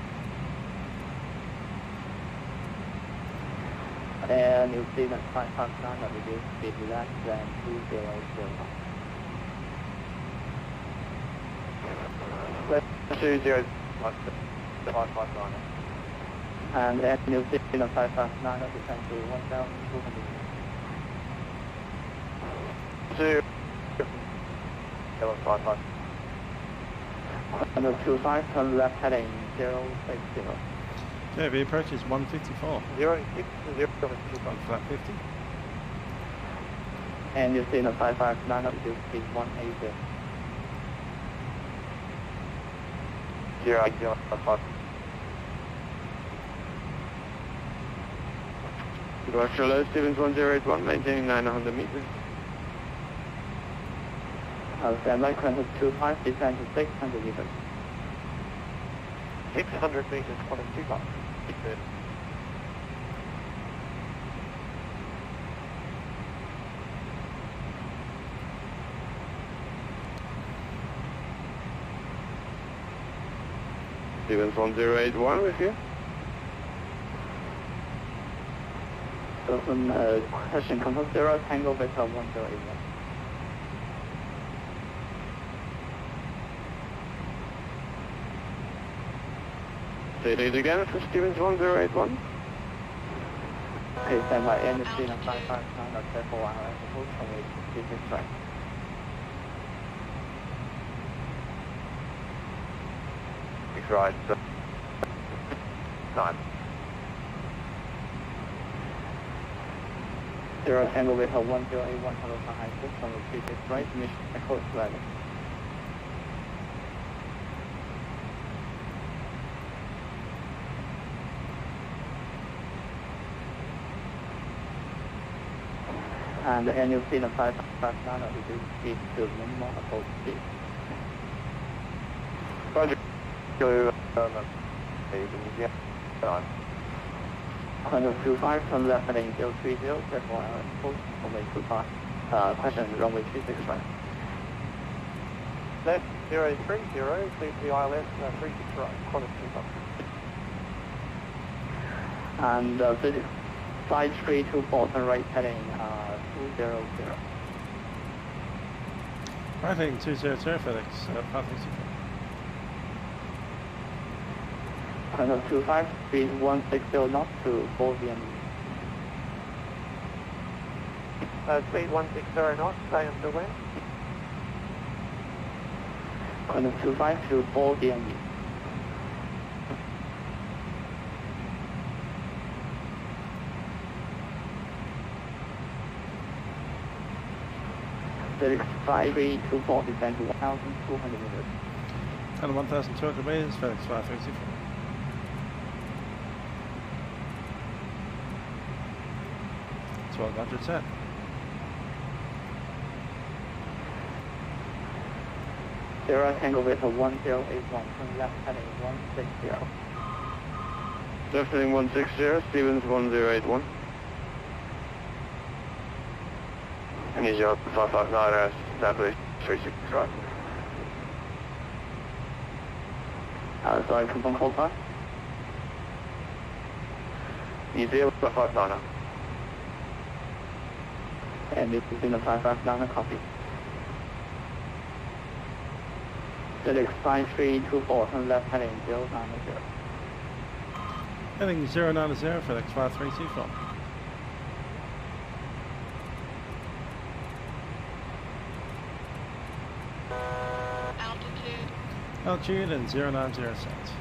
And New Zealand 559 will reduce speed less than 200 knots. 20. 559. And then New Zealand 559 will descend to 1,200 meters. 2. 559. On the 25, turn left heading 060. JB approach is 154. 0. 0. On flat 50. And New Zealand 559 will reduce speed 180. 0. 5. Roger, low, Stevens 1081, maintaining 900 meters. Stand by, current 25, descend to 600 meters. 600 meters, 125. Stevens 1081 with you. So from question control 0, Tango Vector 1081. Say it again for Stevens 1081. Okay, stand by, New Zealand 559 on Temple Island, hold runway 36 right. right, so 9. 0 Tango with 1081, hello Shanghai, from the 36 right, mission Echo Flag. And the annual speed of 559 of reduced speed to minimum approach speed. Roger. Go, yeah, 9. 125 from left heading 030, therefore our approach, runway 25. Question, runway 26 right. Left 030, please the ILS 36 right, Qantas 25. And Fedex 5324 turn right heading 200. Right heading 200 FedEx, 564. 125, speed 160 knots to 4 VME. Speed 160 knots, stay until when? 125 to 4 VME. Fedex 5324 descend to 1,200 meters. And 1,200 meters, FedEx 564. That's 1200 set. Sierra Tango with 1081 from left heading 160. Left heading 160, Stevens 1081. And he's 559, Napoli 36 right. Sorry, confirm hold time. New Zealand 559. And this is in a 559 copy. Fedex 5324 from left heading 090. Heading 090, FedEx 5324. Altitude and 090 cents.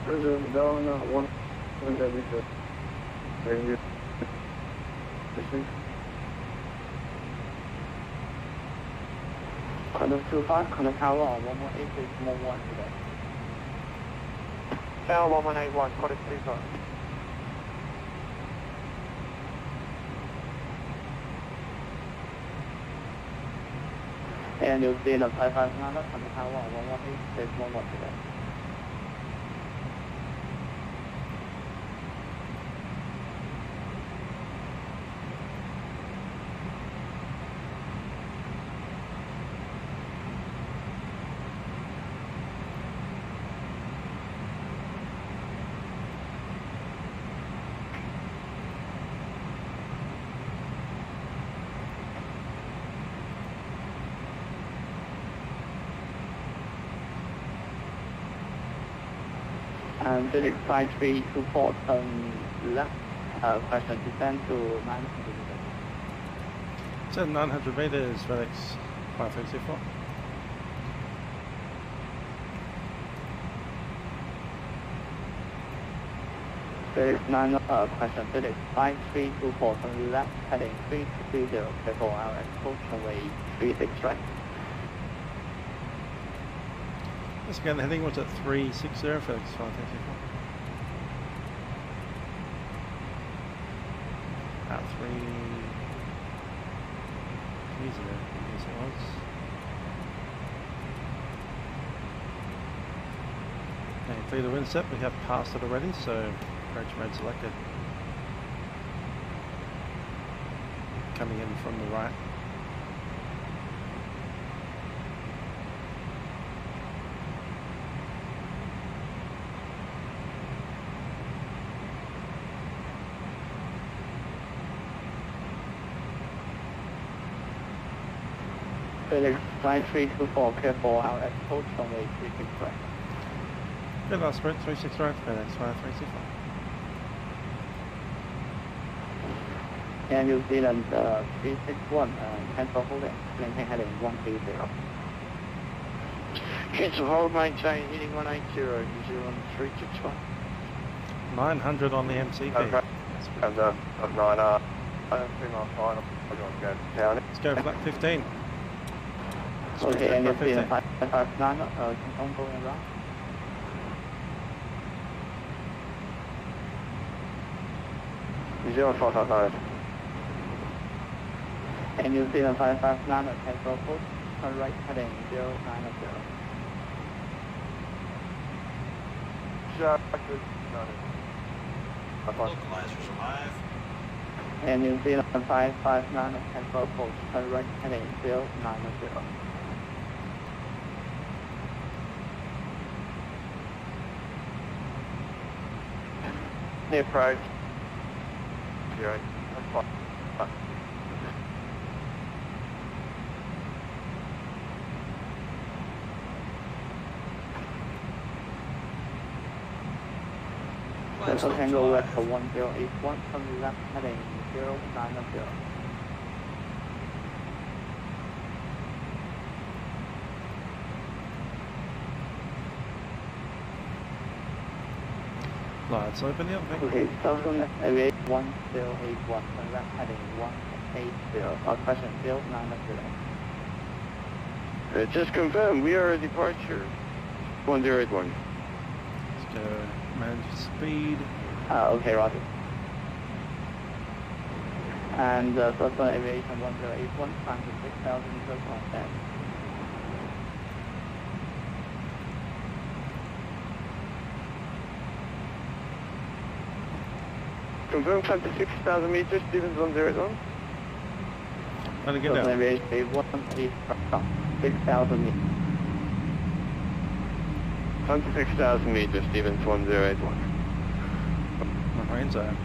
President down 1 176. Thank you. 125, contact tower on 118611 today. Tower 1181, Qantas 25. And you'll see the 559, contact tower on 118611 today. And Fedex 5324 turn left, question descend to 900 meters. So 900 meters, FedEx 564. Fedex 9, question Fedex 5324 turn left, heading 330, careful our approach runway 36 right. Once again, the heading was at 360, FedEx 564. About 330, I guess it was. And for the wind set, we have passed it already, so approach mode selected. Coming in from the right. Fedex 5324, careful our approach runway 36 right. Good last sprint, 36 right, FedEx 5364. And New Zealand 361, cancel hold it, maintain heading 130. Cancel hold, maintain heading 180, New Zealand 361. 900 on the MCP. Okay. And 9 2 miles final. I'm going to go to town. Let's go flat 15. Okay, and New Flat 15. Zealand 559, confirm going around. New Zealand 559. And New Zealand 559, cancel hold, turn right heading 090. Localizers alive. And New Zealand 559, cancel hold, turn right heading 090. Near approach. 0. That's fine. Central Tango West for 1081, turn left heading 090. Lights open, yep. Okay, Southern Aviation 1081, turn left heading 180, question 090. Just confirm, we are at departure. 1081. Let's go manage speed. Okay, roger. And Southern Aviation 1081, time to 6,000 meters on stand. Confirm climb to 6,000 meters, Stevens 101. Let it get Southern down. Aviation 180, 6,000 meters. Climb to 6,000 meters, Stevens 1081. My rain zone.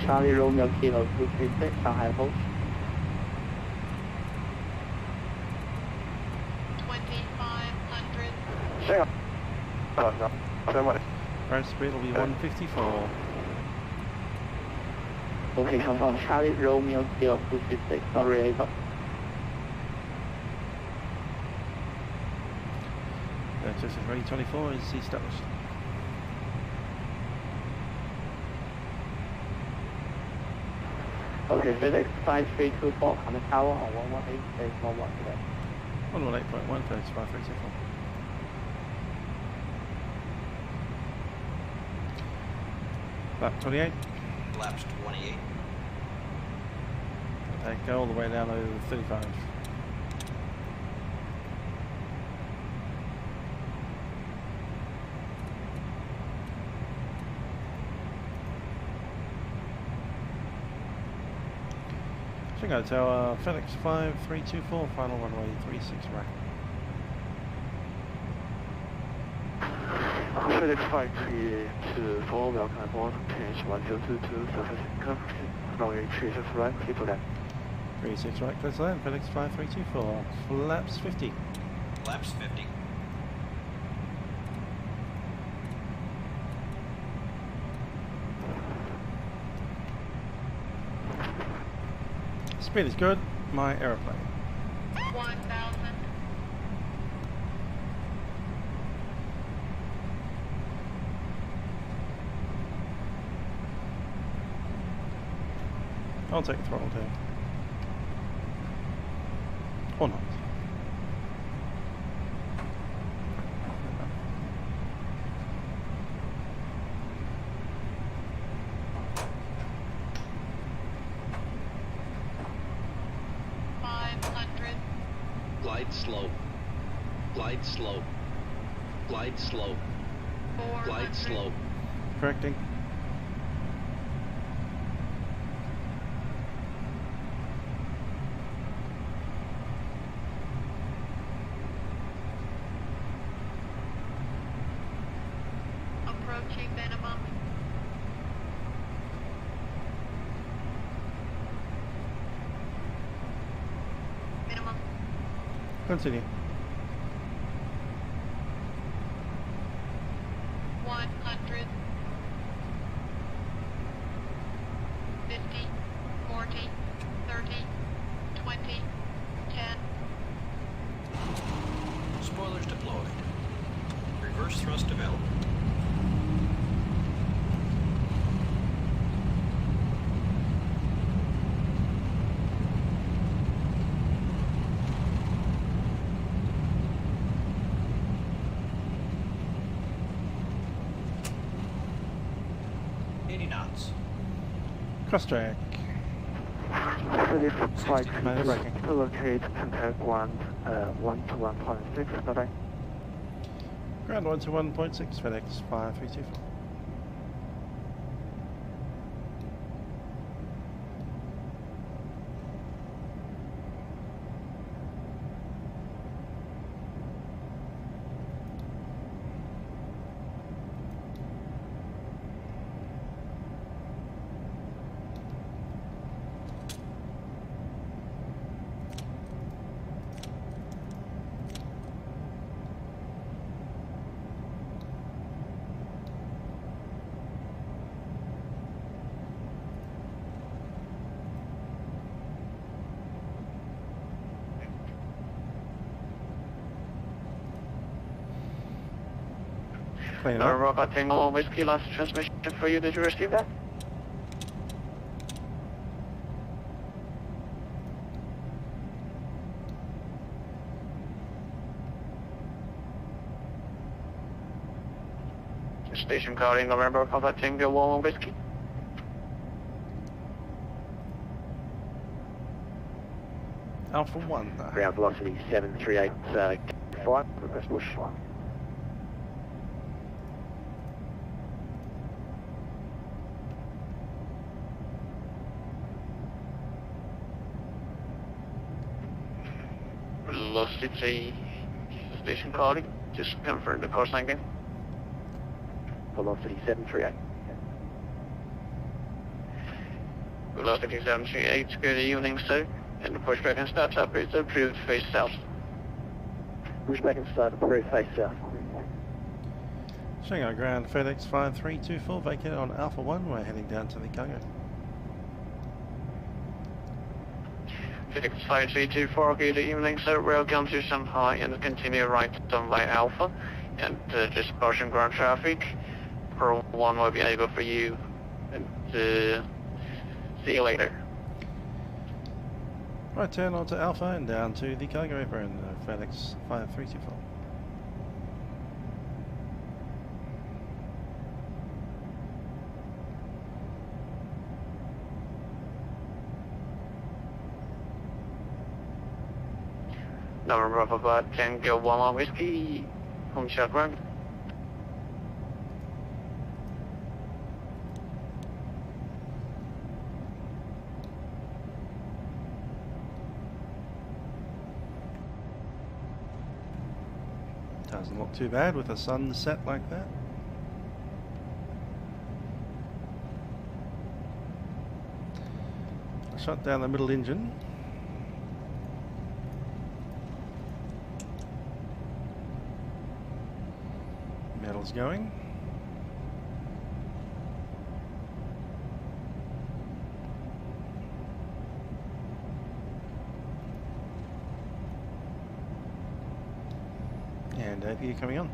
Charlie Romeo Kilo 236, Shanghai Post. 2,500. Shanghai. Oh, no. So much. Ground speed will be 154. Okay, confirm Charlie Romeo Kilo 236, sorry, The HS is ready 24 is established. Okay, Fedex 5324 on the tower on 118 space 11 today. 118.1, 35, Lap 28. Laps 28. Okay, go all the way down over 35. Shanghai Tower, Fedex 5324, final runway 36 right. FedEx 524, welcome aboard, change 1022, surface income, runway 36 right, keep left. 36 right, close land, Fedex 5324, flaps 50. Laps 50. Speed is good, my aeroplane. 1,000. I'll take throttle down. Or not. Glide slope. Glide slope. Glide slope. Glide slope. Correcting. Approaching minimum. Minimum. Continue. 100. Reverse thrust available. Cross track. Philip flight Minor braking. to locate contact 1 to 1.6, bye-bye. Ground 1 to 1.6, FedEx 5324. Robot Tango Whiskey lost transmission for you. Did you receive that? Station calling November Alpha Tango 1 Whiskey. Alpha 1. Ground velocity 738, request push. Velocity station calling, just confirm the course again. Velocity 738. Velocity 738, good evening sir. And the pushback and start up is approved face south. Pushback and start approved face south. Shanghai ground FedEx 5324 vacated on Alpha 1, we're heading down to the cargo. FedEx 5324, good evening sir, welcome to Shanghai and continue right on by Alpha and just caution ground traffic. Pro 1 will be able for you and see you later. Right turn on to Alpha and down to the cargo apron, FedEx 5324. Number of about 10 go 1 whiskey, home shot run. Doesn't look too bad with the sun set like that. Shut down the middle engine. Metal's going. And AP coming on.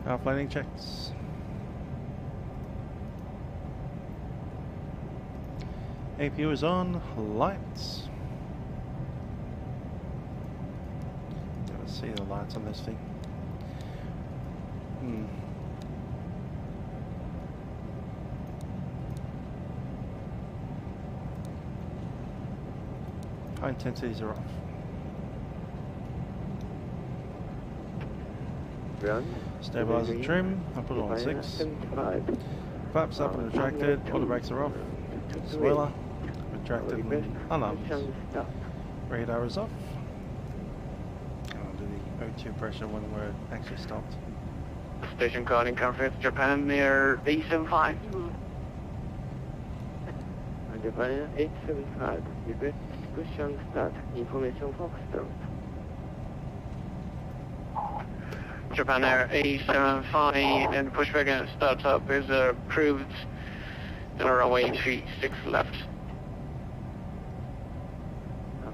Half landing checks. APU is on, lights. Never see the lights on this thing. High intensities are off. Run. Stabilizer trim, I put it on 6. Flaps up and retracted, auto brakes are off. Spoiler, retracted and unarmed. Radar is off. I'll do the O2 pressure when we're actually stopped. Station calling Conference Japan near 875. Japan 875, you good? push and start. Information Foxtrot. Japan Air 875 and pushback and startup is approved. And runway 36 left.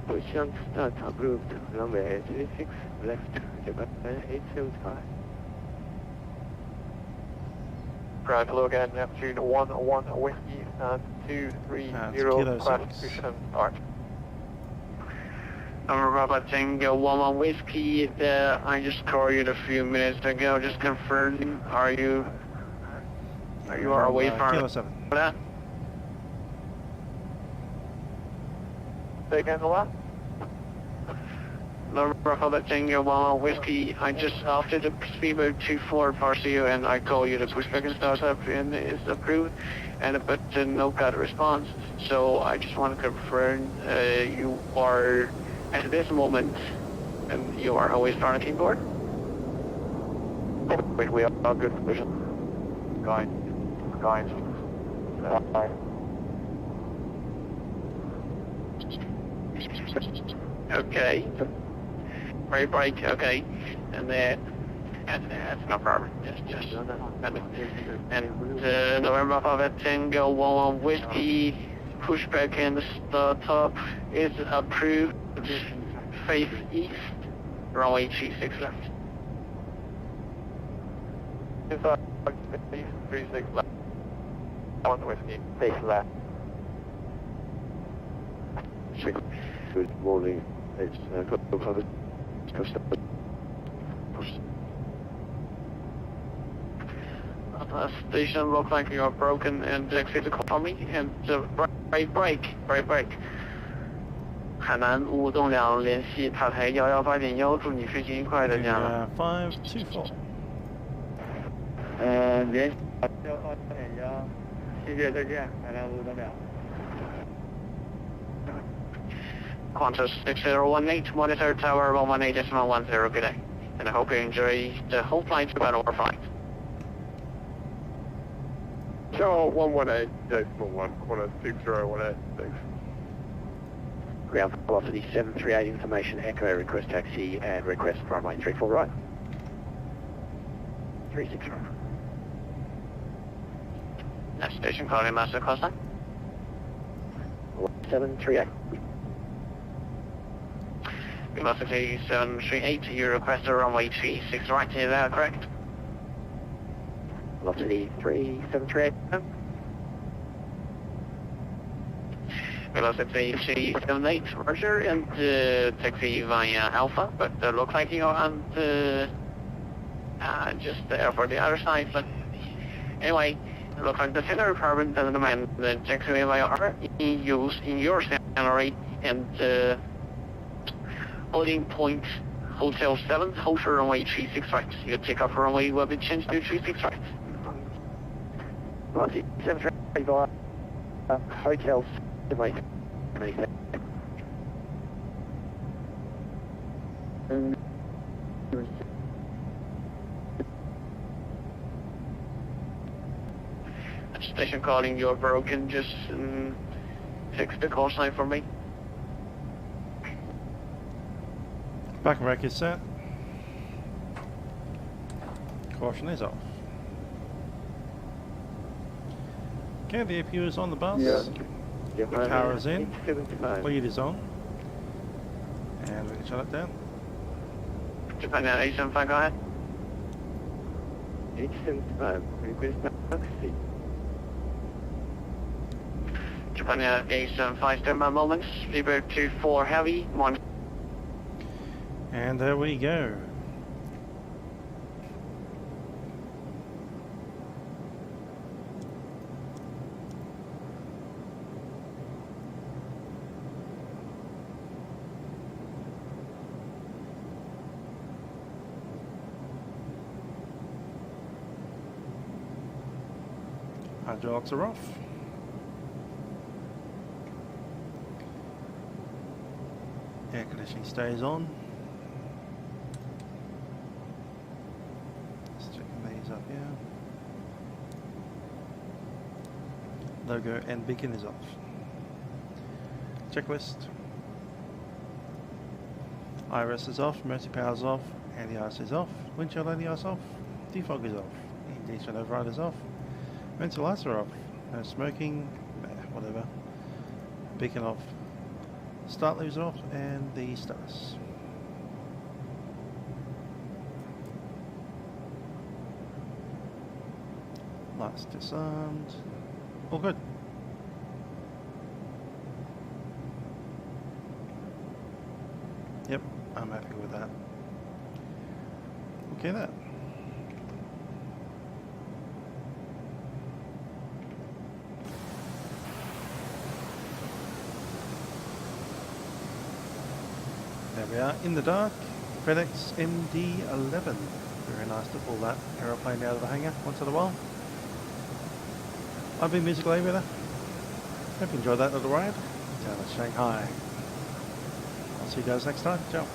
Push and start approved. Runway 36 left. Japan Air 875. Drive low again, Neptune 11 Whiskey and 230 classification start. Robert Tango 11 Whiskey, I just called you a few minutes ago, just confirm, are you away from Kilo 7. that? Say again, the last? Robert Tango 11 Whiskey, I just after the speedboat 24 parcel and I call you the pushback and startup and it's approved, but no got a response, so I just want to confirm you are at this moment, and you are always starting board? Wait, we are good vision. Guide. Okay. Right brake, okay. And that's no problem. Just and November 5 Tango 11 Whiskey, pushback and startup is approved. Face east, runway 36 left. Inside 36 left. 1 Whiskey, face left. Good morning. It's station looks like you are broken and exit the colony and right brake. 海南无动量联系塔台118.1，祝你飞行愉快，再见了。524. 联系118.1，谢谢，再见，海南无动量。Qantas 6018, monitor tower 118.10, good day. And I hope you enjoy the whole flight about WorldFlight. Show 118.1, Qantas 6018, thanks. Ground velocity 738, information echo, request taxi and request runway 34 right. 36 right. Next station calling Master Costa. 738. Velocity 738, you request a runway 36 right, is that correct? Velocity 3738. Velocity 378, Roger, and taxi via Alpha, but looks like you're on just there for the other side, but anyway, looks like the center department doesn't demand the taxi via R in use in your scenery, and boarding point Hotel 7, Hotel runway 36 right. Your takeoff runway will be changed to 36 right. Velocity 738 via Hotel 7. Station calling, you're broken, just fix the call sign for me. Back rack is set. Caution is off. Okay, the APU is on the bus. Yeah. The power is in. 875. Lead is on. And we can shut it down. Japan Air 875, go ahead. 875, request taxi. Japan Air 875, stand by moments. Speedboat 24 heavy, 1. And there we go. Hydraulics are off. Air conditioning stays on. Just checking these up here. Logo and beacon is off. Checklist. IRS is off, emergency power is off, anti-ice is off, windshield anti-ice off, defog is off, ignition override is off, emergency lights are off, no smoking, whatever, beacon off, start leaves are off, and the status. Lights disarmed, all good. Yep, I'm happy with that. Okay then. There we are, in the dark, Fedex MD11. Very nice to pull that aeroplane out of the hangar once in a while. I've been Musical Aviator. Hope you enjoyed that little ride down to Shanghai. I'll see you guys next time. Ciao.